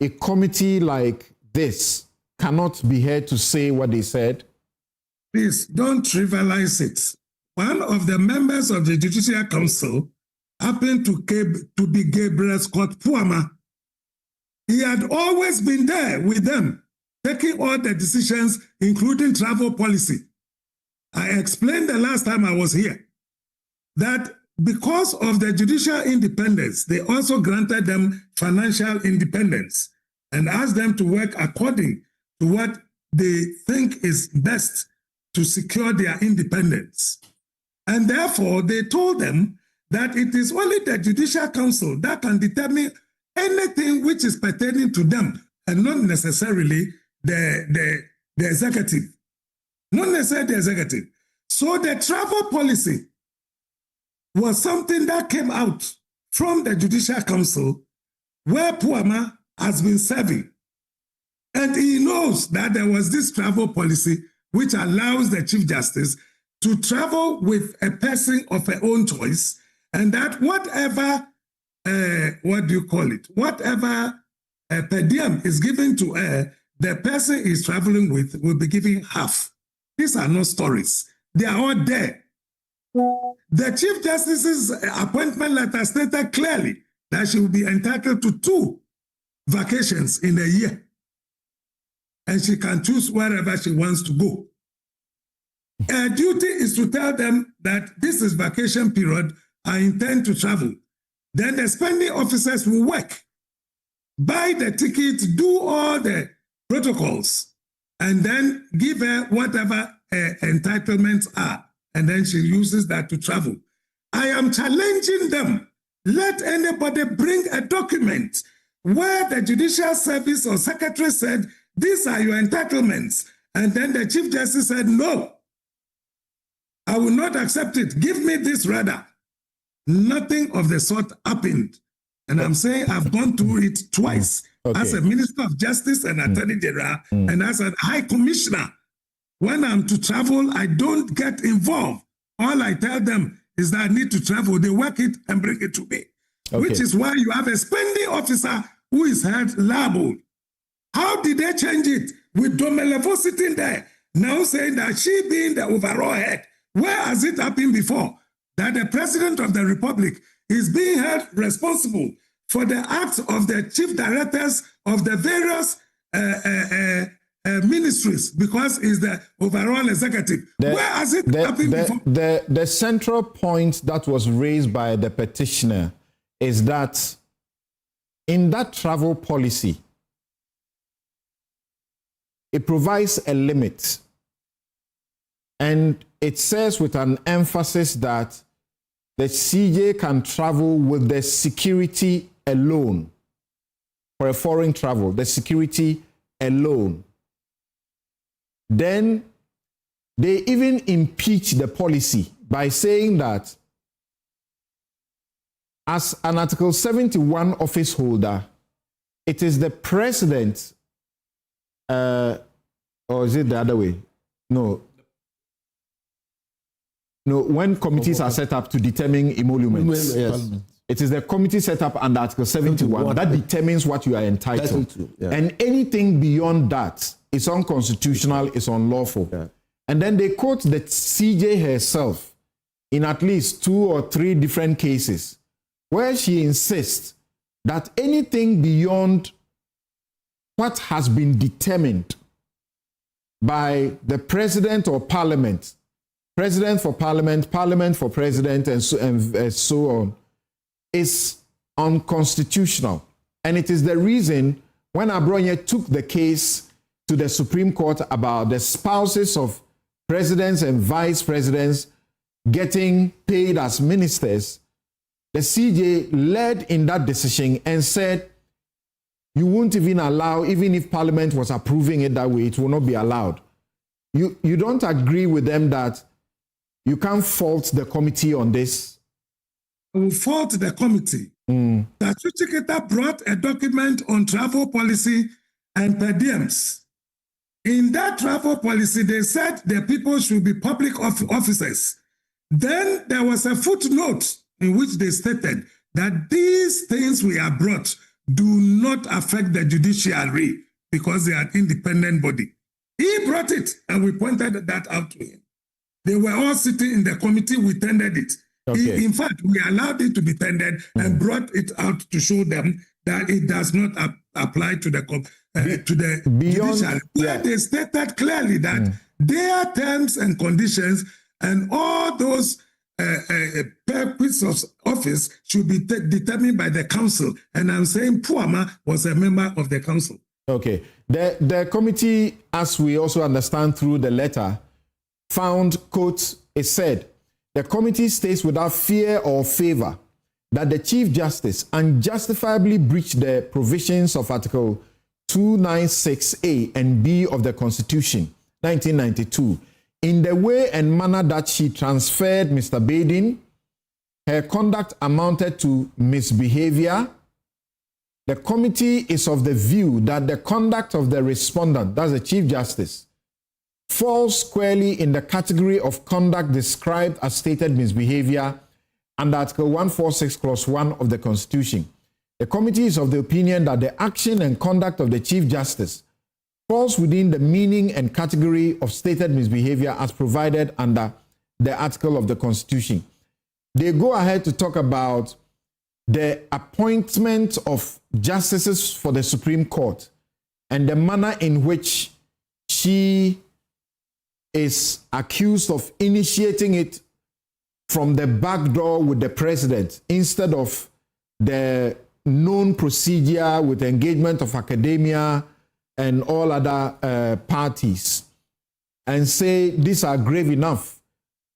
a committee like this cannot be heard to say what they said? Please don't trivialize it. One of the members of the Judicial Council happened to be Gabriel Scott Puama. He had always been there with them, taking all the decisions, including travel policy. I explained the last time I was here that because of the judicial independence, they also granted them financial independence and asked them to work according to what they think is best to secure their independence. And therefore, they told them that it is only the Judicial Council that can determine anything which is pertaining to them and not necessarily the executive. Not necessarily the executive. So the travel policy was something that came out from the Judicial Council where Puama has been serving. And he knows that there was this travel policy which allows the Chief Justice to travel with a person of her own choice, and that whatever, whatever per diem is given to her, the person is traveling with will be given half. These are not stories. They are all there. The Chief Justice's appointment letter stated clearly that she will be entitled to 2 vacations in a year. And she can choose wherever she wants to go. Her duty is to tell them that this is vacation period, I intend to travel. Then the spending officers will work, buy the ticket, do all the protocols, and then give her whatever her entitlements are. And then she uses that to travel. I am challenging them. Let anybody bring a document where the Judicial Service or Secretary said, these are your entitlements. And then the Chief Justice said, no, I will not accept it. Give me this rather. Nothing of the sort happened. And I'm saying I've gone through it twice as a Minister of Justice and Attorney General and as a High Commissioner. When I'm to travel, I don't get involved. All I tell them is that I need to travel. They work it and bring it to me, which is why you have a spending officer who is held liable. How did they change it? With Domelevo sitting there, now saying that she being the overall head. Where has it happened before? That the President of the Republic is being held responsible for the acts of the chief directors of the various ministries because he's the overall executive. Where has it happened before? The central point that was raised by the petitioner is that in that travel policy, it provides a limit. And it says with an emphasis that the CJ can travel with the security alone. For a foreign travel, the security alone. Then they even impeach the policy by saying that as an Article 71 office holder, it is the president, or is it the other way? No, when committees are set up to determine emoluments, it is the committee set up under Article 71 that determines what you are entitled to. And anything beyond that is unconstitutional, is unlawful. And then they quote the CJ herself in at least 2 or 3 different cases where she insists that anything beyond what has been determined by the president or parliament, president for parliament, parliament for president, and so on, is unconstitutional. And it is the reason when Abronye took the case to the Supreme Court about the spouses of presidents and vice presidents getting paid as ministers, the CJ led in that decision and said, you won't even allow, even if Parliament was approving it that way, it will not be allowed. You don't agree with them that you can't fault the committee on this? I will fault the committee. That Chuchiketa brought a document on travel policy and per diems. In that travel policy, they said the people should be public officers. Then there was a footnote in which they stated that these things we have brought do not affect the judiciary because they are an independent body. He brought it and we pointed that out to him. They were all sitting in the committee, we tendered it. In fact, we allowed it to be tendered and brought it out to show them that it does not apply to the judiciary. Where they stated clearly that their terms and conditions and all those purpose of office should be determined by the council. And I'm saying Puama was a member of the council. Okay. The committee, as we also understand through the letter, found, quote, it said, the committee states without fear or favor that the Chief Justice unjustifiably breached the provisions of Article 296A and B of the Constitution, 1992, in the way and manner that she transferred Mr. Baden. Her conduct amounted to misbehavior. The committee is of the view that the conduct of the respondent, that's the Chief Justice, falls squarely in the category of conduct described as stated misbehavior under Article 146, Clause 1 of the Constitution. The committee is of the opinion that the action and conduct of the Chief Justice falls within the meaning and category of stated misbehavior as provided under the article of the Constitution. They go ahead to talk about the appointment of justices for the Supreme Court and the manner in which she is accused of initiating it from the back door with the president instead of the known procedure with engagement of academia and all other parties, and say these are grave enough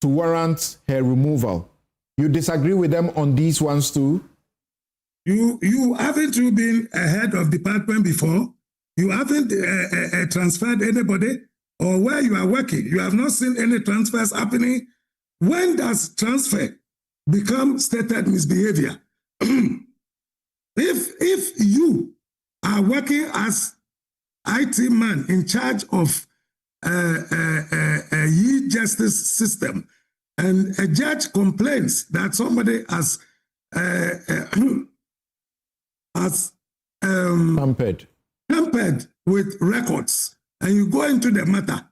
to warrant her removal. You disagree with them on these ones too? You haven't you been a head of department before? You haven't transferred anybody, or where you are working, you have not seen any transfers happening. When does transfer become stated misbehavior? If you are working as IT man in charge of a justice system, and a judge complains that somebody has tampered with records, and you go into the matter,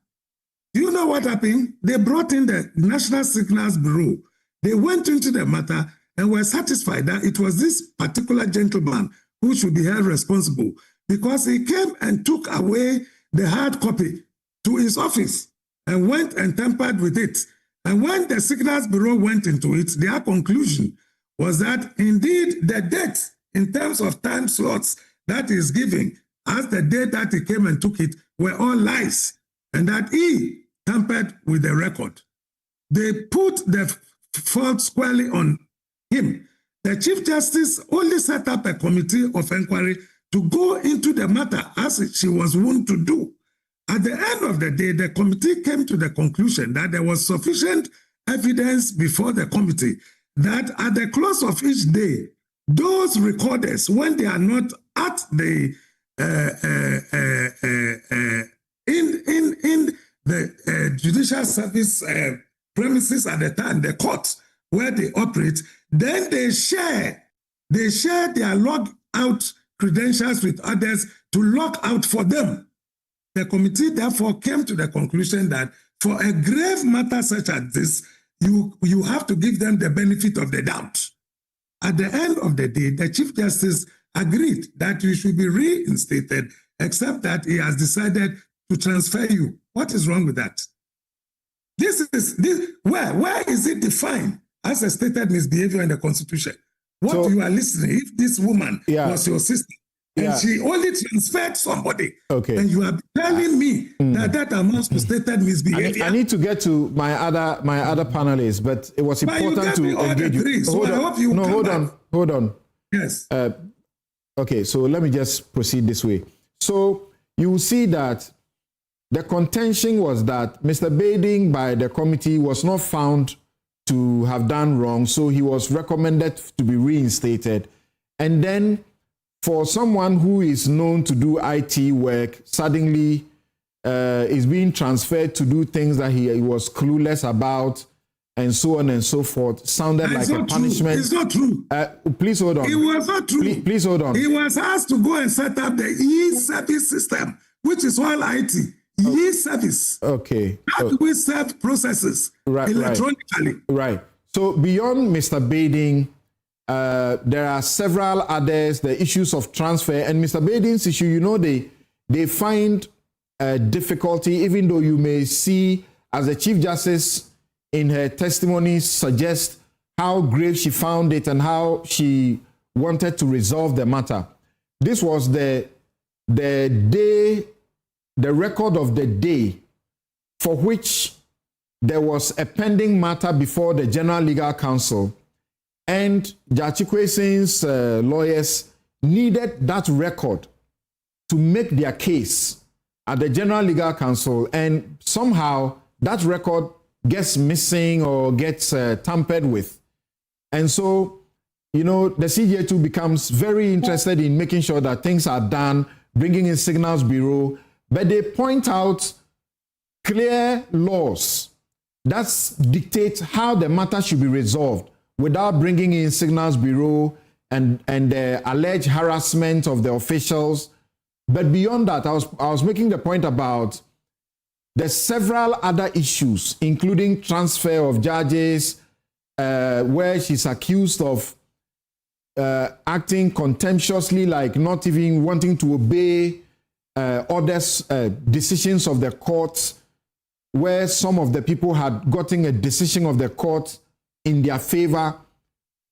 do you know what happened? They brought in the National Signals Bureau. They went into the matter and were satisfied that it was this particular gentleman who should be held responsible, because he came and took away the hard copy to his office and went and tampered with it. And when the Signals Bureau went into it, their conclusion was that indeed the date in terms of time slots that is given as the date that he came and took it were all lies, and that he tampered with the record. They put the fault squarely on him. The Chief Justice only set up a committee of inquiry to go into the matter as she was wont to do. At the end of the day, the committee came to the conclusion that there was sufficient evidence before the committee that at the close of each day, those recorders, when they are not at the in the judicial service premises at the time, the court where they operate, then they share their log out credentials with others to log out for them. The committee therefore came to the conclusion that for a grave matter such as this, you have to give them the benefit of the doubt. At the end of the day, the Chief Justice agreed that you should be reinstated, except that he has decided to transfer you. What is wrong with that? Where is it defined as a stated misbehavior in the Constitution? What you are listening, if this woman was your sister, and she only transferred somebody, and you are telling me that amounts to stated misbehavior. I need to get to my other panelists, but it was important to engage you. Hold on. Yes. Okay, so let me just proceed this way. So you see that the contention was that Mr. Bading by the committee was not found to have done wrong, so he was recommended to be reinstated. And then for someone who is known to do IT work, suddenly is being transferred to do things that he was clueless about, and so on and so forth, sounded like a punishment. It's not true. Please hold on. It was not true. Please hold on. He was asked to go and set up the e-service system, which is all IT. E-service. Okay. That we serve processes electronically. Right. So beyond Mr. Bading, there are several others, the issues of transfer, and Mr. Bading's issue, they find difficulty, even though you may see as the Chief Justice in her testimony suggest how grave she found it and how she wanted to resolve the matter. This was the record of the day for which there was a pending matter before the General Legal Counsel, and Judge Ikwesin's lawyers needed that record to make their case at the General Legal Counsel, and somehow that record gets missing or gets tampered with. And so, the CJ2 becomes very interested in making sure that things are done, bringing in Signals Bureau, but they point out clear laws that dictate how the matter should be resolved without bringing in Signals Bureau and the alleged harassment of the officials. But beyond that, I was making the point about there's several other issues, including transfer of judges, where she's accused of acting contemptuously, like not even wanting to obey orders, decisions of the courts, where some of the people had gotten a decision of the court in their favor,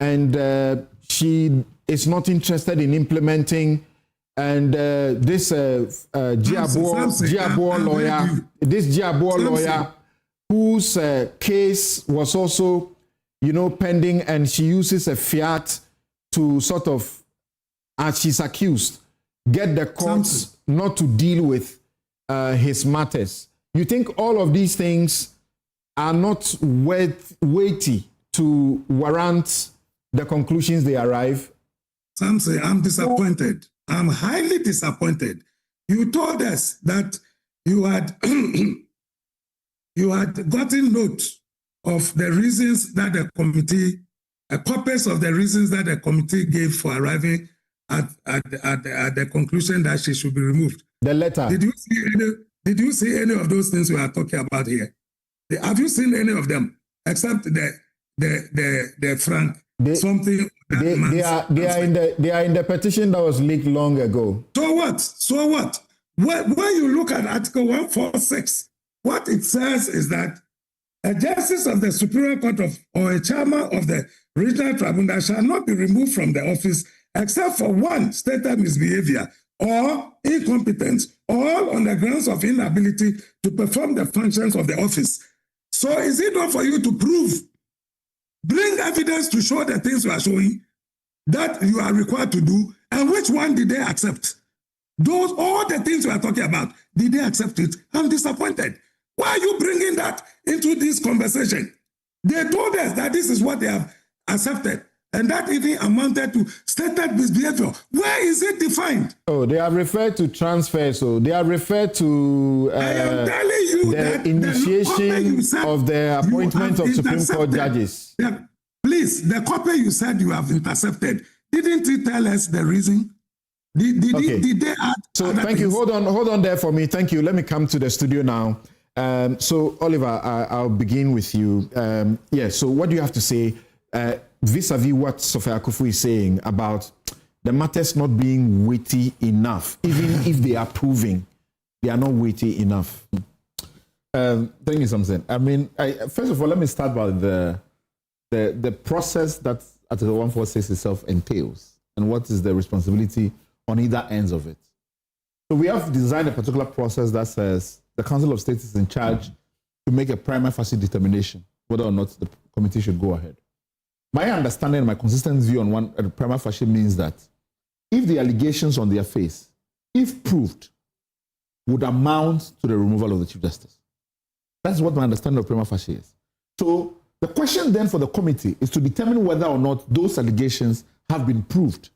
and she is not interested in implementing. And this Giabo lawyer, whose case was also, pending, and she uses a fiat to sort of, as she's accused, get the courts not to deal with his matters. You think all of these things are not weighty to warrant the conclusions they arrive? Samson, I'm disappointed. I'm highly disappointed. You told us that you had gotten note of the reasons that the committee, copies of the reasons that the committee gave for arriving at the conclusion that she should be removed. The letter. Did you see any of those things we are talking about here? Have you seen any of them except the Frank something? They are in the petition that was leaked long ago. So what? When you look at Article 146, what it says is that a justice of the Superior Court or a chairman of the regional tribunal shall not be removed from the office except for one, stated misbehavior or incompetence, all on the grounds of inability to perform the functions of the office. So is it not for you to bring evidence to show the things you are showing that you are required to do, and which one did they accept? All the things we are talking about, did they accept it? I'm disappointed. Why are you bringing that into this conversation? They told us that this is what they have accepted, and that even amounted to stated misbehavior. Where is it defined? Oh, they have referred to transfer, so they have referred to I am telling you the initiation of the appointment of Supreme Court judges. Yeah. Please, the copy you said you have intercepted, didn't it tell us the reason? Did they add? So thank you. Hold on there for me. Thank you. Let me come to the studio now. So Oliver, I'll begin with you. So what do you have to say vis-a-vis what Sophia Akufu is saying about the matters not being weighty enough, even if they are proving they are not weighty enough? Thank you, Samson. I mean, first of all, let me start by the process that Article 146 itself entails and what is the responsibility on either ends of it. So we have designed a particular process that says the Council of State is in charge to make a prima facie determination whether or not the committee should go ahead. My understanding and my consistent view on prima facie means that if the allegations on their face, if proved, would amount to the removal of the Chief Justice. That's what my understanding of prima facie is. So the question then for the committee is to determine whether or not those allegations have been proved.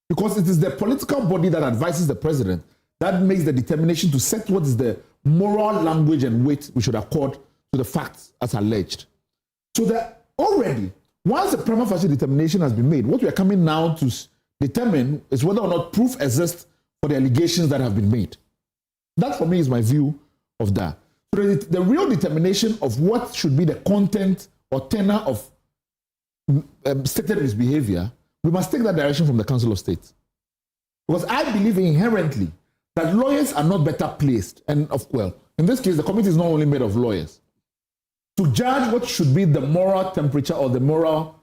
Because it is the political body that advises the president that makes the determination to set what is the moral language and weight we should accord to the facts as alleged. So that already, once the prima facie determination has been made, what we are coming now to determine is whether or not proof exists for the allegations that have been made. That for me is my view of that. So the real determination of what should be the content or tenor of stated misbehavior, we must take that direction from the Council of State. Because I believe inherently that lawyers are not better placed, and in this case, the committee is not only made of lawyers, to judge what should be the moral temperature or the moral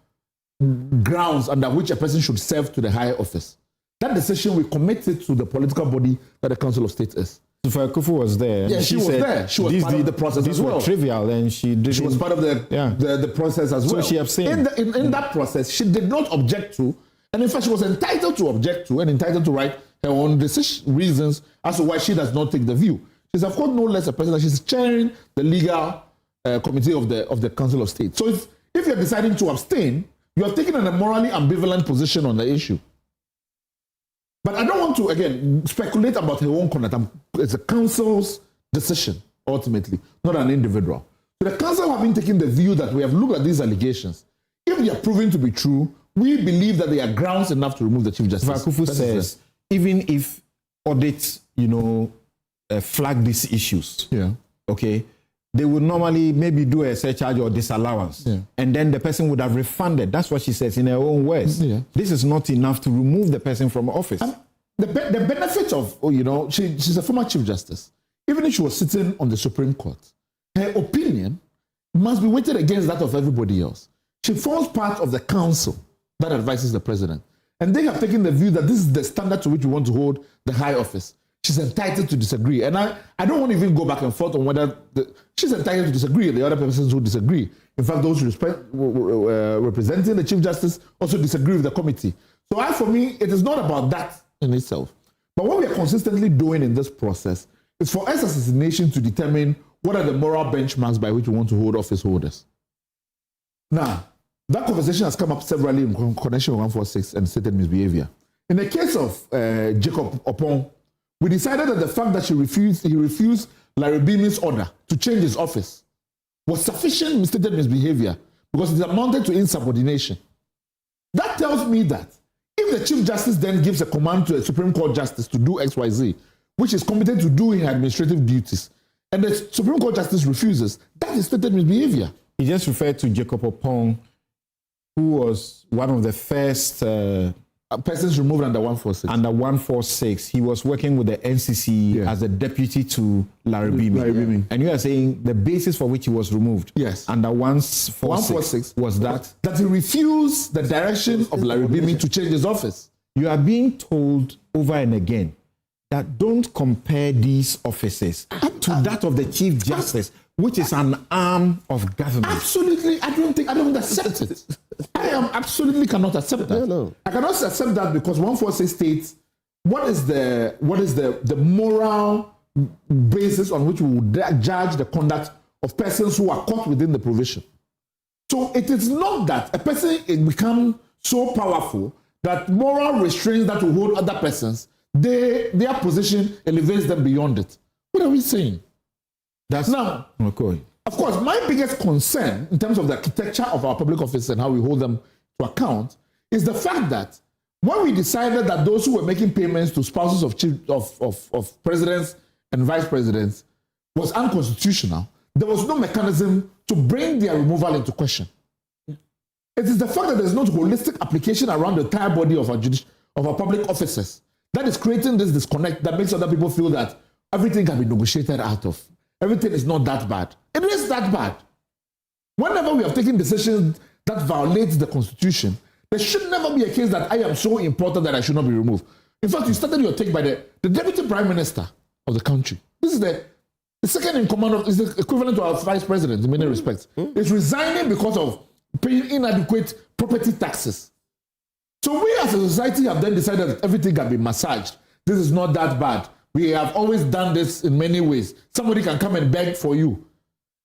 grounds under which a person should serve to the higher office. That decision, we commit it to the political body that the Council of State is. Sophia Akufu was there. Yeah, she was there. She was part of the process as well. These were trivial, and she was part of the process as well. So she abstained. In that process, she did not object to, and in fact, she was entitled to object to and entitled to write her own reasons as to why she does not take the view. She's of course no less a person. She's chairing the legal committee of the Council of State. So if you're deciding to abstain, you're taking a morally ambivalent position on the issue. But I don't want to, again, speculate about her own conduct. It's a council's decision. ultimately, not an individual. So the council have been taking the view that we have looked at these allegations. If they are proven to be true, we believe that they are grounds enough to remove the Chief Justice. Vakufu says, even if Audit, flag these issues, okay, they would normally maybe do a surcharge or disallowance, and then the person would have refunded. That's what she says in her own words. This is not enough to remove the person from office. The benefit of, she's a former Chief Justice. Even if she was sitting on the Supreme Court, her opinion must be weighted against that of everybody else. She forms part of the council that advises the president. And they have taken the view that this is the standard to which we want to hold the high office. She's entitled to disagree. And I don't want to even go back and forth on whether she's entitled to disagree. The other persons who disagree. In fact, those representing the Chief Justice also disagree with the committee. So for me, it is not about that in itself. But what we are consistently doing in this process is for us as a nation to determine what are the moral benchmarks by which we want to hold office holders. Now, that conversation has come up severally in connection with 146 and stated misbehavior. In the case of Jacob Opon, we decided that the fact that he refused Larry Beaming's order to change his office was sufficient misstated misbehavior because it amounted to insubordination. That tells me that if the Chief Justice then gives a command to a Supreme Court Justice to do XYZ, which is competent to do in administrative duties, and the Supreme Court Justice refuses, that is stated misbehavior. He just referred to Jacob Opon, who was one of the first persons removed under 146. Under 146, he was working with the NCC as a deputy to Larry Beaming. And you are saying the basis for which he was removed under 146 was that he refused the direction of Larry Beaming to change his office. You are being told over and again that don't compare these offices to that of the Chief Justice, which is an arm of government. Absolutely, I don't accept it. I absolutely cannot accept that. No. I cannot accept that because 146 states what is the moral basis on which we would judge the conduct of persons who are caught within the provision. So it is not that a person becomes so powerful that moral restraints that will hold other persons, their position elevates them beyond it. What are we saying? That's now, okay. Of course, my biggest concern in terms of the architecture of our public office and how we hold them to account is the fact that when we decided that those who were making payments to spouses of presidents and vice presidents was unconstitutional, there was no mechanism to bring their removal into question. It is the fact that there is no holistic application around the entire body of our public officers that is creating this disconnect that makes other people feel that everything can be negotiated out of. Everything is not that bad. It is that bad. Whenever we have taken decisions that violate the Constitution, there should never be a case that I am so important that I should not be removed. In fact, you started your take by the Deputy Prime Minister of the country. This is the second in command is the equivalent to our Vice President in many respects. Is resigning because of paying inadequate property taxes. So we as a society have then decided that everything can be massaged. This is not that bad. We have always done this in many ways. Somebody can come and beg for you.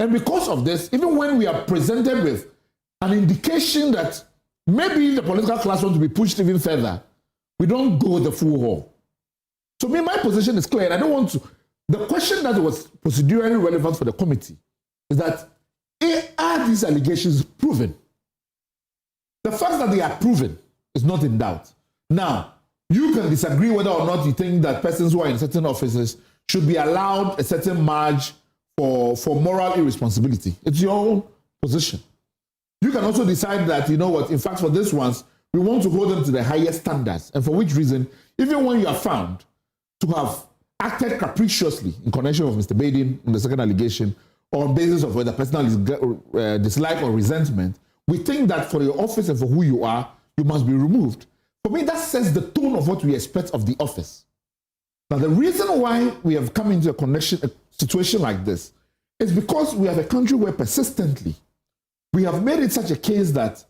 And because of this, even when we are presented with an indication that maybe the political class wants to be pushed even further, we don't go the full haul. So my position is clear. I don't want to. The question that was procedurally relevant for the committee is that are these allegations proven? The fact that they are proven is not in doubt. Now, you can disagree whether or not you think that persons who are in certain offices should be allowed a certain margin for moral irresponsibility. It's your own position. You can also decide that, in fact, for these ones, we want to hold them to the highest standards. And for which reason, even when you are found to have acted capriciously in connection with Mr. Baden in the second allegation, or on basis of whether personal dislike or resentment, we think that for your office and for who you are, you must be removed. For me, that sets the tone of what we expect of the office. Now, the reason why we have come into a situation like this is because we have a country where persistently we have made it such a case that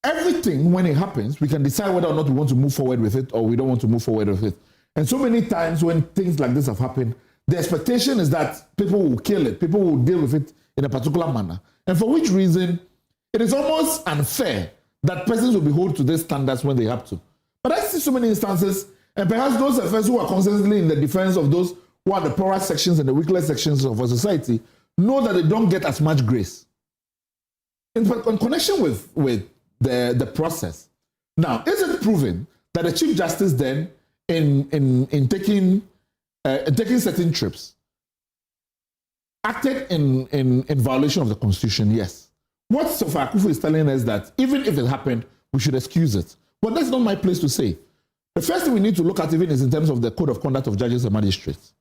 everything, when it happens, we can decide whether or not we want to move forward with it or we don't want to move forward with it. And so many times when things like this have happened, the expectation is that people will kill it, people will deal with it in a particular manner. And for which reason, it is almost unfair that persons will be held to these standards when they have to. But I see so many instances, and perhaps those of us who are constantly in the defense of those who are the poorer sections and the weaker sections of our society, know that they don't get as much grace. In connection with the process. Now, is it proven that the Chief Justice then, in taking certain trips, acted in violation of the Constitution? Yes. What Sofa Akufo is telling us that even if it happened, we should excuse it. But that's not my place to say. The first thing we need to look at even is in terms of the code of conduct of judges and magistrates,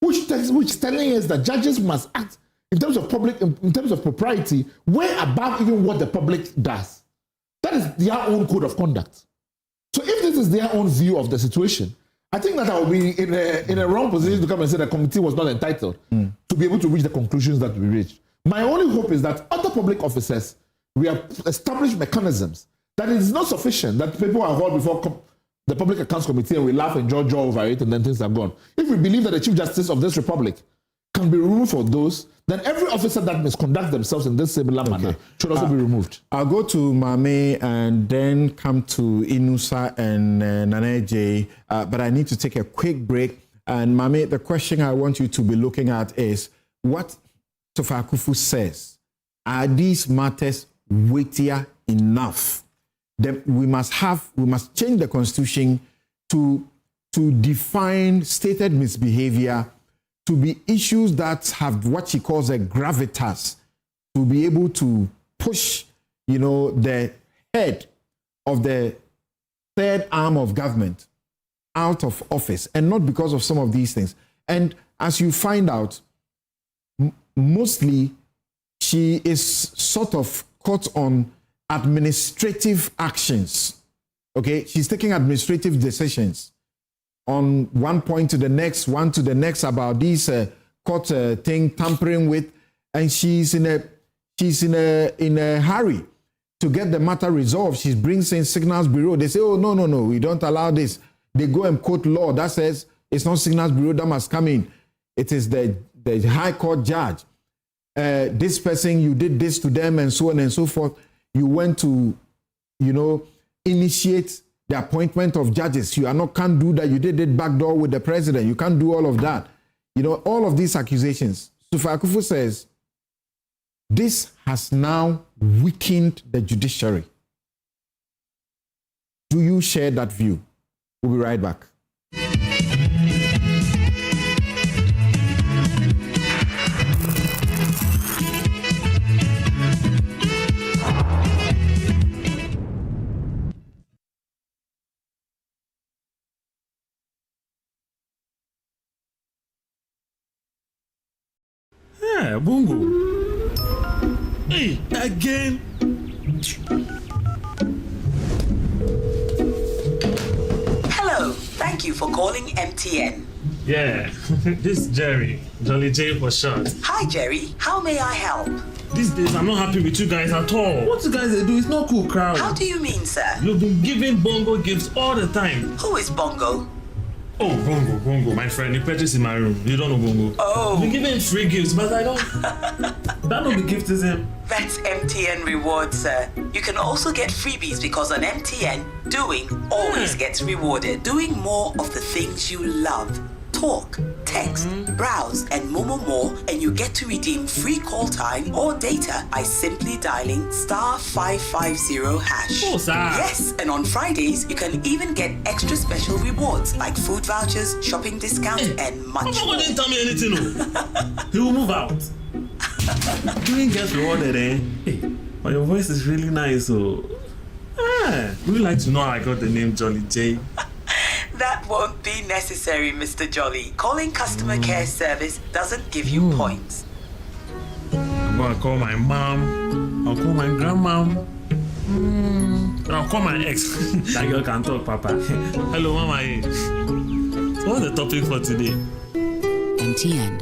which is telling us that judges must act in terms of propriety, way above even what the public does. That is their own code of conduct. So if this is their own view of the situation, I think that I will be in a wrong position to come and say the committee was not entitled to be able to reach the conclusions that we reached. My only hope is that other public officers, we have established mechanisms that it is not sufficient that people are hauled before the Public Accounts Committee and we laugh and jaw over it and then things are gone. If we believe that the Chief Justice of this Republic can be removed for those, then every officer that misconducts themselves in this similar manner should also be removed. I'll go to Mame and then come to Inusa and Naneje, but I need to take a quick break. And Mame, the question I want you to be looking at is what Sofa Akufo says. Are these matters weightier enough? That we must change the Constitution to define stated misbehavior to be issues that have what she calls a gravitas, to be able to push, the head of the third arm of government out of office, and not because of some of these things. And as you find out, mostly she is sort of caught on administrative actions. Okay, she's taking administrative decisions on one point to the next, one to the next about this court thing tampering with, and she's in a hurry to get the matter resolved. She brings in Signals Bureau. They say, oh no, we don't allow this. They go and quote law that says it's not Signals Bureau that must come in. It is the High Court judge. This person, you did this to them, and so on and so forth. You went to, initiate the appointment of judges. You can't do that. You did it backdoor with the president. You can't do all of that. All of these accusations. Sofa Akufo says, this has now weakened the judiciary. Do you share that view? We'll be right back. Yeah, Bongo. Hey, again. Hello, thank you for calling MTN. Yeah, this is Jerry. Jolly J for short. Hi, Jerry. How may I help? These days, I'm not happy with you guys at all. What you guys do is not cool, crowd. How do you mean, sir? You've been giving Bongo gifts all the time. Who is Bongo? Oh, Bongo, my friend. You purchased in my room. You don't know Bongo. Oh. You give him free gifts, but I don't. That not be gift is him. That's MTN rewards, sir. You can also get freebies because on MTN, doing always gets rewarded. Doing more of the things you love. Talk, text, browse, and more, and you get to redeem free call time or data by simply dialing *550#. Oh, sir. Yes, and on Fridays, you can even get extra special rewards like food vouchers, shopping discounts, and much more. Didn't tell me anything, no. He will move out. Doing gets rewarded, eh? Hey, but your voice is really nice, so. Would you like to know how I got the name Jolly J? That won't be necessary, Mr. Jolly. Calling customer care service doesn't give you points. I'm gonna call my mom. I'll call my grandmom. I'll call my ex. That girl can talk, Papa. Hello, Mama. So what's the topic for today? MTN.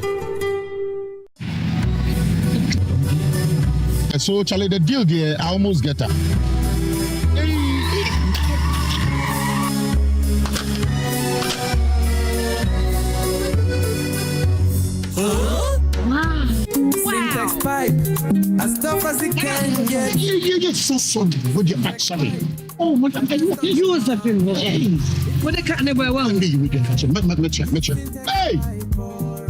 So, Charlie, the deal there, I almost get her. Syntax pipe, as tough as it can get. You get so sorry with your back, sorry. Oh, what you was that thing? Hey, What the cat never won? We can catch him. Hey!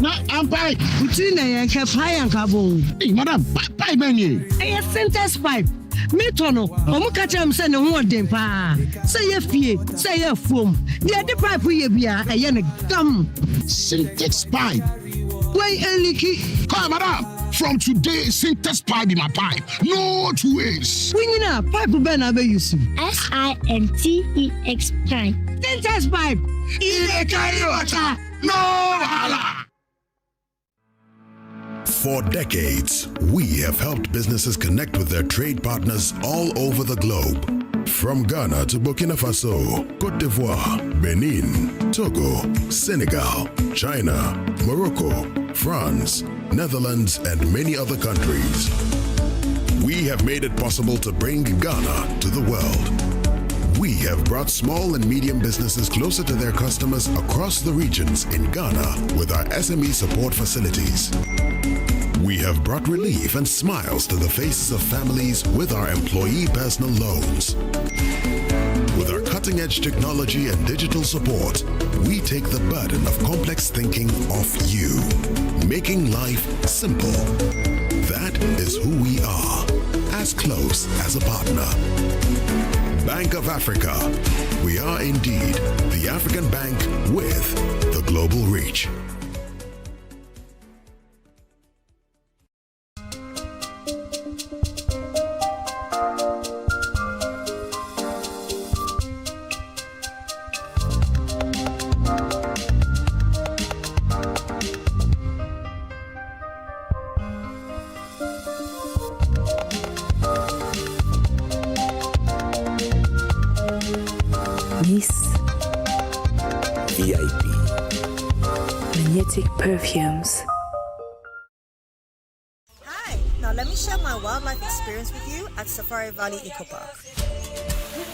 Na ampai, between the fire and carbon. Madam, pipe many. A sentence pipe. Metono, Omukacham send a one day pa. Say a fee, say a foam. The other pipe we be a yen gum. Syntax pipe. Why a leaky? Come, madam. From today, syntax pipe in my pipe. No 2 ways. We need a pipe ben abe use. SINTEX pipe. Syntax pipe. In a carry water. No hala. For decades, we have helped businesses connect with their trade partners all over the globe. From Ghana to Burkina Faso, Côte d'Ivoire, Benin, Togo, Senegal, China, Morocco, France, Netherlands, and many other countries. We have made it possible to bring Ghana to the world. We have brought small and medium businesses closer to their customers across the regions in Ghana with our SME support facilities. We have brought relief and smiles to the faces of families with our employee personal loans. With our cutting-edge technology and digital support, we take the burden of complex thinking off you, making life simple. That is who we are, as close as a partner. Bank of Africa. We are indeed the African bank with the global reach. VIP. Magnetic perfumes. Hi, now let me share my wildlife experience with you at Safari Valley Eco Park.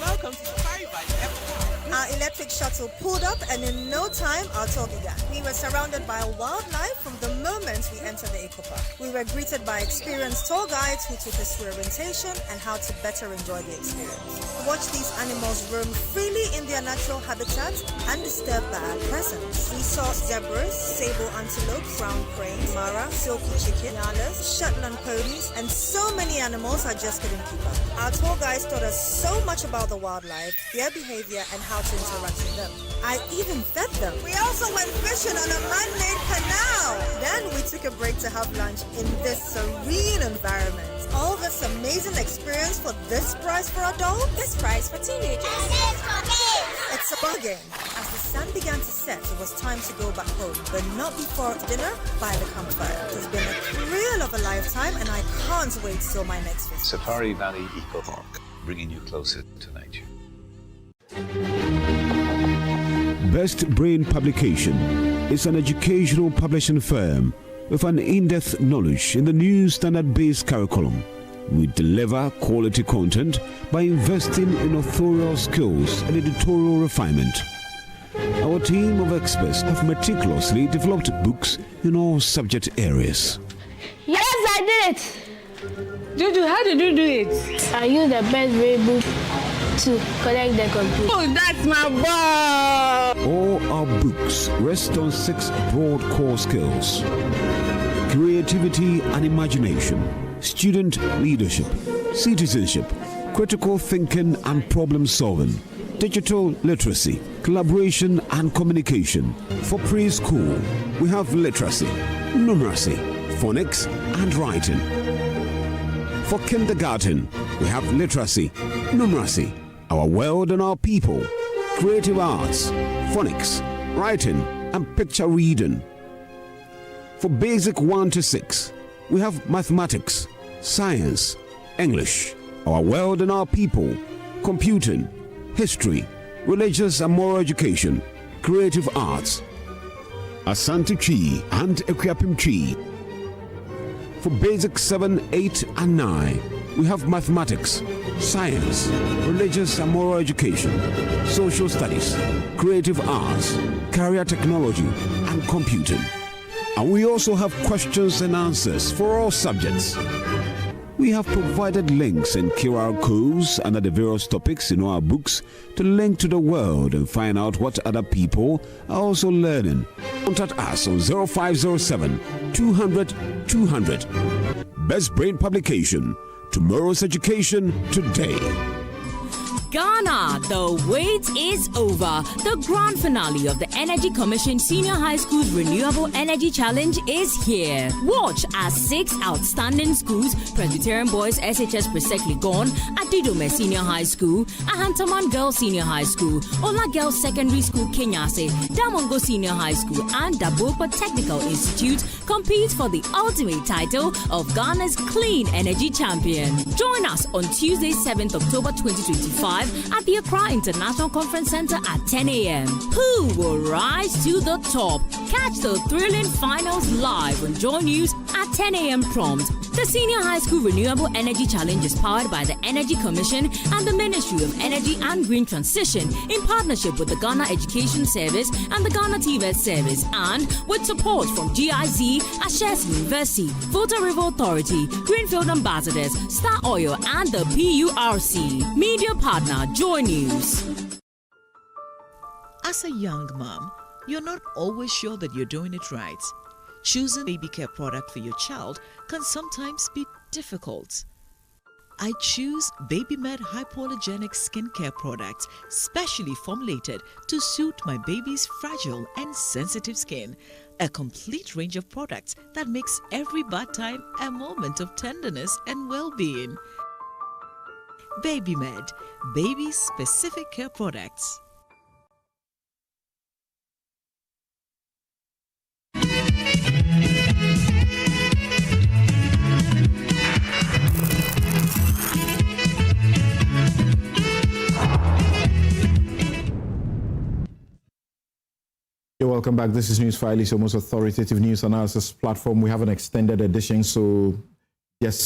Welcome to Safari Valley Eco Park. Our electric shuttle pulled up and in no time our tour began. We were surrounded by wildlife from the moment we entered the Eco Park. We were greeted by experienced tour guides who took us through orientation and how to better enjoy the experience. Watch these animals roam freely in their natural habitat undisturbed by our presence. We saw zebras, sable antelope, brown cranes, mara, silky chicken, nyalas, Shetland ponies, and so many animals I just couldn't keep up. Our tour guides taught us so much about the wildlife, their behavior, and how to interact with them. I even fed them. We also went fishing on a man-made canal. Then we took a break to have lunch in this serene environment. All this amazing experience for this price for adults? This price for teenagers. It's a bargain. As the sun began to set, it was time to go back home, but not before dinner by the campfire. It has been a thrill of a lifetime, and I can't wait till my next visit. Safari Valley Eco Park, bringing you closer to nature. Best Brain Publication is an educational publishing firm with an in-depth knowledge in the new standard-based curriculum. We deliver quality content by investing in authorial skills and editorial refinement. Our team of experts have meticulously developed books in all subject areas. Yes, I did it! Dudu, how did you do it? I used the best way book to connect the computer. Oh, that's my ball! All our books rest on 6 broad core skills: creativity and imagination, student leadership, citizenship, critical thinking and problem solving, digital literacy, collaboration and communication. For preschool, we have literacy, numeracy, phonics and writing. For kindergarten, we have literacy, numeracy, our world and our people, creative arts, phonics, writing and picture reading. For basic 1 to 6, we have mathematics, science, English, our world and our people, computing, history, religious and moral education, creative arts, Asante Chi and Equiapim Chi. For basic 7, 8 and 9, we have mathematics, science, religious and moral education, social studies, creative arts, career technology and computing. And we also have questions and answers for all subjects. We have provided links and QR codes under the various topics in our books to link to the world and find out what other people are also learning. Contact us on 0507 200 200. Best Brain Publication. Tomorrow's education today. Ghana, the wait is over. The grand finale of the Energy Commission Senior High School's Renewable Energy Challenge is here. Watch as 6 outstanding schools, Presbyterian Boys SHS Presekli Gon, Adidome Senior High School, Ahantaman Girls Senior High School, Ola Girls Secondary School Kenyase, Damongo Senior High School, and Dabopa Technical Institute compete for the ultimate title of Ghana's Clean Energy Champion. Join us on Tuesday, 7th October 2025 at the Accra International Conference Center at 10 a.m. Who will rise to the top? Catch the thrilling finals live on JoyNews at 10 a.m. prompt. The Senior High School Renewable Energy Challenge is powered by the Energy Commission and the Ministry of Energy and Green Transition in partnership with the Ghana Education Service and the Ghana TVET Service, and with support from GIZ, Ashes University, Volta River Authority, Greenfield Ambassadors, Star Oil, and the PURC. Media partner JoyNews. As a young mom, you're not always sure that you're doing it right. Choosing a baby care product for your child can sometimes be difficult. I choose BabyMed Hypoallergenic Skincare products, specially formulated to suit my baby's fragile and sensitive skin. A complete range of products that makes every bath time a moment of tenderness and well-being. BabyMed, baby-specific care products. You're welcome back. This is Newsfile, it's your most authoritative news analysis platform. We have an extended edition, so just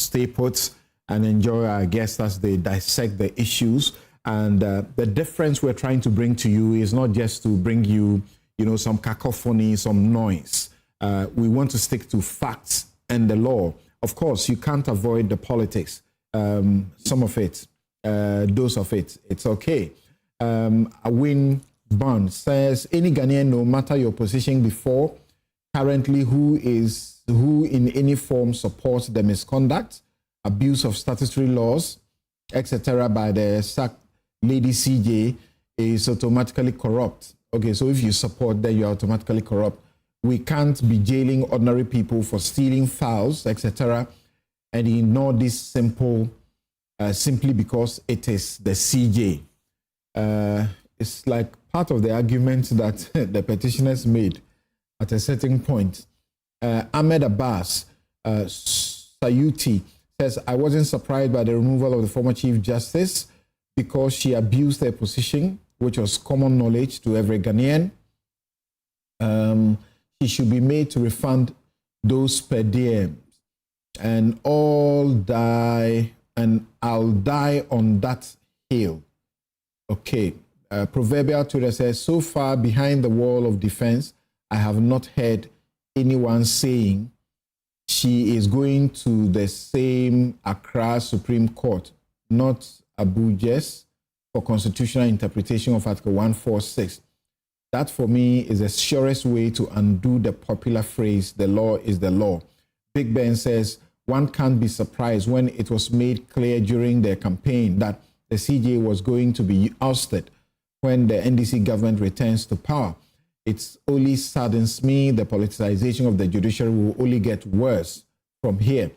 stay put and enjoy our guests as they dissect the issues. And the difference we're trying to bring to you is not just to bring you, some cacophony, some noise. We want to stick to facts and the law. Of course, you can't avoid the politics. Some of it, dose of it, it's okay. Awin Bond says, any Ghanaian, no matter your position before, currently who in any form supports the misconduct, abuse of statutory laws, etc. by the sacked Lady CJ is automatically corrupt. Okay, so if you support, then you're automatically corrupt. We can't be jailing ordinary people for stealing files, etc. and ignore this simply because it is the CJ. It's like part of the argument that the petitioners made at a certain point. Ahmed Abbas Sayuti says, I wasn't surprised by the removal of the former Chief Justice because she abused her position, which was common knowledge to every Ghanaian. She should be made to refund those per diem. And I'll die on that hill. Okay. Proverbial Twitter says, so far behind the wall of defense, I have not heard anyone saying she is going to the same Accra Supreme Court, not Abuja's, for constitutional interpretation of Article 146. That for me is the surest way to undo the popular phrase, the law is the law. Big Ben says, one can't be surprised when it was made clear during their campaign that the CJ was going to be ousted when the NDC government returns to power. It only saddens me the politicization of the judiciary will only get worse from here.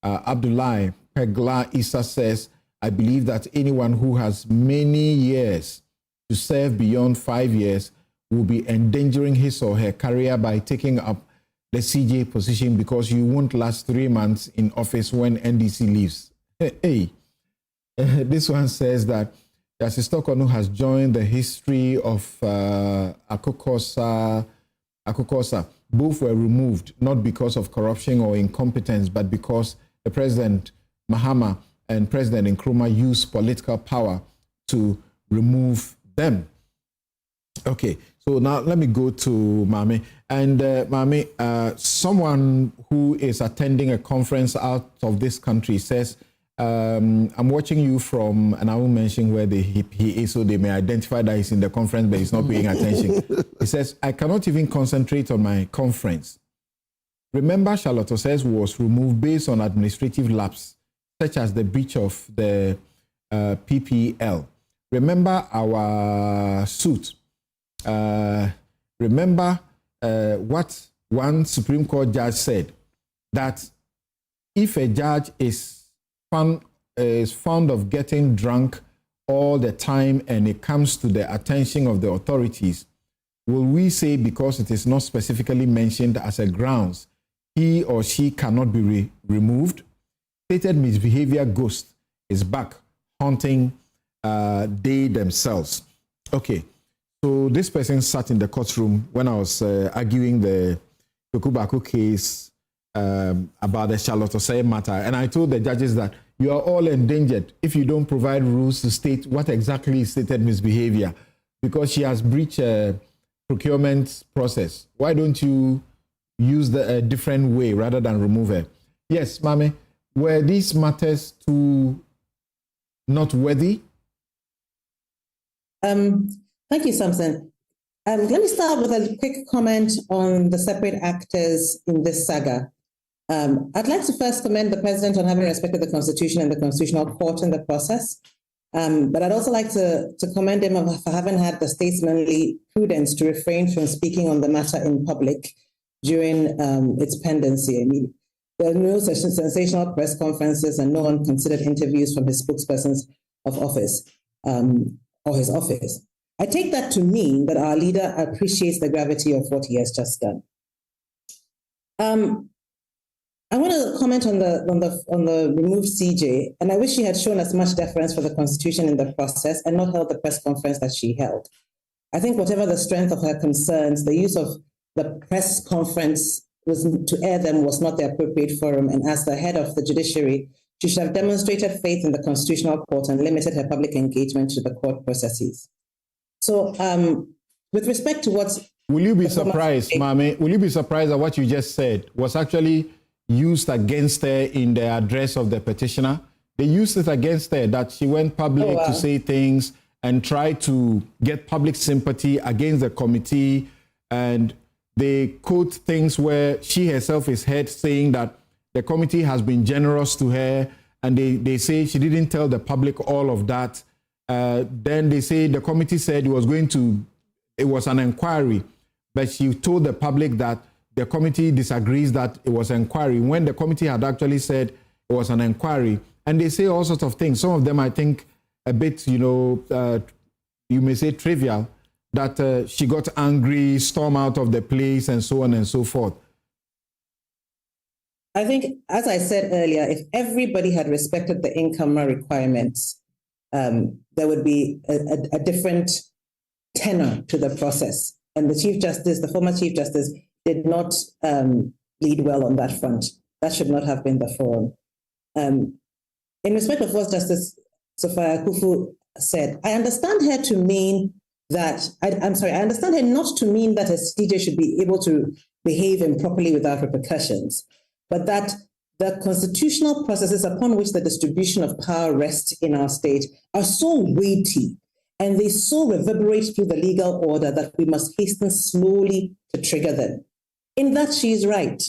Abdullah Pegla Issa says, I believe that anyone who has many years to serve beyond 5 years will be endangering his or her career by taking up the CJ position because you won't last 3 months in office when NDC leaves. Hey. This one says that Justice Tokonu has joined the history of Akokosa. Both were removed, not because of corruption or incompetence, but because the President Mahama and President Nkrumah used political power to remove them. Okay, so now let me go to Mami. And Mami, someone who is attending a conference out of this country says, I'm watching you from, and I won't mention where he is, so they may identify that he's in the conference, but he's not paying attention. He says, I cannot even concentrate on my conference. Remember, Charlotte says was removed based on administrative lapse, such as the breach of the PPL. Remember our suit. Remember what one Supreme Court judge said, that if a judge is fond of getting drunk all the time and it comes to the attention of the authorities, will we say because it is not specifically mentioned as a grounds, he or she cannot be removed? Stated misbehavior ghost is back haunting they themselves. Okay, so this person sat in the courtroom when I was arguing the Tokubaku case about the Charlotte Osei matter, and I told the judges that you are all endangered if you don't provide rules to state what exactly is stated misbehavior, because she has breached a procurement process. Why don't you use a different way rather than remove her? Yes, Mami, were these matters too not worthy? Thank you, Samson. Let me start with a quick comment on the separate actors in this saga. I'd like to first commend the President on having respected the Constitution and the Constitutional Court in the process. But I'd also like to commend him for having had the statesmanly prudence to refrain from speaking on the matter in public during its pendency. I mean, there were no sensational press conferences and no unconsidered interviews from his spokespersons of office or his office. I take that to mean that our leader appreciates the gravity of what he has just done. I want to comment on the removed CJ, and I wish she had shown as much deference for the Constitution in the process and not held the press conference that she held. I think whatever the strength of her concerns, the use of the press conference to air them was not the appropriate forum, and as the head of the judiciary, she should have demonstrated faith in the Constitutional Court and limited her public engagement to the court processes. So with respect to what's... Will you be surprised, Mami? Will you be surprised at what you just said was actually used against her in the address of the petitioner? They used it against her, that she went public to say things and try to get public sympathy against the committee. And they quote things where she herself is heard saying that the committee has been generous to her. And they say she didn't tell the public all of that. Then they say the committee said it was an inquiry, but she told the public that the committee disagrees that it was an inquiry when the committee had actually said it was an inquiry. And they say all sorts of things. Some of them, I think, a bit, you may say trivial, that she got angry, stormed out of the place, and so on and so forth. I think, as I said earlier, if everybody had respected the income requirements, there would be a different tenor to the process. And the former Chief Justice, did not lead well on that front. That should not have been the forum. In respect of what Justice Sophia Kufu said, I understand her to mean that, I understand her not to mean that a CJ should be able to behave improperly without repercussions, but that the constitutional processes upon which the distribution of power rests in our state are so weighty and they so reverberate through the legal order that we must hasten slowly to trigger them. In that, she is right.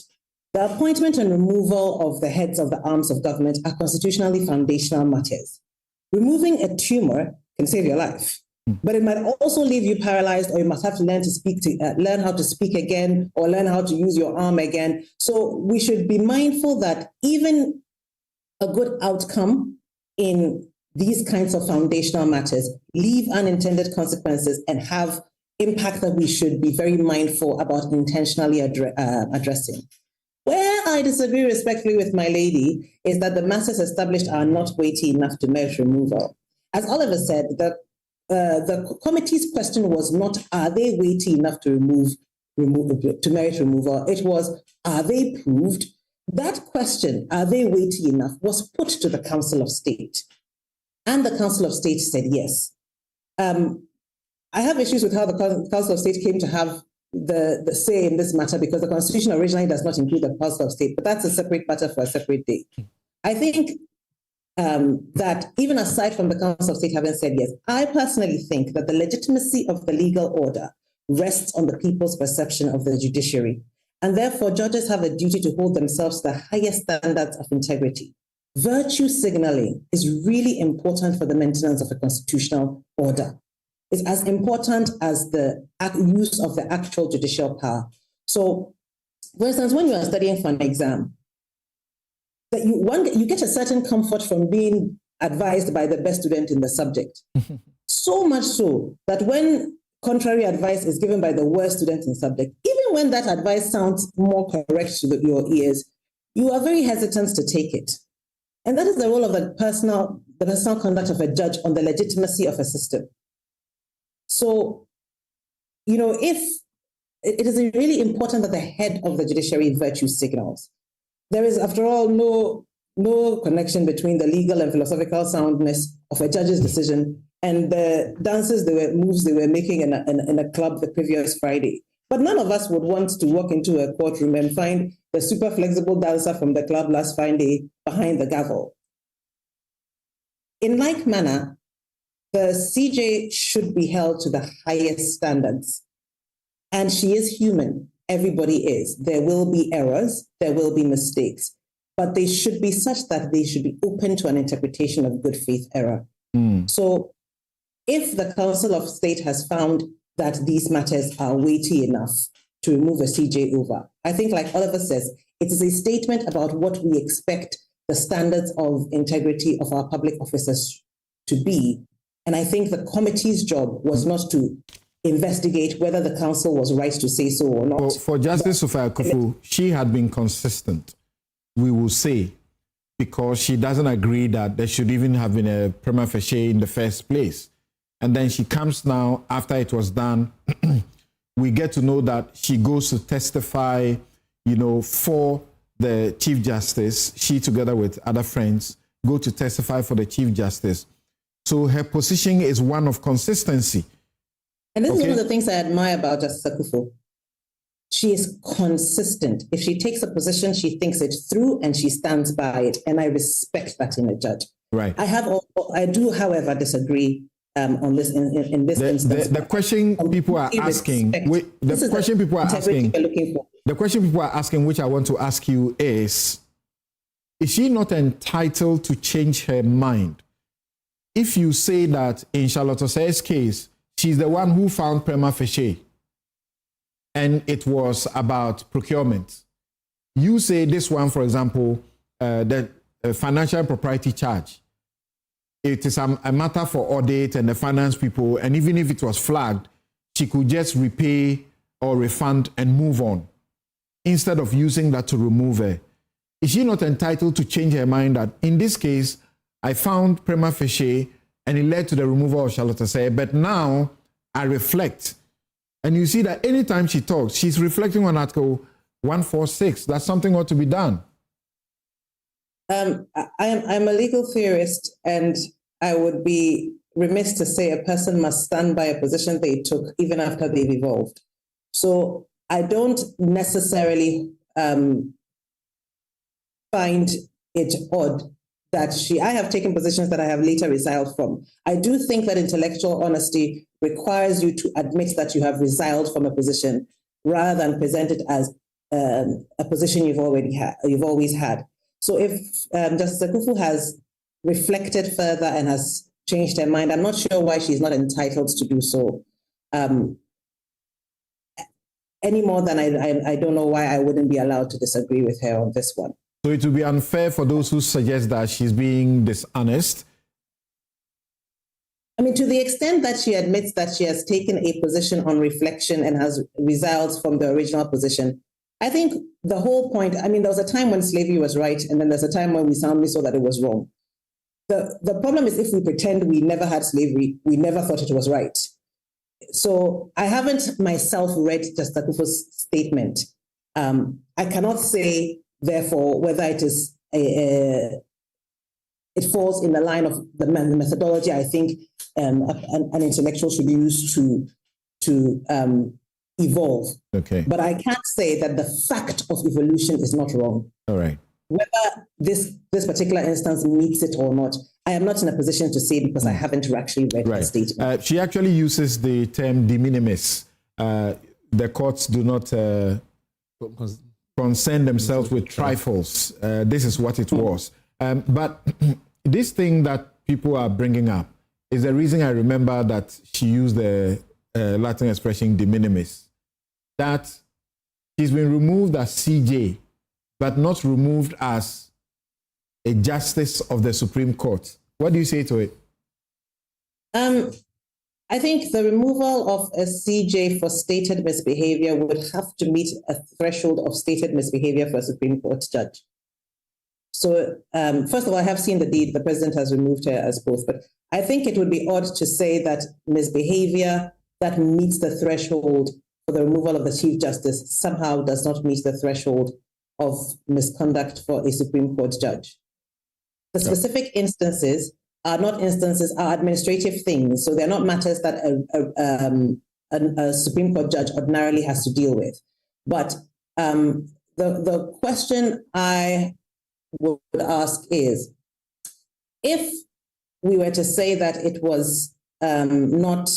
The appointment and removal of the heads of the arms of government are constitutionally foundational matters. Removing a tumor can save your life, but it might also leave you paralyzed, or you must have to learn how to speak again, or learn how to use your arm again. So we should be mindful that even a good outcome in these kinds of foundational matters leave unintended consequences and have impact that we should be very mindful about intentionally addressing. Where I disagree respectfully with my lady is that the matters established are not weighty enough to merit removal. As Oliver said, the committee's question was not, are they weighty enough to merit removal? It was, are they proved? That question, are they weighty enough, was put to the Council of State. And the Council of State said yes. I have issues with how the Council of State came to have the say in this matter, because the Constitution originally does not include the Council of State, but that's a separate matter for a separate day. I think that even aside from the Council of State having said yes, I personally think that the legitimacy of the legal order rests on the people's perception of the judiciary. And therefore, judges have a duty to hold themselves to the highest standards of integrity. Virtue signaling is really important for the maintenance of a constitutional order. It's as important as the use of the actual judicial power. So, for instance, when you are studying for an exam, that you get a certain comfort from being advised by the best student in the subject. So much so that when contrary advice is given by the worst student in the subject, even when that advice sounds more correct to your ears, you are very hesitant to take it. And that is the role of the personal conduct of a judge on the legitimacy of a system. So, if it is really important that the head of the judiciary virtue signals. There is, after all, no connection between the legal and philosophical soundness of a judge's decision and the moves they were making in a club the previous Friday. But none of us would want to walk into a courtroom and find the super flexible dancer from the club last Friday behind the gavel. In like manner, the CJ should be held to the highest standards. And she is human. Everybody is. There will be errors. There will be mistakes. But they should be such that they should be open to an interpretation of good faith error. So if the Council of State has found that these matters are weighty enough to remove a CJ over, I think, like Oliver says, it is a statement about what we expect the standards of integrity of our public officers to be. And I think the committee's job was not to investigate whether the council was right to say so or not. For Justice Sophia Kufu, she had been consistent, we will say, because she doesn't agree that there should even have been a prima facie in the first place. And then she comes now, after it was done, we get to know that she goes to testify, for the Chief Justice. She, together with other friends, go to testify for the Chief Justice. So her position is one of consistency. And this is one of the things I admire about Justice Akufo. She is consistent. If she takes a position, she thinks it through and she stands by it. And I respect that in a judge. Right. I do, however, disagree on this in this instance. The question people are asking, the question people are asking, which I want to ask you is she not entitled to change her mind? If you say that in Charlotte Osei's case, she's the one who found prima facie, and it was about procurement. You say this one, for example, the financial impropriety charge. It is a matter for audit and the finance people, and even if it was flagged, she could just repay or refund and move on, instead of using that to remove her. Is she not entitled to change her mind that in this case, I found prima facie and it led to the removal of Charlotte Osei, but now I reflect. And you see that anytime she talks, she's reflecting on Article 146. That something ought to be done. I'm a legal theorist, and I would be remiss to say a person must stand by a position they took even after they've evolved. So I don't necessarily find it odd that I have taken positions that I have later resiled from. I do think that intellectual honesty requires you to admit that you have resiled from a position rather than present it as a position you've always had. So if Justice Akufo has reflected further and has changed her mind, I'm not sure why she's not entitled to do so. Any more than I don't know why I wouldn't be allowed to disagree with her on this one. So it would be unfair for those who suggest that she's being dishonest. I mean, to the extent that she admits that she has taken a position on reflection and has resiled from the original position, I think the whole point, I mean, there was a time when slavery was right, and then there's a time when we soundly saw that it was wrong. The problem is if we pretend we never had slavery, we never thought it was right. So I haven't myself read Justice Akufo's statement. I cannot say, therefore, whether it is it falls in the line of the methodology I think an intellectual should use to evolve. Okay. But I can't say that the fact of evolution is not wrong. All right. Whether this particular instance meets it or not, I am not in a position to say because I haven't actually read the statement. She actually uses the term de minimis. The courts do not concern themselves with trifles. This is what it was. But this thing that people are bringing up is the reason I remember that she used the Latin expression de minimis, that she's been removed as CJ, but not removed as a justice of the Supreme Court. What do you say to it? I think the removal of a CJ for stated misbehavior would have to meet a threshold of stated misbehavior for a Supreme Court judge. So, first of all, I have seen the deed. The president has removed her as both, but I think it would be odd to say that misbehavior that meets the threshold for the removal of the Chief Justice somehow does not meet the threshold of misconduct for a Supreme Court judge. The specific instances are administrative things. So they're not matters that a Supreme Court judge ordinarily has to deal with. But the question I would ask is, if we were to say that it was not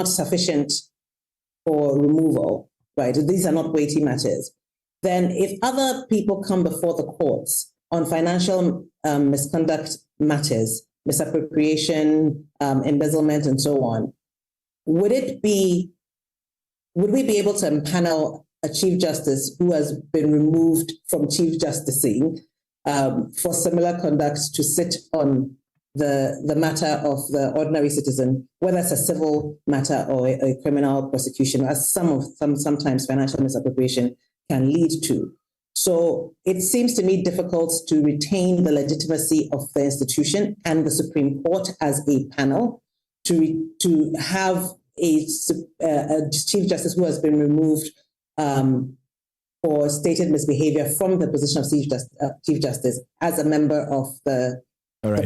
sufficient for removal, right? These are not weighty matters. Then if other people come before the courts on financial misconduct matters, misappropriation, embezzlement, and so on, would we be able to impanel a Chief Justice who has been removed from Chief Justicing for similar conduct to sit on the matter of the ordinary citizen, whether it's a civil matter or a criminal prosecution, as sometimes financial misappropriation can lead to? So it seems to me difficult to retain the legitimacy of the institution and the Supreme Court as a panel to have a Chief Justice who has been removed for stated misbehavior from the position of Chief Justice as a member of the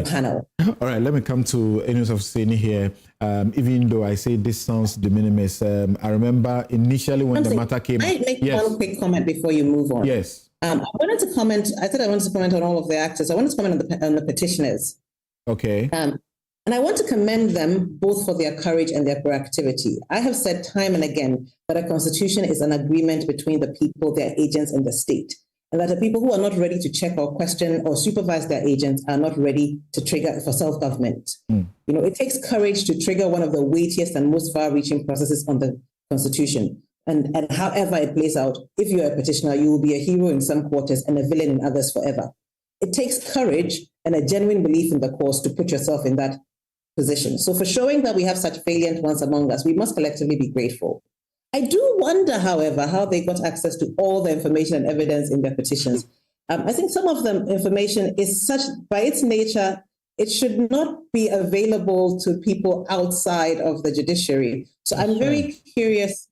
panel. All right, let me come to Enos of Seni here. Even though I say this sounds de minimis, I remember initially when the matter came. I make one quick comment before you move on. Yes. I wanted to comment. I said I wanted to comment on all of the actors. I wanted to comment on the petitioners. Okay. And I want to commend them both for their courage and their proactivity. I have said time and again that a constitution is an agreement between the people, their agents, and the state. And that the people who are not ready to check or question or supervise their agents are not ready to trigger for self-government. It takes courage to trigger one of the weightiest and most far-reaching processes on the Constitution. And however it plays out, if you're a petitioner, you will be a hero in some quarters and a villain in others forever. It takes courage and a genuine belief in the cause to put yourself in that position. So for showing that we have such valiant ones among us, we must collectively be grateful. I do wonder, however, how they got access to all the information and evidence in their petitions. I think some of the information is such, by its nature, it should not be available to people outside of the judiciary. So I'm very curious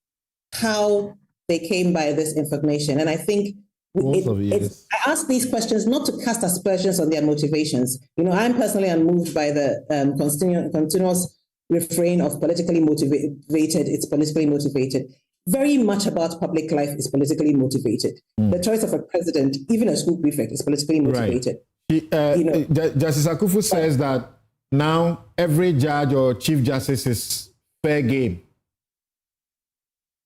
how they came by this information. And I think I ask these questions not to cast aspersions on their motivations. I'm personally unmoved by the continuous refrain of politically motivated. It's politically motivated. Very much about public life is politically motivated. The choice of a president, even a school prefect, is politically motivated. Justice Akufu says that now every judge or chief justice is fair game.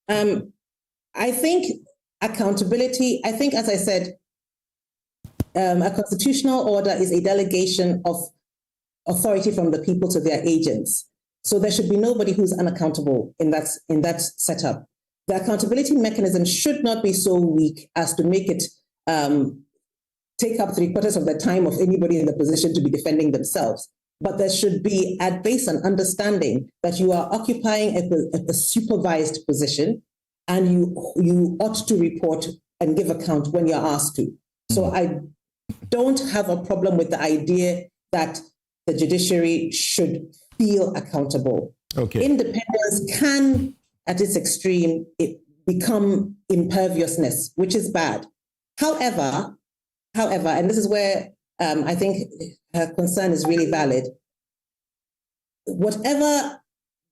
I think accountability, as I said, a constitutional order is a delegation of authority from the people to their agents. So there should be nobody who's unaccountable in that setup. The accountability mechanism should not be so weak as to make it take up 3/4 of the time of anybody in the position to be defending themselves. But there should be, at base, an understanding that you are occupying a supervised position and you ought to report and give account when you're asked to. So I don't have a problem with the idea that the judiciary should feel accountable. Okay. Independence can, at its extreme, become imperviousness, which is bad. However, and this is where I think her concern is really valid, whatever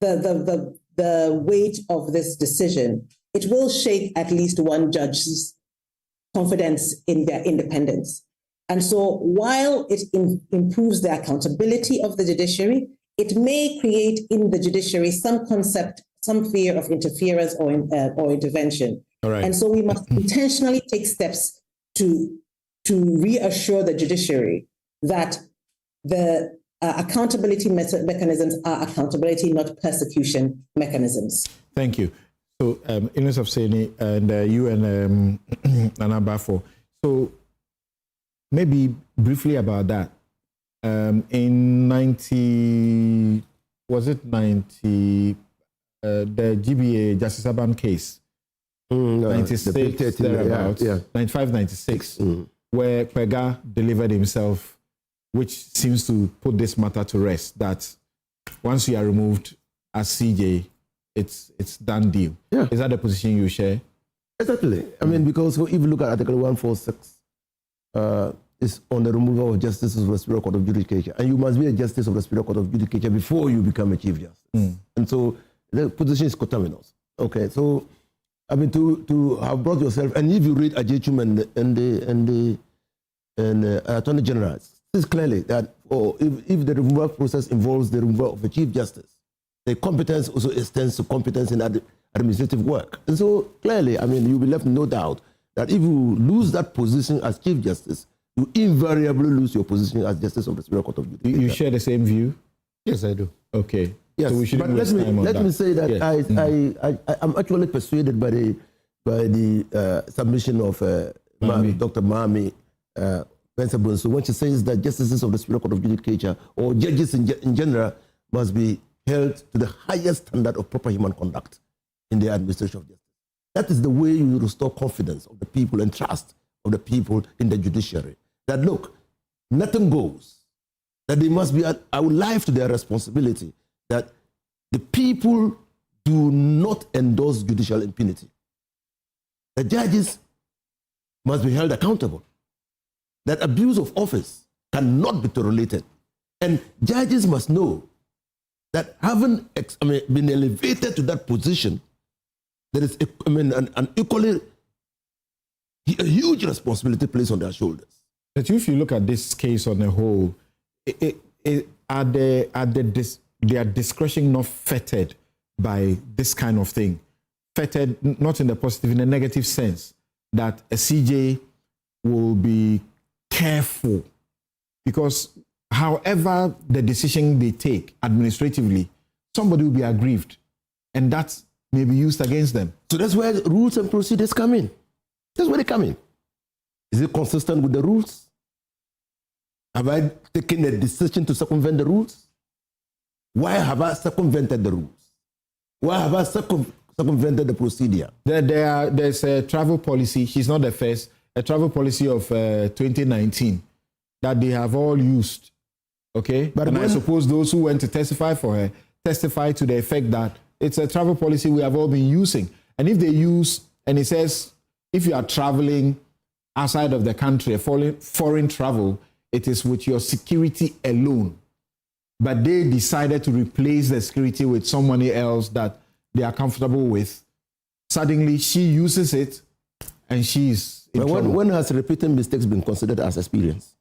the weight of this decision, it will shake at least one judge's confidence in their independence. And so while it improves the accountability of the judiciary, it may create in the judiciary some fear of interference or intervention. All right. And so we must intentionally take steps to reassure the judiciary that the accountability mechanisms are accountability, not persecution mechanisms. Thank you. So, Ines of Seni and you and Anabafo. So, maybe briefly about that. In 90, the GBA Justice Aban case, 96, thereabouts, 95, 96, where Pega delivered himself, which seems to put this matter to rest, that once you are removed as CJ, it's done deal. Yeah. Is that the position you share? Exactly. I mean, because if you look at Article 146, it's on the removal of justices of the Superior Court of Judicature. And you must be a justice of the Superior Court of Judicature before you become a Chief Justice. And so the position is coterminous. Okay, so I mean, to have brought yourself, and if you read Ajechum and the Attorney General, it says clearly that if the removal process involves the removal of a Chief Justice, the competence also extends to competence in administrative work. And so clearly, I mean, you'll be left no doubt that if you lose that position as Chief Justice, you invariably lose your position as Justice of the Superior Court of Judicature. You share the same view? Yes, I do. Okay. Yes, so we but let me say that yes. I'm actually persuaded by the submission of Dr. Mami Pensabun. So when she says that justices of the Superior Court of Judicature or judges in general must be held to the highest standard of proper human conduct in the administration of justice. That is the way you restore confidence of the people and trust of the people in the judiciary. That look, nothing goes. That they must be alive to their responsibility. That the people do not endorse judicial impunity. The judges must be held accountable. That abuse of office cannot be tolerated. And judges must know that having been elevated to that position, there is an equally a huge responsibility placed on their shoulders. But if you look at this case on the whole, are their discretion not fettered by this kind of thing? Fettered not in the positive, in a negative sense, that a CJ will be careful because however the decision they take administratively, somebody will be aggrieved and that may be used against them. So that's where rules and procedures come in. That's where they come in. Is it consistent with the rules? Have I taken a decision to circumvent the rules? Why have I circumvented the rules? Why have I circumvented the procedure? There's a travel policy, she's not the first, a travel policy of 2019 that they have all used, okay? But I suppose those who went to testify for her testify to the effect that it's a travel policy we have all been using. And if they use, and it says, if you are traveling outside of the country, a foreign travel, it is with your security alone. But they decided to replace the security with somebody else that they are comfortable with. Suddenly, she uses it, and she's in trouble. When has repeated mistakes been considered as experience?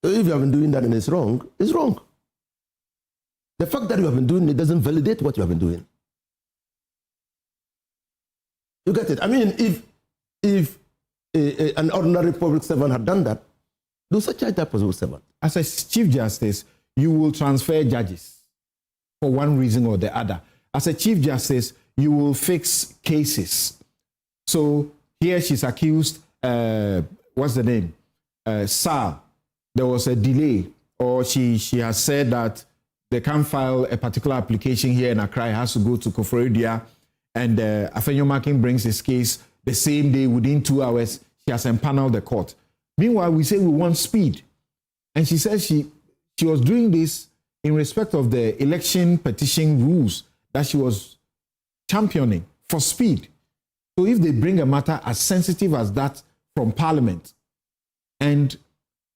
So if you have been doing that and it's wrong, it's wrong. The fact that you have been doing it doesn't validate what you have been doing. You get it? I mean, if an ordinary public servant had done that, do such charge that public servant. As a Chief Justice, you will transfer judges for one reason or the other. As a Chief Justice, you will fix cases. So here she's accused, what's the name? Sal. There was a delay, or she has said that they can't file a particular application here in Accra. It has to go to Koforidua. And Afenyo Makin brings his case the same day, within 2 hours, she has empaneled the court. Meanwhile, we say we want speed. And she says she was doing this in respect of the election petition rules that she was championing for speed. So if they bring a matter as sensitive as that from Parliament, and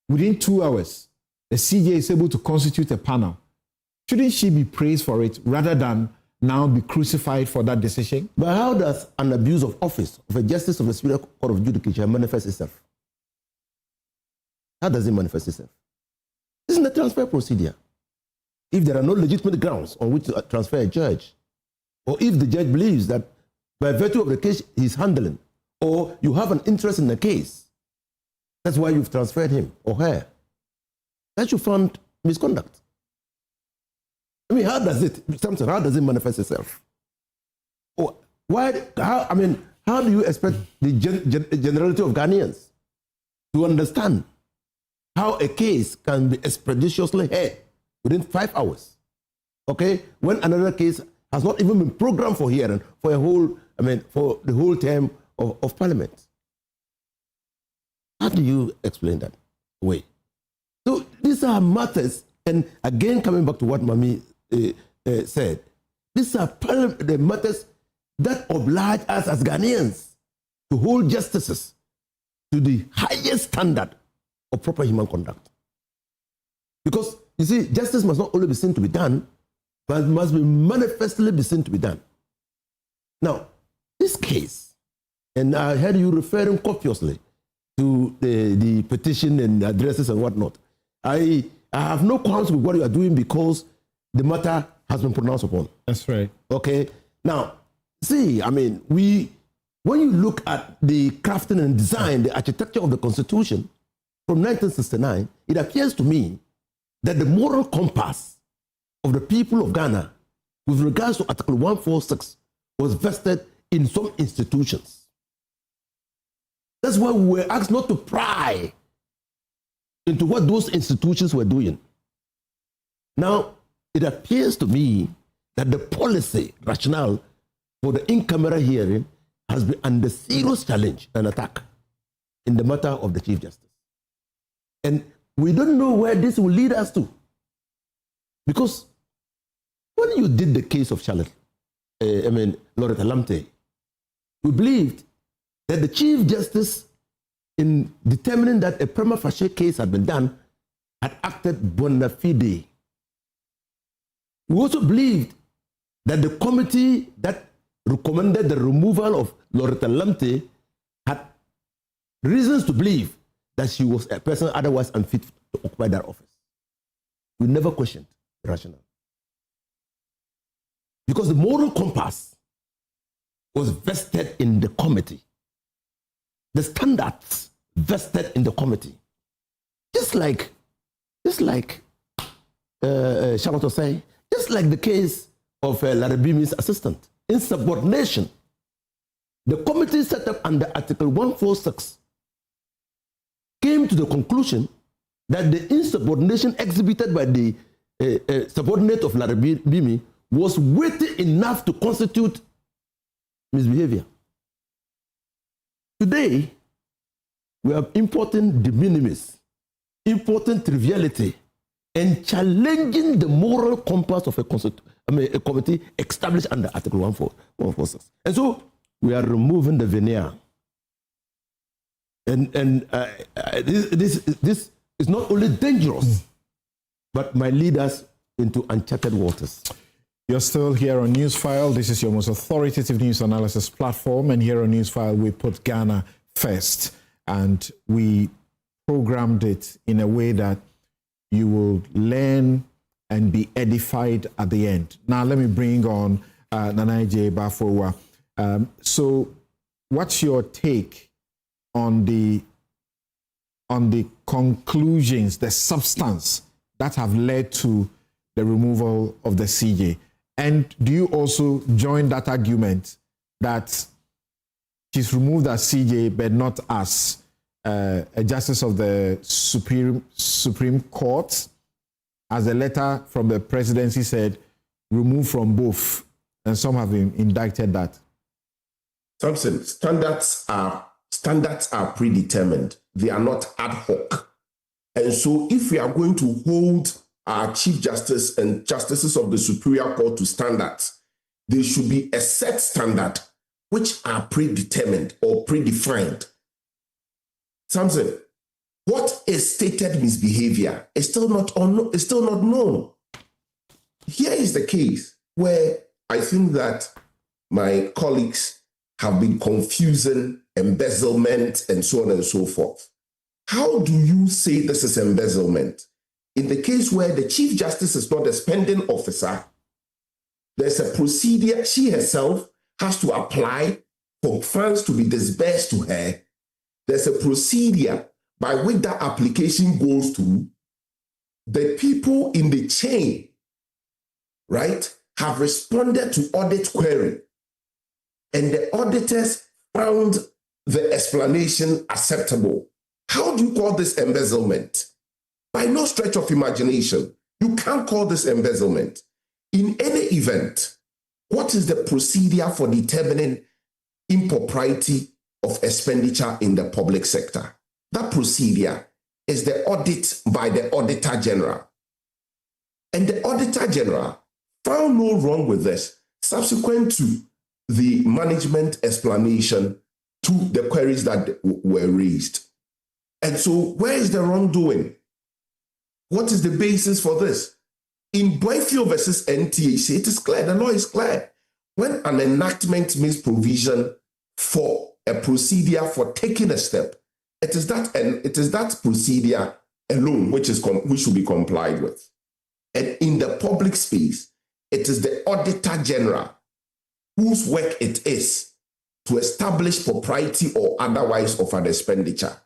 within 2 hours, the CJ is able to constitute a panel, shouldn't she be praised for it rather than now be crucified for that decision? But how does an abuse of office of a justice of the Superior Court of Judicature manifest itself? How does it manifest itself? Isn't a transfer procedure. If there are no legitimate grounds on which to transfer a judge, or if the judge believes that by virtue of the case he's handling, or you have an interest in the case, that's why you've transferred him or her, that you found misconduct. I mean, how does it manifest itself? Or how do you expect the generality of Ghanaians to understand how a case can be expeditiously heard within 5 hours? Okay, when another case has not even been programmed for hearing for for the whole term of Parliament. How do you explain that way? So these are matters, and again coming back to what Mami said, these are the matters that oblige us as Ghanaians to hold justices to the highest standard of proper human conduct. Because, you see, justice must not only be seen to be done, but must be manifestly be seen to be done. Now, this case, and I heard you referring copiously to the petition and addresses and whatnot. I have no qualms with what you are doing because the matter has been pronounced upon. That's right. Okay. Now, see, when you look at the crafting and design, the architecture of the Constitution from 1969, it appears to me that the moral compass of the people of Ghana with regards to Article 146 was vested in some institutions. That's why we were asked not to pry into what those institutions were doing. Now, it appears to me that the policy rationale for the in-camera hearing has been under serious challenge and attack in the matter of the Chief Justice. And we don't know where this will lead us to. Because when you did the case of Charlotte, Loretta Lamte, we believed that the Chief Justice, in determining that a prima facie case had been done, had acted bona fide. We also believed that the committee that recommended the removal of Loretta Lamte had reasons to believe that she was a person otherwise unfit to occupy that office. We never questioned the rationale. Because the moral compass was vested in the committee. The standards vested in the committee. Just like Charlotte was saying, just like the case of Larabimi's assistant. Insubordination. The committee set up under Article 146 came to the conclusion that the insubordination exhibited by the subordinate of Larabimi was weighty enough to constitute misbehavior. Today, we are importing de minimis, importing triviality, and challenging the moral compass of a committee established under Article 146. And so, we are removing the veneer. And this is not only dangerous, but might lead us into uncharted waters. You're still here on Newsfile. This is your most authoritative news analysis platform. And here on Newsfile, we put Ghana first. And we programmed it in a way that you will learn and be edified at the end. Now, let me bring on Nanaje Bafowa. So what's your take on the conclusions, the substance that have led to the removal of the CJ? And do you also join that argument that she's removed as CJ, but not as a justice of the Supreme Court, as the letter from the presidency said, removed from both, and some have indicted that? Thompson, standards are predetermined. They are not ad hoc. And so if we are going to hold our Chief Justice and justices of the Superior Court to standards, there should be a set standard which are predetermined or predefined. Thompson, what is stated misbehavior is still not known. Here is the case where I think that my colleagues have been confusing embezzlement and so on and so forth. How do you say this is embezzlement? In the case where the Chief Justice is not a spending officer, there's a procedure. She herself has to apply for funds to be disbursed to her. There's a procedure by which that application goes to. The people in the chain, right, have responded to audit query. And the auditors found the explanation acceptable. How do you call this embezzlement? By no stretch of imagination, you can't call this embezzlement. In any event, what is the procedure for determining impropriety of expenditure in the public sector? That procedure is the audit by the Auditor General. And the Auditor General found no wrong with this subsequent to the management explanation to the queries that were raised. And so where is the wrongdoing? What is the basis for this? In Boyfield versus NTAC, it is clear, the law is clear. When an enactment makes provision for a procedure for taking a step, it is that procedure alone which should be complied with. And in the public space, it is the Auditor General whose work it is to establish propriety or otherwise of an expenditure.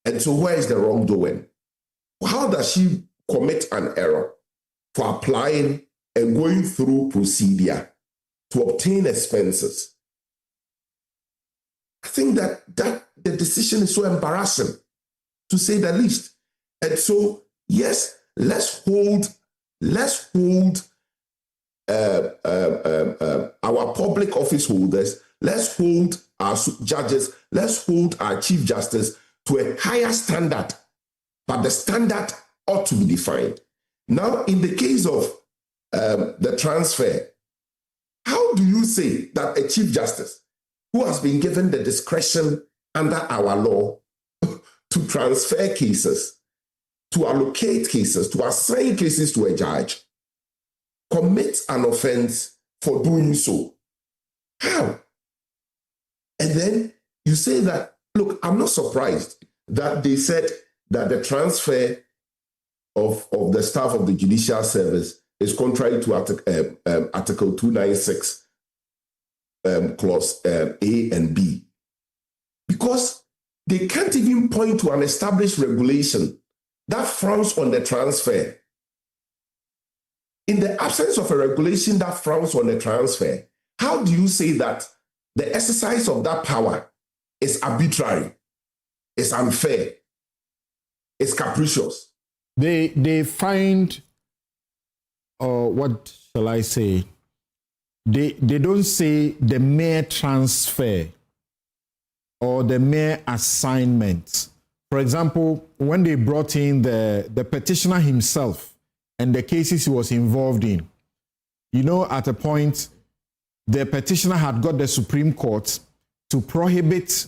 And so where is the wrongdoing? How does she commit an error for applying and going through procedure to obtain expenses? I think that the decision is so embarrassing, to say the least. And so, yes, let's hold our public office holders, let's hold our judges, let's hold our Chief Justice to a higher standard, but the standard ought to be defined. Now, in the case of the transfer, how do you say that a Chief Justice who has been given the discretion under our law to transfer cases, to allocate cases, to assign cases to a judge, commits an offense for doing so? How? And then you say that, look, I'm not surprised that they said that the transfer of the staff of the Judicial Service is contrary to Article 296, Clause A and B. Because they can't even point to an established regulation that frowns on the transfer. In the absence of a regulation that frowns on the transfer, how do you say that the exercise of that power is arbitrary, is unfair, is capricious? They find, what shall I say? They don't say the mere transfer or the mere assignment. For example, when they brought in the petitioner himself and the cases he was involved in, you know, at a point, the petitioner had got the Supreme Court to prohibit,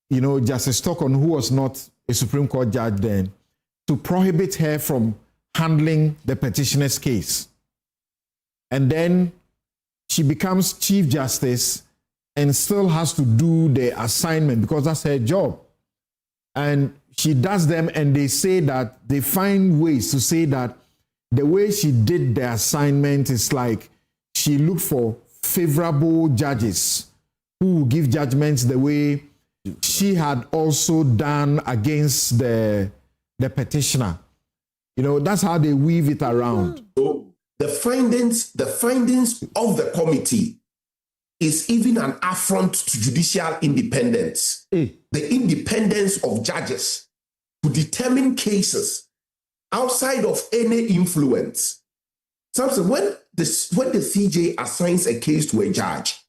you know, Justice Stockton, who was not a Supreme Court judge then, to prohibit her from handling the petitioner's case. And then she becomes Chief Justice and still has to do the assignment because that's her job. And she does them, and they say that they find ways to say that the way she did the assignment is like she looked for favorable judges who will give judgments the way she had also done against the petitioner. You know, that's how they weave it around. So the findings of the committee is even an affront to judicial independence. The independence of judges to determine cases outside of any influence. Something when the CJ assigns a case to a judge,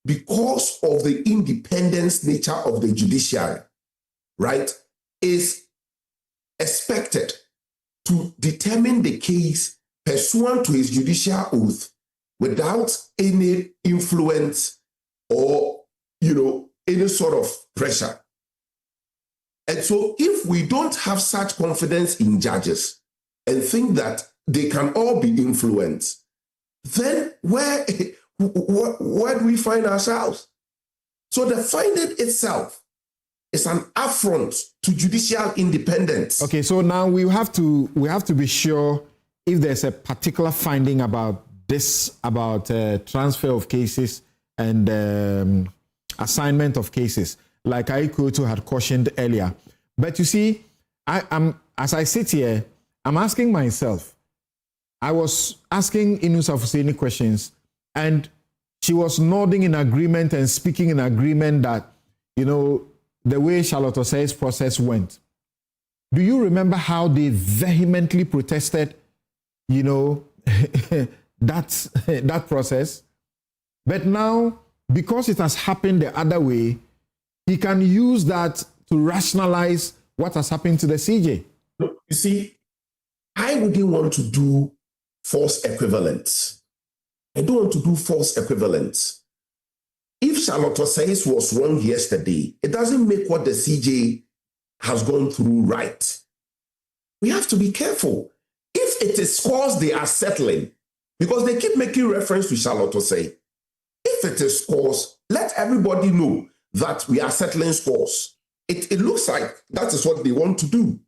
because of the independence nature of the judiciary, right, is expected to determine the case pursuant to his judicial oath without any influence or, you know, any sort of pressure And so if we don't have such confidence in judges and think that they can all be influenced, then where do we find ourselves? So the finding itself is an affront to judicial independence. Okay, so now we have to be sure if there's a particular finding about this, about transfer of cases and assignment of cases, like Aikoto had cautioned earlier. But you see, as I sit here, I'm asking myself, I was asking Inu Safuseni questions, and she was nodding in agreement and speaking in agreement that, the way Charlotte Osei's process went. Do you remember how they vehemently protested, that process? But now, because it has happened the other way, he can use that to rationalize what has happened to the CJ. You see, I wouldn't want to do false equivalence. I don't want to do false equivalence. If Charlotte Osei was wrong yesterday, it doesn't make what the CJ has gone through right. We have to be careful. If it is scores they are settling, because they keep making reference to Charlotte Osei, if it is scores, let everybody know that we are settling scores. It looks like that is what they want to do.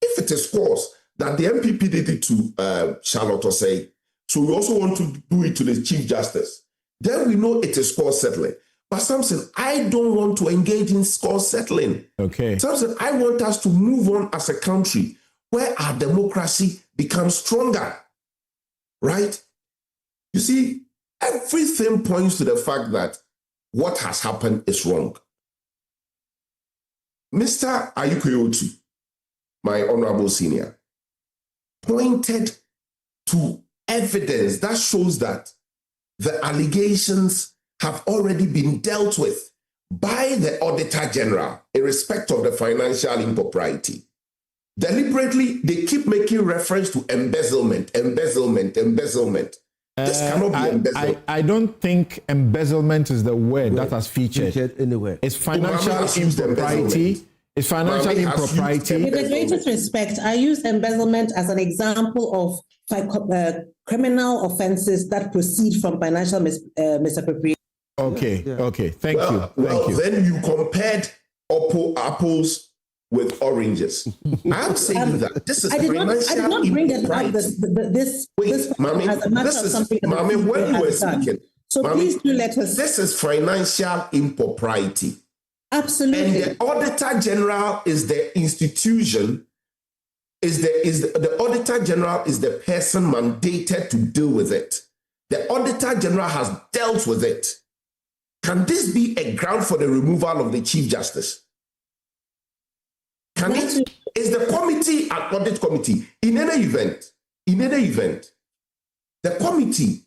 If it is scores that the MPP did it to Charlotte Osei, so we also want to do it to the Chief Justice, then we know it is score settling. But Samson, I don't want to engage in score settling. Okay. Samson, I want us to move on as a country where our democracy becomes stronger. Right? You see, everything points to the fact that what has happened is wrong. Mr. Ayukoyotu, my honorable senior, pointed to evidence that shows that the allegations have already been dealt with by the Auditor General in respect of the financial impropriety. Deliberately, they keep making reference to embezzlement. This cannot be embezzlement. I don't think embezzlement is the word that has featured anywhere. It's financial impropriety. It's financial impropriety. With the greatest respect, I use embezzlement as an example of criminal offenses that proceed from financial misappropriation. Okay. Thank you. Then you compared apples with oranges. I'm saying that this is financial. I did not bring it up this Mami, as a matter of something. Mami, when you were speaking, so Mami, please do let us. This is financial impropriety. Absolutely. And the Auditor General is the institution. The Auditor General is the person mandated to deal with it. The Auditor General has dealt with it. Can this be a ground for the removal of the Chief Justice? Is the committee an audit committee? In any event, the committee,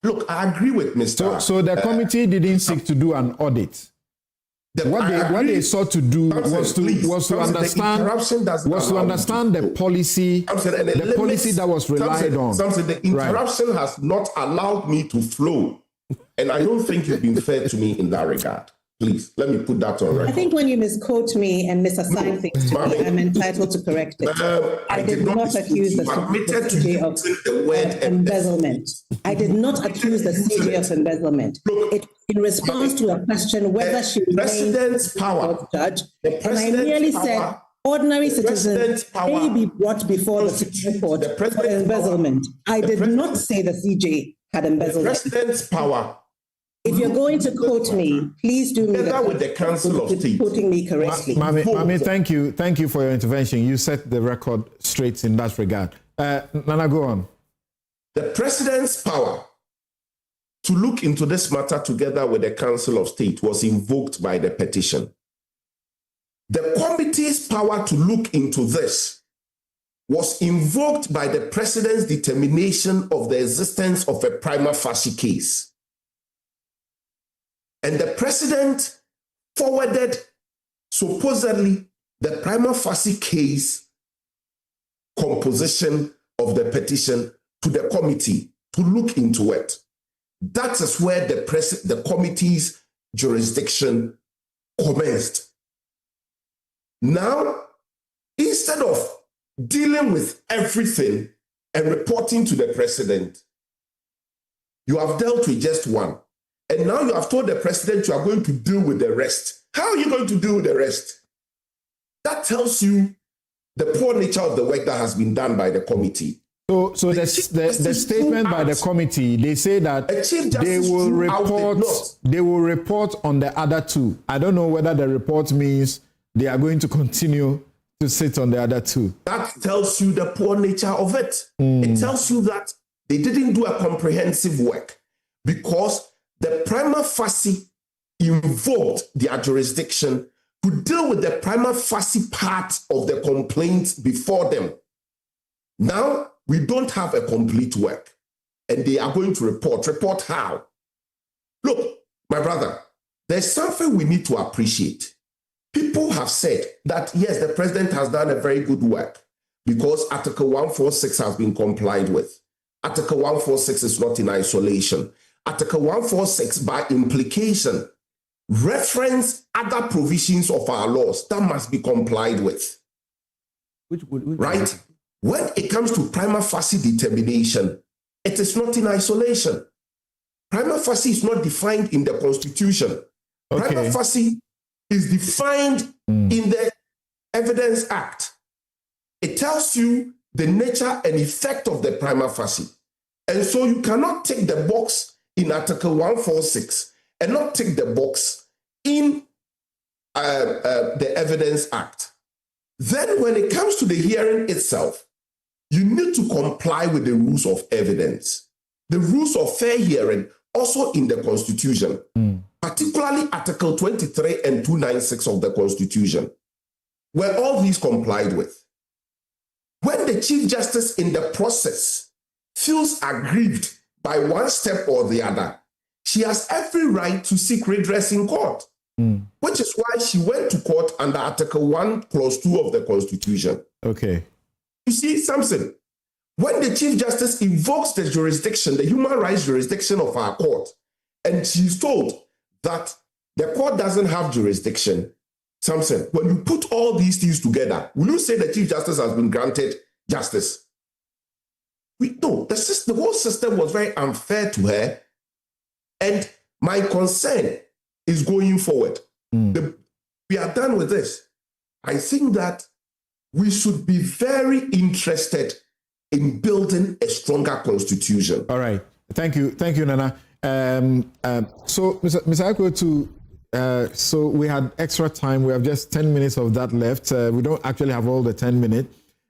look, I agree with Mr. So the committee didn't seek to do an audit. What they sought to do was to understand the policy, the policy that was relied on. The interruption has not allowed me to flow, and I don't think you've been fair to me in that regard. Please, let me put that on record. I think when you misquote me and misassign things to me, I'm entitled to correct it. I did not accuse the CJ of embezzlement. I did not accuse the CJ of embezzlement. In response to a question whether she remains a judge, and I merely said ordinary citizens may be brought before the Supreme Court for embezzlement. I did not say the CJ had embezzled. The President's power. If you're going to quote me, please do me that with the Council of State. Quoting me correctly. Mami, thank you for your intervention. You set the record straight in that regard. Nana, go on. The President's power to look into this matter together with the Council of State was invoked by the petition. The committee's power to look into this was invoked by the President's determination of the existence of a prima facie case. And the President forwarded, supposedly, the prima facie case composition of the petition to the committee to look into it. That is where the committee's jurisdiction commenced. Now, instead of dealing with everything and reporting to the president, you have dealt with just one. And now you have told the president you are going to deal with the rest. How are you going to deal with the rest? That tells you the poor nature of the work that has been done by the committee. So the statement by the committee, they say that they will report on the other two. I don't know whether the report means they are going to continue to sit on the other two. That tells you the poor nature of it. It tells you that they didn't do a comprehensive work because the prima facie invoked their jurisdiction to deal with the prima facie part of the complaint before them. Now, we don't have a complete work, and they are going to report. Report how? Look, my brother, there's something we need to appreciate. People have said that, yes, the president has done a very good work because Article 146 has been complied with. Article 146 is not in isolation. Article 146, by implication, reference other provisions of our laws that must be complied with. Right? When it comes to prima facie determination, it is not in isolation. Prima facie is not defined in the Constitution. Okay. Prima facie is defined in the Evidence Act. It tells you the nature and effect of the prima facie. And so you cannot tick the box in Article 146 and not tick the box in the Evidence Act. Then when it comes to the hearing itself, you need to comply with the rules of evidence. The rules of fair hearing, also in the Constitution, particularly Article 23 and 296 of the Constitution, were all these complied with. When the Chief Justice in the process feels aggrieved by one step or the other, she has every right to seek redress in court, which is why she went to court under Article 1, Clause 2 of the Constitution. Okay. You see, Samson, when the Chief Justice invokes the jurisdiction, the human rights jurisdiction of our court, and she's told that the court doesn't have jurisdiction, Samson, when you put all these things together, will you say the Chief Justice has been granted justice? No, the whole system was very unfair to her. And my concern is going forward. We are done with this. I think that we should be very interested in building a stronger constitution. All right. Thank you, Nana. So, Mr. Akwatia, so we had extra time. We have just 10 minutes of that left. We don't actually have all the 10 minutes.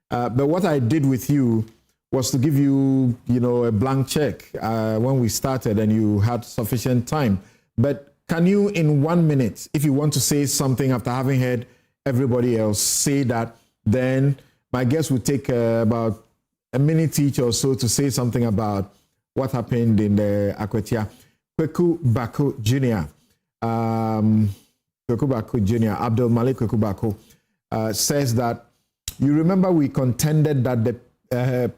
But what I did with you was to give you, a blank check when we started and you had sufficient time. But can you, in 1 minute, if you want to say something after having heard everybody else say that, then my guest would take about a minute each or so to say something about what happened in the Akwatia. Kweku Bako Jr., Abdul Malik Kweku Bako, says that, you remember we contended that the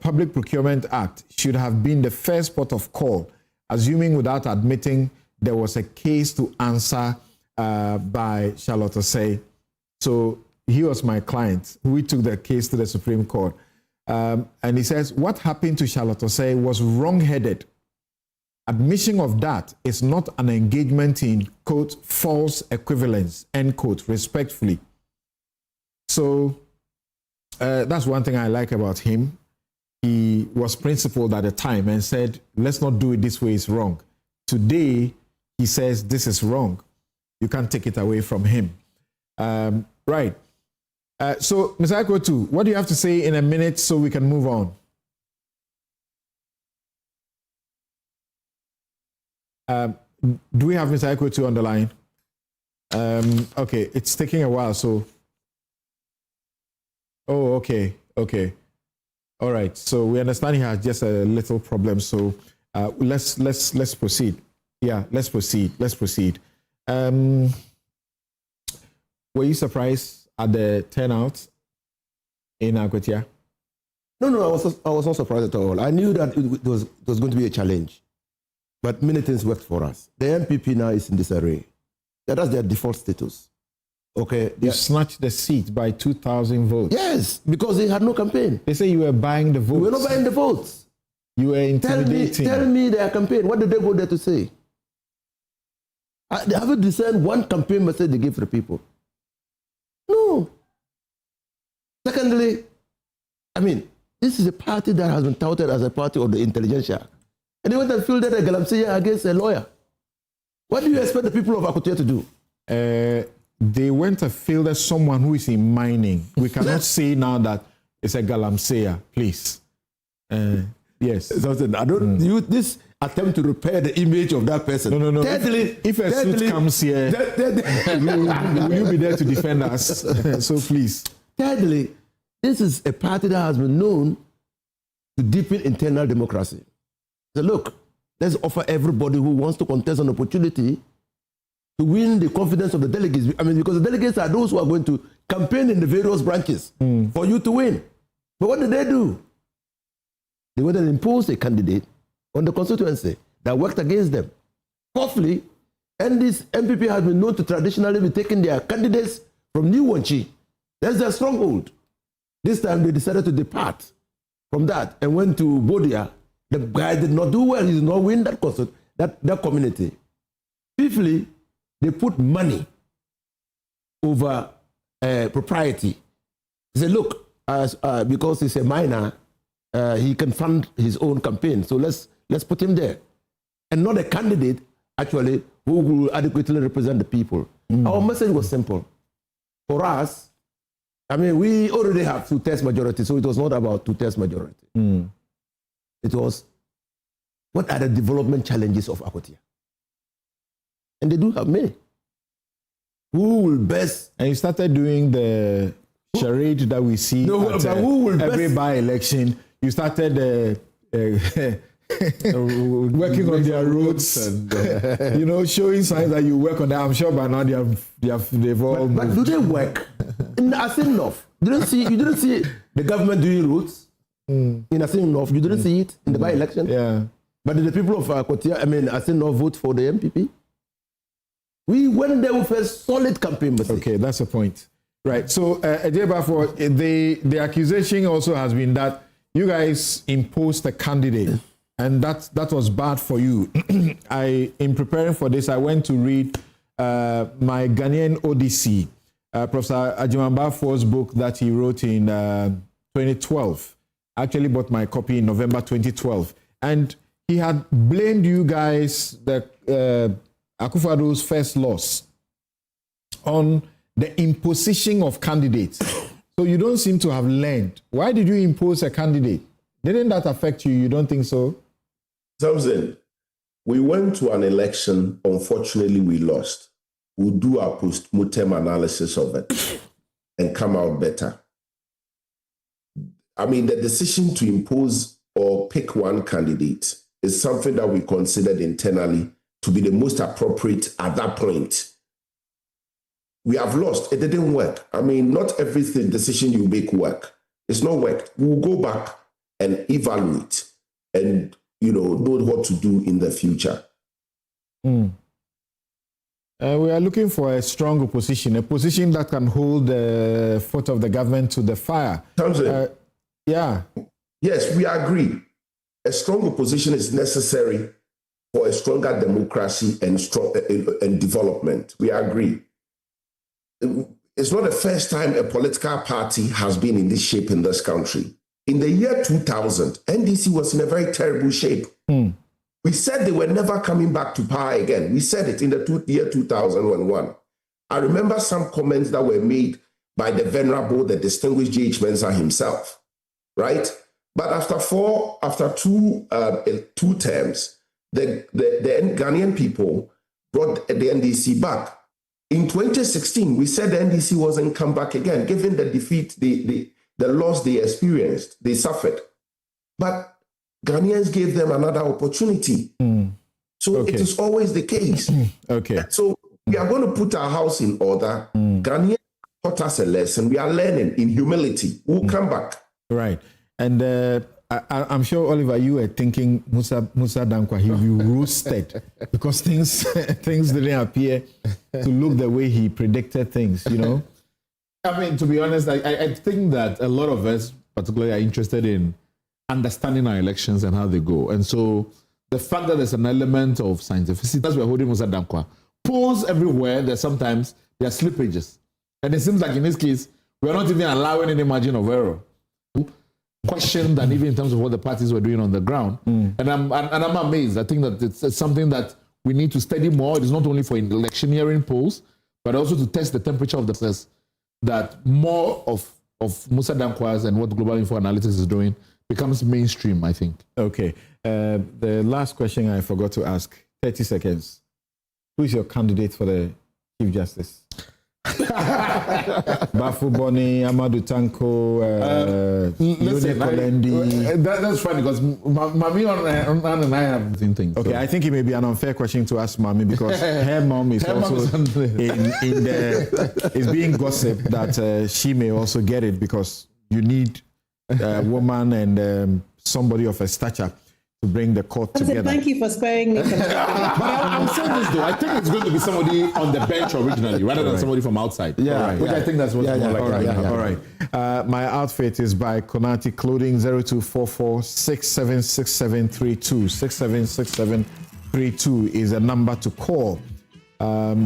Public Procurement Act should have been the first port of call, assuming without admitting there was a case to answer by Charlotte Osei. So he was my client. We took the case to the Supreme Court. And he says, what happened to Charlotte Osei was wrong-headed. Admission of that is not an engagement in, quote, false equivalence, end quote, respectfully. So that's one thing I like about him. He was principled at the time and said, let's not do it this way, it's wrong. Today, he says, this is wrong. You can't take it away from him. Right. So, Mr. Akwatia, what do you have to say in a minute so we can move on? Do we have Mr. Akwatia on the line? Okay, it's taking a while, so. Oh, okay. All right. So we understand he has just a little problem. So let's proceed. Yeah, let's proceed. Were you surprised at the turnout in Akwatia? No, I was not surprised at all. I knew that it was going to be a challenge, but many things worked for us. The MPP now is in disarray. That's their default status. Okay. You snatched the seat by 2,000 votes. Yes, because they had no campaign. They say you were buying the votes. We were not buying the votes. You were intimidating. Tell me their campaign. What did they go there to say? They haven't discerned one campaign message they gave to the people. No. Secondly, I mean, this is a party that has been touted as a party of the intelligentsia. And they went and fielded a galamsey against a lawyer. What do you expect the people of Akwatia to do? They went and fielded someone who is in mining. We cannot say now that it's a galamsey, please. Yes. I don't use this attempt to repair the image of that person. No. Thirdly, if a suit comes here, will you be there to defend us? So please. Thirdly, this is a party that has been known to deepen internal democracy. So look, let's offer everybody who wants to contest an opportunity to win the confidence of the delegates. I mean, because the delegates are those who are going to campaign in the various branches for you to win. But what did they do? They went and imposed a candidate on the constituency that worked against them. Fourthly, and this MPP has been known to traditionally be taking their candidates from New Wanchi. That's their stronghold. This time they decided to depart from that and went to Bodia. The guy did not do well. He did not win that community. Fifthly, they put money over propriety. They said, look, because he's a minor, he can fund his own campaign. So let's put him there. And not a candidate, actually, who will adequately represent the people. Our message was simple. For us, I mean, we already have two-thirds majority, so it was not about two-thirds majority. It was, what are the development challenges of Akwatia? And they do have many. Who will best... And you started doing the charade that we see at every by-election. You started working on their roads, and, showing signs that you work on that. I'm sure by now they've all moved. But do they work? In Asinov, you didn't see the government doing roads in Asinov. You didn't see it in the by-election. Yeah. But did the people of Akwatia, Asinov, vote for the MPP? We went there with a solid campaign message. Okay, that's the point. Right. So, the accusation also has been that you guys imposed a candidate, and that was bad for you. In preparing for this, I went to read my Ghanaian Odyssey, Professor Ajimambafo's book that he wrote in 2012. I actually bought my copy in November 2012. And he had blamed you guys, the Akufo-Addo's first loss, on the imposition of candidates. So you don't seem to have learned. Why did you impose a candidate? Didn't that affect you? You don't think so? Samson, we went to an election. Unfortunately, we lost. We'll do our post-mortem analysis of it and come out better. I mean, the decision to impose or pick one candidate is something that we considered internally to be the most appropriate at that point. We have lost. It didn't work. I mean, not every decision you make work. It's not worked. We'll go back and evaluate and, know what to do in the future. We are looking for a strong opposition, a position that can hold the foot of the government to the fire. Yeah. Yes, we agree. A strong opposition is necessary for a stronger democracy and development. We agree. It's not the first time a political party has been in this shape in this country. In the year 2000, NDC was in a very terrible shape. We said they were never coming back to power again. We said it in the year 2001. I remember some comments that were made by the venerable, the distinguished J.H. Mensah himself, right? But after two terms, the Ghanaian people brought the NDC back. In 2016, we said the NDC wasn't come back again, given the defeat, the loss they experienced, they suffered. But Ghanaians gave them another opportunity. So it is always the case. So we are going to put our house in order. Ghanaians taught us a lesson. We are learning in humility. We'll come back. Right. And I'm sure, Oliver, you were thinking Musa Dankwa, he will be roasted because things didn't appear to look the way he predicted things, you know? I mean, to be honest, I think that a lot of us particularly are interested in understanding our elections and how they go. And so the fact that there's an element of scientificity, that's why we're holding Musa Dankwa. Polls everywhere, there are slippages. And it seems like in this case, we're not even allowing any margin of error. Question than even in terms of what the parties were doing on the ground. And I'm amazed. I think that it's something that we need to study more. It is not only for electioneering polls, but also to test the temperature of the process, that more of Musa Dankwa's and what Global Info Analytics is doing becomes mainstream, I think. Okay. The last question I forgot to ask, 30 seconds. Who is your candidate for the Chief Justice? Bafu Boni, Amadou Tanko, that's funny because Mami and I have seen things. Okay, so. I think it may be an unfair question to ask Mami because her mom is is being gossiped that she may also get it because you need a woman and somebody of a stature to bring the court together. Thank you for sparing me. But I'm saying this though, I think it's going to be somebody on the bench originally rather than somebody from outside. Yeah, which I think that's what's more likely. All right. My outfit is by Konati Clothing, 0244-676732. 676732 is a number to call.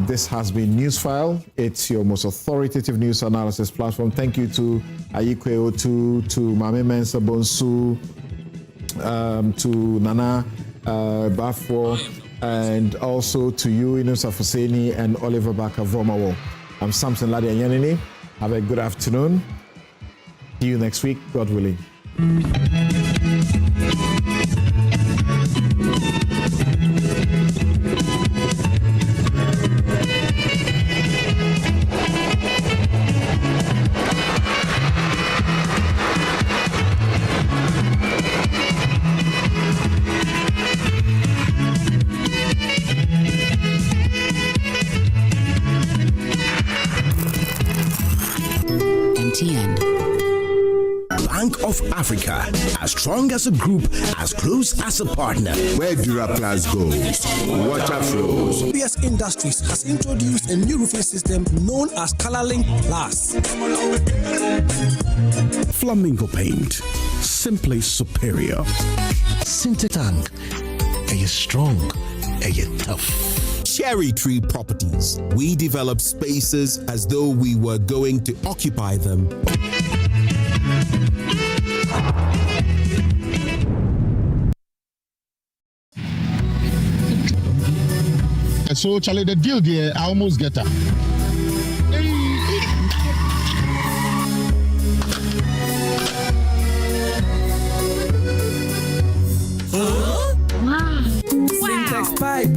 This has been Newsfile. It's your most authoritative news analysis platform. Thank you to Ayikwe Otu, to Mame Mensa Bonsu, to Nana Bafo, and also to you, Inus Afuseni and Oliver Baka Vomawo. I'm Samson Ladia Yanini. Have a good afternoon. See you next week, God willing. Bank of Africa, as strong as a group, as close as a partner. Where Duraplas goes, water flows. PS Industries has introduced a new roofing system known as ColorLink Plus. Flamingo paint, simply superior. Sintetang, are you strong? Are you tough? Cherry Tree Properties. We develop spaces as though we were going to occupy them. So, Charlie, the deal there, I almost get her. Syntax pipe,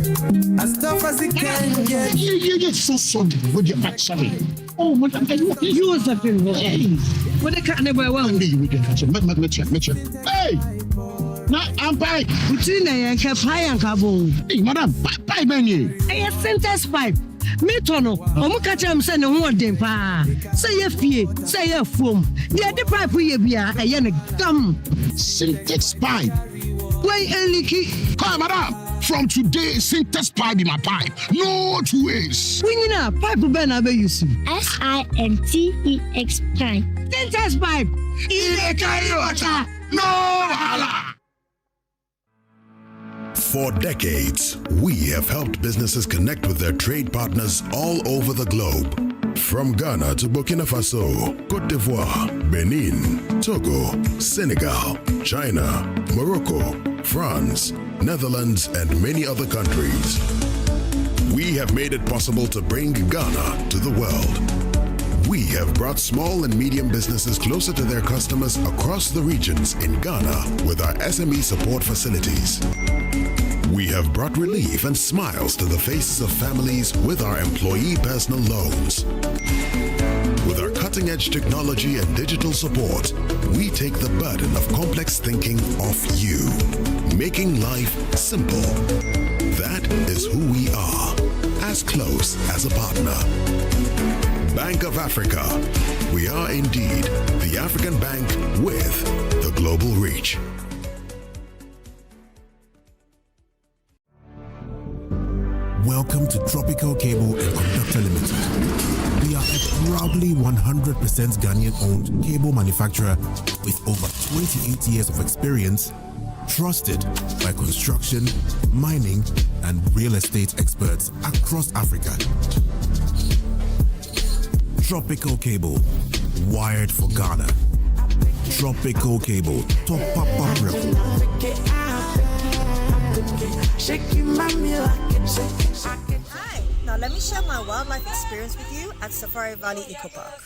as tough as it can get. You're so sorry with your back, sorry. Oh, what you was that thing? What the cat never well. We can catch him. Mitchell. Hey! Now, I'm back. Between the fire and carbon. Hey, madam, pipe, menu. A syntax pipe. Metono, Omukacham send one day, pa. Say a fee, say a foam. The pipe we be a yannick dumb. Syntax pipe. Why, Eliki? Come, madam. From today, syntax pipe in my pipe. No two ways. We need a pipe ben abe use. SINTEX pipe. Syntax pipe. In the carry water. No hala. For decades, we have helped businesses connect with their trade partners all over the globe. From Ghana to Burkina Faso, Côte d'Ivoire, Benin, Togo, Senegal, China, Morocco, France, Netherlands, and many other countries. We have made it possible to bring Ghana to the world. We have brought small and medium businesses closer to their customers across the regions in Ghana with our SME support facilities. We have brought relief and smiles to the faces of families with our employee personal loans. With our cutting-edge technology and digital support, we take the burden of complex thinking off you, making life simple. That is who we are, as close as a partner. Bank of Africa. We are indeed the African bank with the global reach. Welcome to Tropical Cable and Conductor Limited. We are a proudly 100% Ghanaian-owned cable manufacturer with over 28 years of experience, trusted by construction, mining, and real estate experts across Africa. Tropical Cable, wired for Ghana. Tropical Cable, top up record. Hi, now let me share my wildlife experience with you at Safari Valley Eco Park.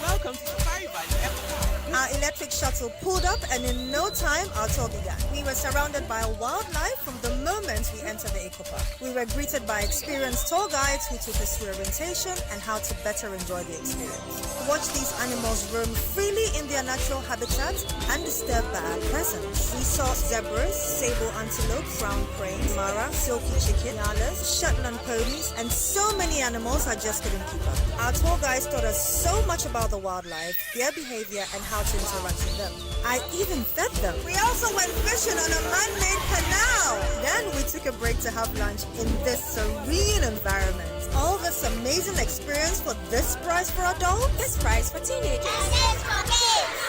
Welcome to Safari Valley Eco Park. Our electric shuttle pulled up, and in no time, our tour began. We were surrounded by wildlife from the moment we entered the eco park. We were greeted by experienced tour guides who took us through orientation and how to better enjoy the experience. Watch these animals roam freely in their natural habitat undisturbed by our presence. We saw zebras, sable antelope, brown cranes, mara, silky chicken, nyalas, Shetland ponies, and so many animals I just couldn't keep up. Our tour guides taught us so much about the wildlife, their behavior, and how to interact with them. I even fed them. We also went fishing on a man-made canal. Then we took a break to have lunch in this serene environment. All this amazing experience for this price for adults? This price for teenagers.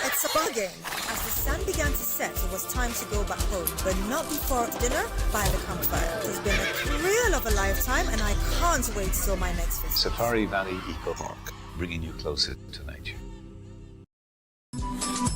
It's a bargain. As the sun began to set, it was time to go back home, but not before dinner by the campfire. It's been a thrill of a lifetime, and I can't wait till my next visit. Safari Valley Eco Park, bringing you closer to nature.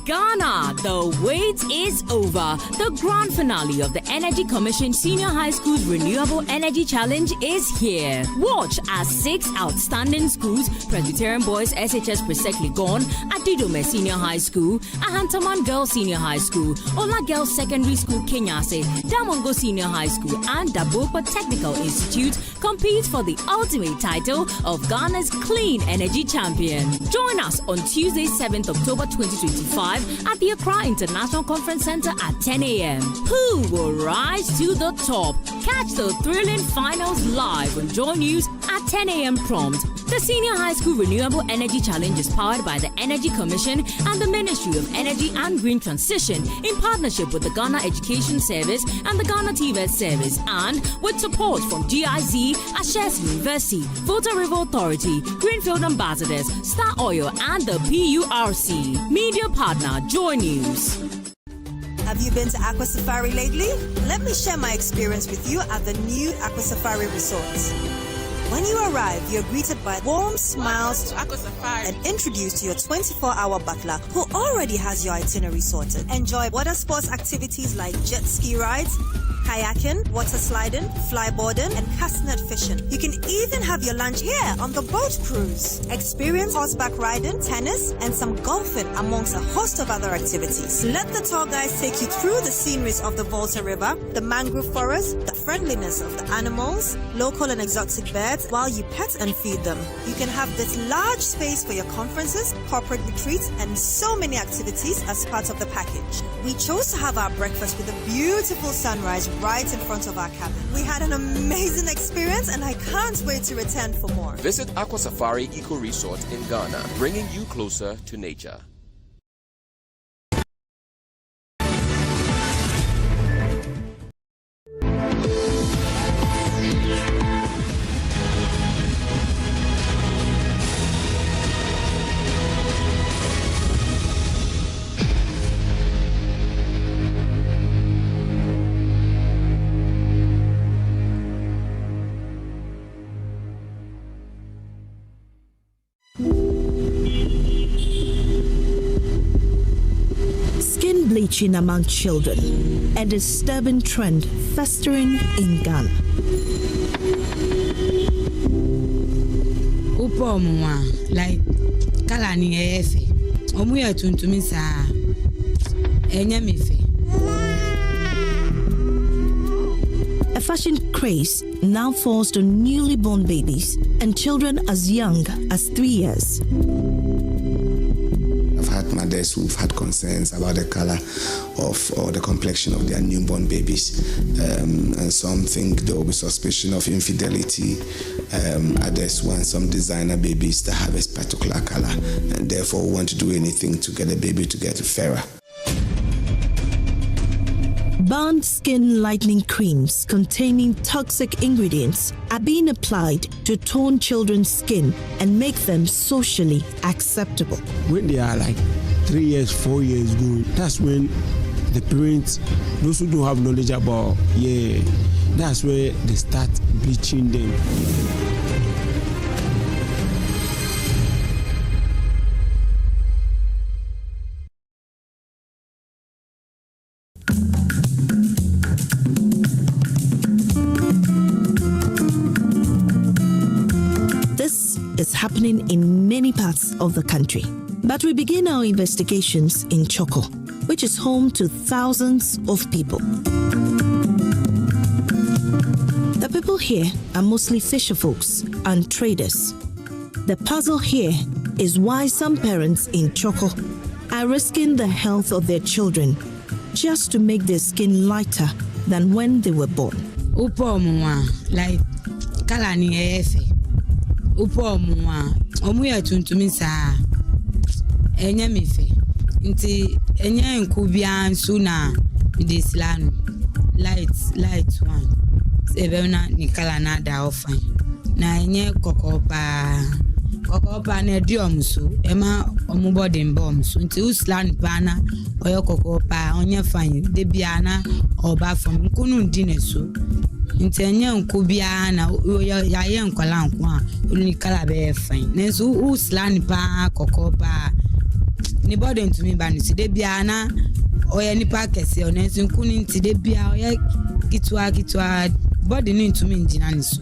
Ghana, the wait is over. The grand finale of the Energy Commission Senior High School's Renewable Energy Challenge is here. Watch as 6 outstanding schools, Presbyterian Boys SHS Presekli Gone, Adidome Senior High School, Ahantaman Girls Senior High School, Ola Girls Secondary School Kenyase, Damongo Senior High School, and Dabopa Technical Institute compete for the ultimate title of Ghana's Clean Energy Champion. Join us on Tuesday, 7th October 2025 at the Accra International Conference Center at 10 a.m. Who will rise to the top? Catch the thrilling finals live on JoyNews at 10 a.m. prompt. The Senior High School Renewable Energy Challenge is powered by the Energy Commission and the Ministry of Energy and Green Transition in partnership with the Ghana Education Service and the Ghana TVET Service, and with support from GIZ, Ashes University, Volta River Authority, Greenfield Ambassadors, Star Oil, and the PURC. Media partner JoyNews. Have you been to Aqua Safari lately? Let me share my experience with you at the new Aqua Safari Resort. When you arrive, you're greeted by warm smiles and introduced to your 24-hour butler who already has your itinerary sorted. Enjoy water sports activities like jet ski rides, kayaking, water sliding, flyboarding, and castanet fishing. You can even have your lunch here on the boat cruise. Experience horseback riding, tennis, and some golfing amongst a host of other activities. Let the tour guides take you through the sceneries of the Volta River, the mangrove forest, the friendliness of the animals, local and exotic birds, while you pet and feed them. You can have this large space for your conferences, corporate retreats, and so many activities as part of the package. We chose to have our breakfast with a beautiful sunrise right in front of our cabin. We had an amazing experience, and I can't wait to return for more. Visit Aqua Safari Eco Resort in Ghana, bringing you closer to nature. Bleaching among children, a disturbing trend festering in Ghana. Like kalani efe omuya tuntumi sa enyamefe. A fashion craze now falls on newly born babies and children as young as 3 years. I've had mothers who've had concerns about the color of or the complexion of their newborn babies. And some think there will be suspicion of infidelity. Others want some designer babies that have a particular color and therefore want to do anything to get the baby to get fairer. Banned skin lightening creams containing toxic ingredients are being applied to tone children's skin and make them socially acceptable. When they are like 3 years, 4 years old, that's when the parents, those who don't have knowledge about, that's where they start bleaching them. Is happening in many parts of the country. But we begin our investigations in Choko, which is home to thousands of people. The people here are mostly fisher folks and traders. The puzzle here is why some parents in Choko are risking the health of their children just to make their skin lighter than when they were born. Like kalani efe. Upo mwa omuya tuntumi saa enya mife nti enya nkubia nsu na mideslanu light one sebena nikala na da ofan na enya kokopa na diomsu ema omubode mbomsu nti uslan pana oyo kokopa onye fan de biana oba fam nkunu ndinesu Intenya nkubia na ya ye nkwala nkwa uni kala be fine nenso uslan pa kokopa ni body ntumi ba ni side bia na oya nipa kese onenso nkuni ntide bia oya kitwa body ni ntumi njina niso.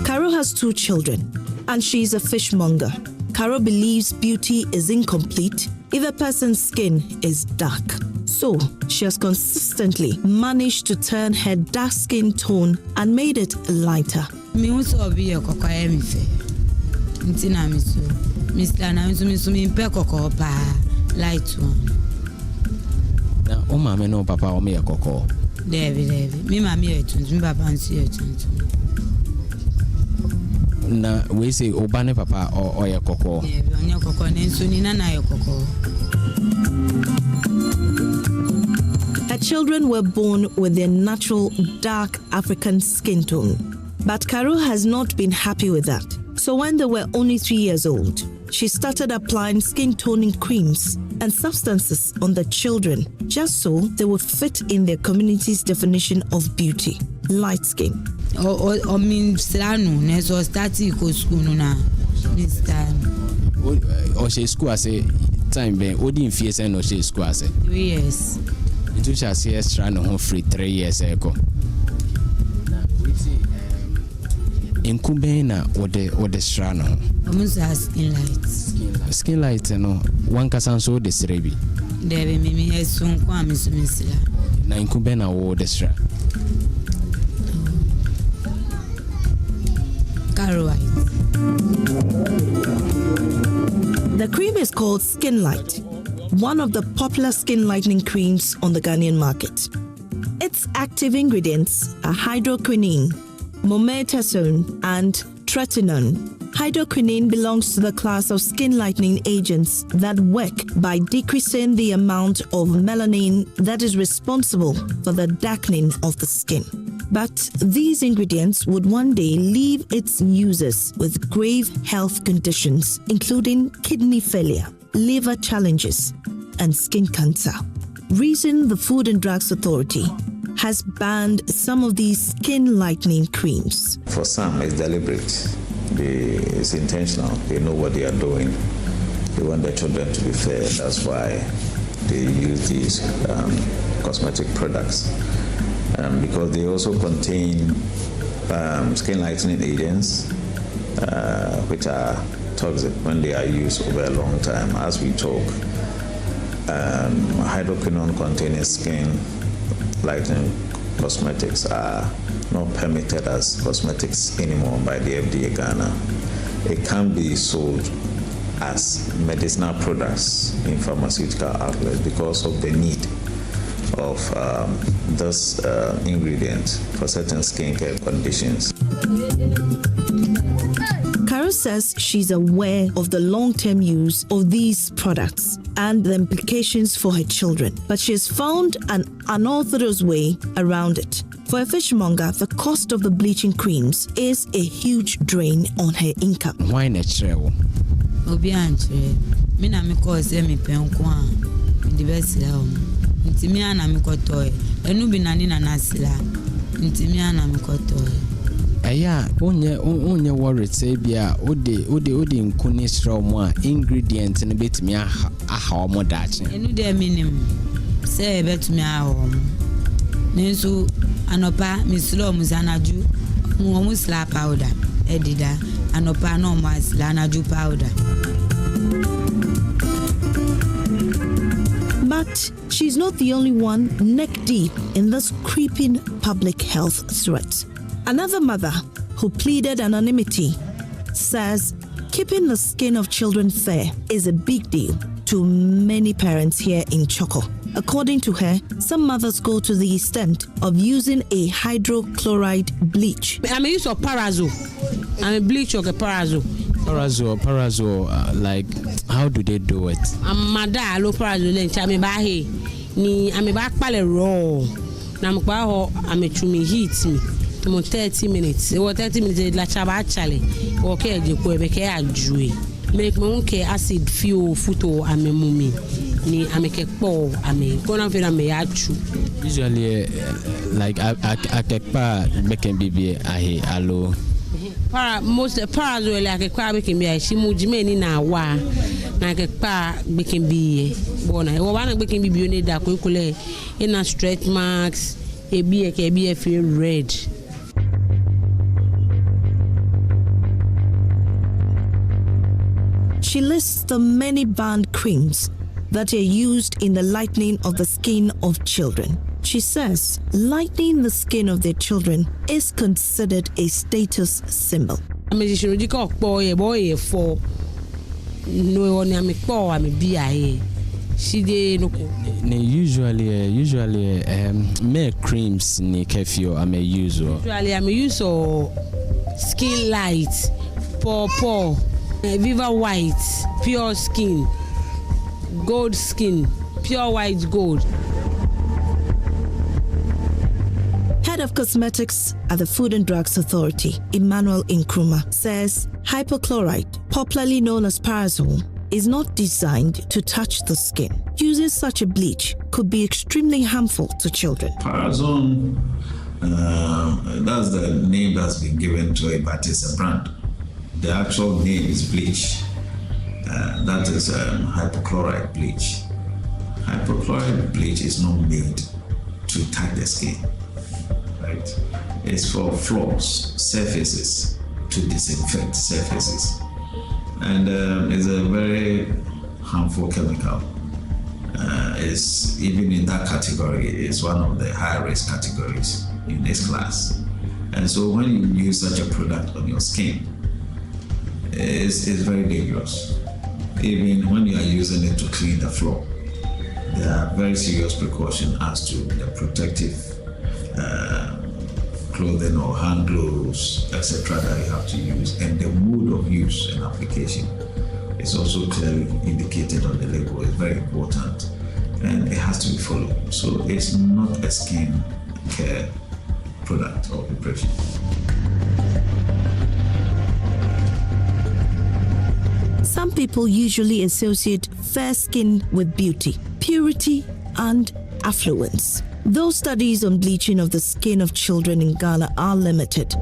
Carol has 2 children and she's a fishmonger. Carol believes beauty is incomplete if a person's skin is dark. So, she has consistently managed to turn her dark skin tone and made it lighter. Mi uso obi e kokoye mi fe. Ntina mi so. Mr. na mi pe kokopa light one. Na o mama no papa o me koko. Devi. Mi mama e tuntu, mi papa nsi e tuntu. Na we say obane papa o ye koko. Devi, onye koko nenso ni na ye koko. Her children were born with their natural dark African skin tone. But Carol has not been happy with that. So when they were only 3 years old, she started applying skin toning creams and substances on the children just so they would fit in their community's definition of beauty, light skin. O min slanu neso stati ko school na Mr. O she school ase time ben odi mfie se no she school ase. 3 years. Itu cha se extra no ho free 3 years ago. Na we see inkumbe na ode stra no. Omuza Skin light no one kasanso de serebi. Debe mimi esun kwa misumisila. Na inkumbe na wo de stra. The cream is called Skin Light, one of the popular skin lightening creams on the Ghanaian market. Its active ingredients are hydroquinone, mometasone, and tretinoin. Hydroquinone belongs to the class of skin lightening agents that work by decreasing the amount of melanin that is responsible for the darkening of the skin. But these ingredients would one day leave its users with grave health conditions, including kidney failure, liver challenges, and skin cancer. Reason the Food and Drugs Authority has banned some of these skin lightening creams. For some, it's deliberate. It's intentional. They know what they are doing. They want their children to be fair. That's why they use these cosmetic products. Because they also contain skin lightening agents, which are toxic when they are used over a long time. As we talk, hydroquinone containing skin lightening cosmetics are not permitted as cosmetics anymore by the FDA Ghana. it can be sold as medicinal products in pharmaceutical outlets because of the need of this ingredient for certain skincare conditions. Carol says she's aware of the long-term use of these products and the implications for her children, but she has found an unorthodox way around it. For a fishmonger, the cost of the bleaching creams is a huge drain on her income. Why not travel? Obianche, mina me cause me penkwa, the best home. Intimiana me kotoy, enu binani na nasila. Intimiana me kotoy. Aya, onye worried say bia ode nkuni sra mo ingredients ne betimi aha mo dache. Enu de minimum. Say betimi aha. Nenso anopa mislo muzanaju mu slap powder edida anopa no mas lanaju powder. But she's not the only one neck deep in this creeping public health threat. Another mother who pleaded anonymity says keeping the skin of children fair is a big deal to many parents here in Choco. According to her, some mothers go to the extent of using a hydrochloride bleach. I'm a use of Parazole. I'm a bleach of a Parazole. Parazole, like, how do they do it? I'm mad. Low Parazole. I'm a bahy. I'm a back pale raw. I'm a chumi heat me. 30 minutes. It was 30 minutes. La chaba actually. Okay, you go make a jury. Make my own acid fuel photo. I'm a mummy. Ni ameke po ame kona fela me achu usually like akekpa beken bibi ahe alo para most Parazole akekpa beken bi shi mujime ni na wa na akekpa beken bi bona e wa na beken bi oni da ko kule ina stretch marks e bi feel red. She lists the many banned creams that are used in the lightening of the skin of children. She says lightening the skin of their children is considered a status symbol. Usually mere creams ni kefio ame use. Usually I'm use Skin Light, Paw, Viva White, Pure Skin, Gold Skin, Pure White Gold. Head of Cosmetics at the Food and Drugs Authority, Emmanuel Nkrumah, says hypochlorite, popularly known as Parazole, is not designed to touch the skin. Using such a bleach could be extremely harmful to children. Parazole, that's the name that's been given to it, but it's a brand. The actual name is bleach. That is hypochlorite bleach. Hypochlorite bleach is not made to touch the skin, right? It's for floors, surfaces, to disinfect surfaces. And it's a very harmful chemical. It's even in that category, it's one of the high-risk categories in this class. And so when you use such a product on your skin, it's very dangerous. Even when you are using it to clean the floor, there are very serious precautions as to the protective clothing or hand gloves, etc. that you have to use, and the mode of use and application is also clearly indicated on the label. It's very important, and it has to be followed. So it's not a skin care product or preparation. Some people usually associate fair skin with beauty, purity, and affluence. Those studies on bleaching of the skin of children in Ghana are limited.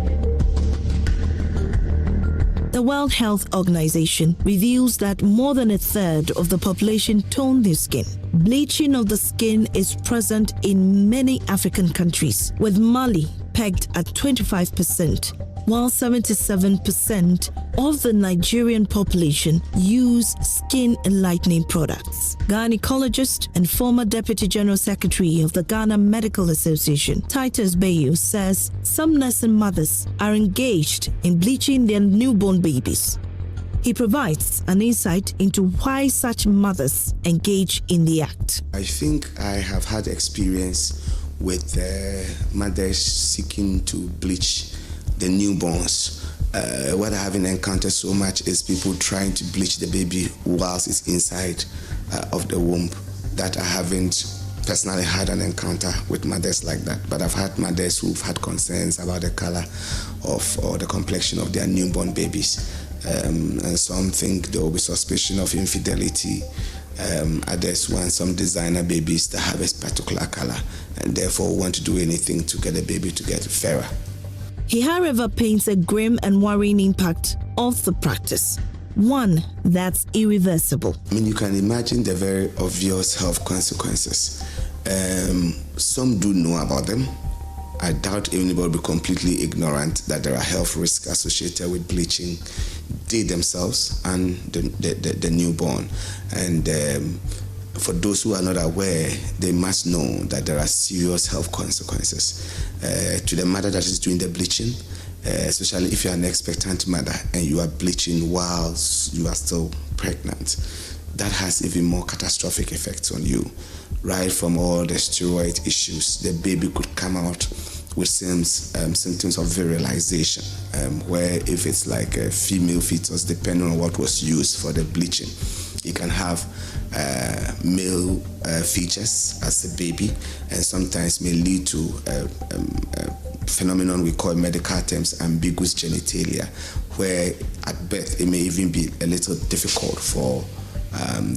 The World Health Organization reveals that more than a third of the population tone their skin. Bleaching of the skin is present in many African countries, with Mali pegged at 25%, while 77% of the Nigerian population use skin enlightening products. Gynecologist and former Deputy General Secretary of the Ghana Medical Association, Titus Bayo, says some nursing mothers are engaged in bleaching their newborn babies. He provides an insight into why such mothers engage in the act. I think I have had experience with mothers seeking to bleach the newborns. What I haven't encountered so much is people trying to bleach the baby whilst it's inside of the womb. That I haven't personally had an encounter with mothers like that, but I've had mothers who've had concerns about the color of or the complexion of their newborn babies. And some think there will be suspicion of infidelity. Others want some designer babies that have a particular color and therefore want to do anything to get the baby to get fairer. He, however, paints a grim and worrying impact of the practice, one that's irreversible. I mean, you can imagine the very obvious health consequences. Some do know about them. I doubt anybody will be completely ignorant that there are health risks associated with bleaching they themselves and the newborn. And for those who are not aware, they must know that there are serious health consequences to the mother that is doing the bleaching, especially if you are an expectant mother and you are bleaching whilst you are still pregnant. That has even more catastrophic effects on you, right from all the steroid issues. The baby could come out with symptoms of virilization, where if it's like a female fetus, depending on what was used for the bleaching, you can have male features as a baby, and sometimes may lead to a phenomenon we call in medical terms ambiguous genitalia, where at birth it may even be a little difficult for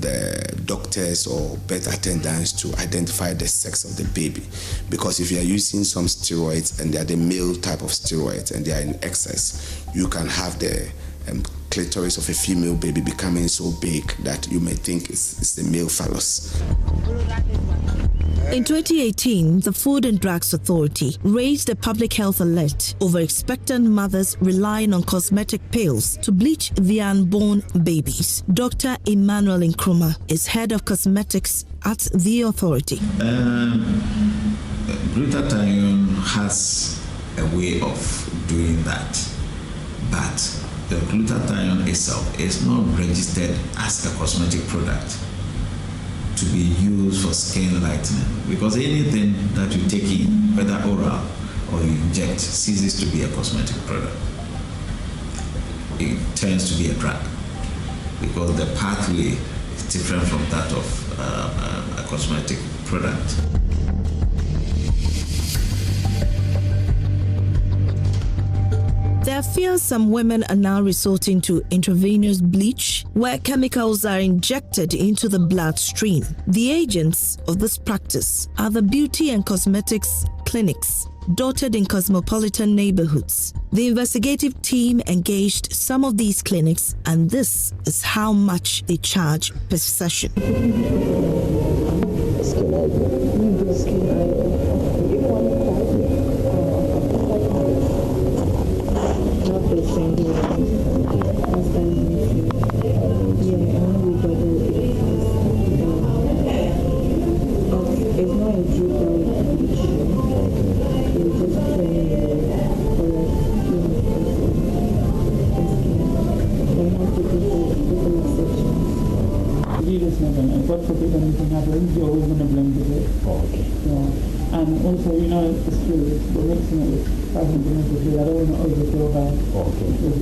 the doctors or birth attendants to identify the sex of the baby, because if you are using some steroids and they are the male type of steroids and they are in excess, you can have the clitoris of a female baby becoming so big that you may think it's the male phallus. In 2018, the Food and Drugs Authority raised a public health alert over expectant mothers relying on cosmetic pills to bleach their unborn babies. Dr. Emmanuel Nkrumah is head of cosmetics at the authority. Glutathione has a way of doing that, but the glutathione itself is not registered as a cosmetic product to be used for skin lightening, because anything that you take in, whether oral or you inject, ceases to be a cosmetic product. It turns to be a drug, because the pathway is different from that of a cosmetic product. There are fears some women are now resorting to intravenous bleach, where chemicals are injected into the bloodstream. The agents of this practice are the beauty and cosmetics clinics dotted in cosmopolitan neighborhoods. The investigative team engaged some of these clinics, and this is how much they charge per session. God forbid anything happens, you're always going to blame the day. Yeah. And also, you know, it's true, we're mixing it with 500 ml of fluid. I don't want to overfill her,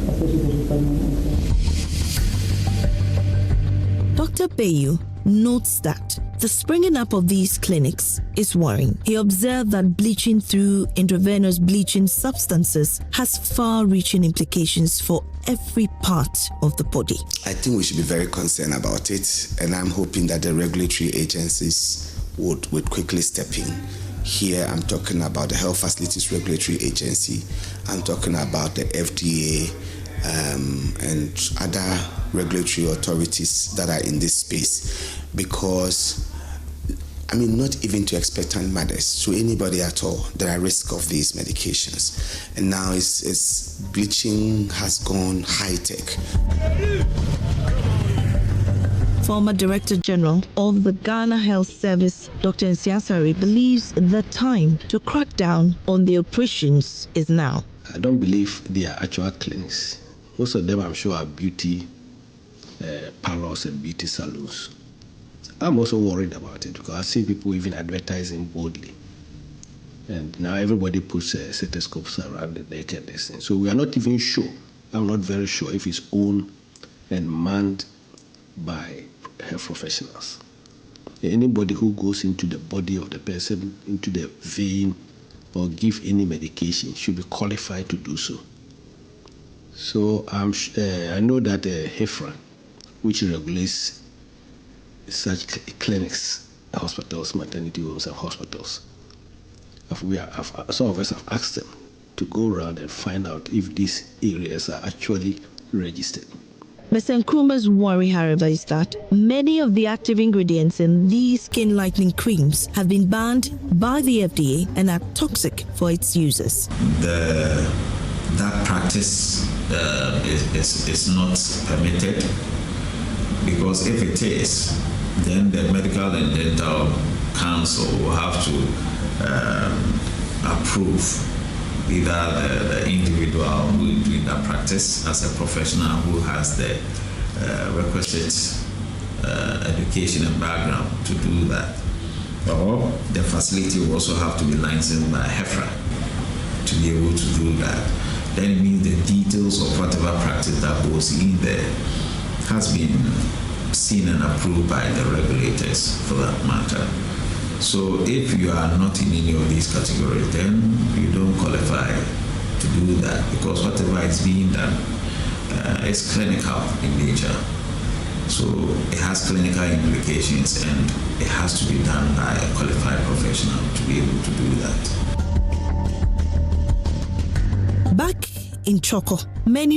especially because she's pregnant. Dr. Bayu notes that the springing up of these clinics is worrying. He observed that bleaching through intravenous bleaching substances has far-reaching implications for every part of the body. I think we should be very concerned about it, and I'm hoping that the regulatory agencies would quickly step in. Here I'm talking about the Health Facilities Regulatory Agency, I'm talking about the FDA, and other regulatory authorities that are in this space, because I mean, not even to expectant mothers, to anybody at all, there are risks of these medications. And now it's bleaching has gone high-tech. Former Director General of the Ghana Health Service, Dr. Nsiasari, believes the time to crack down on the operations is now. I don't believe they are actual clinics. Most of them, I'm sure, are beauty parlors and beauty salons. I'm also worried about it because I see people even advertising boldly. And now everybody puts stethoscopes around the neck and this thing. So we are not even sure. I'm not very sure if it's owned and manned by health professionals. Anybody who goes into the body of the person, into the vein, or give any medication should be qualified to do so. So I know that HEFRA, which regulates such clinics, hospitals, maternity homes, and hospitals, some of us have asked them to go around and find out if these areas are actually registered. Mr. Nkrumah's worry, however, is that many of the active ingredients in these skin lightening creams have been banned by the FDA and are toxic for its users. That practice is not permitted, because if it is, then the Medical and Dental Council will have to approve either the individual who is doing that practice as a professional who has the requisite education and background to do that, or the facility will also have to be licensed by HEFRA to be able to do that. Then it means the details of whatever practice that goes in there has been seen and approved by the regulators for that matter. So if you are not in any of these categories, then you don't qualify to do that, because whatever is being done is clinical in nature. So it has clinical implications, and it has to be done by a qualified professional to be able to do that. Back in Choco, many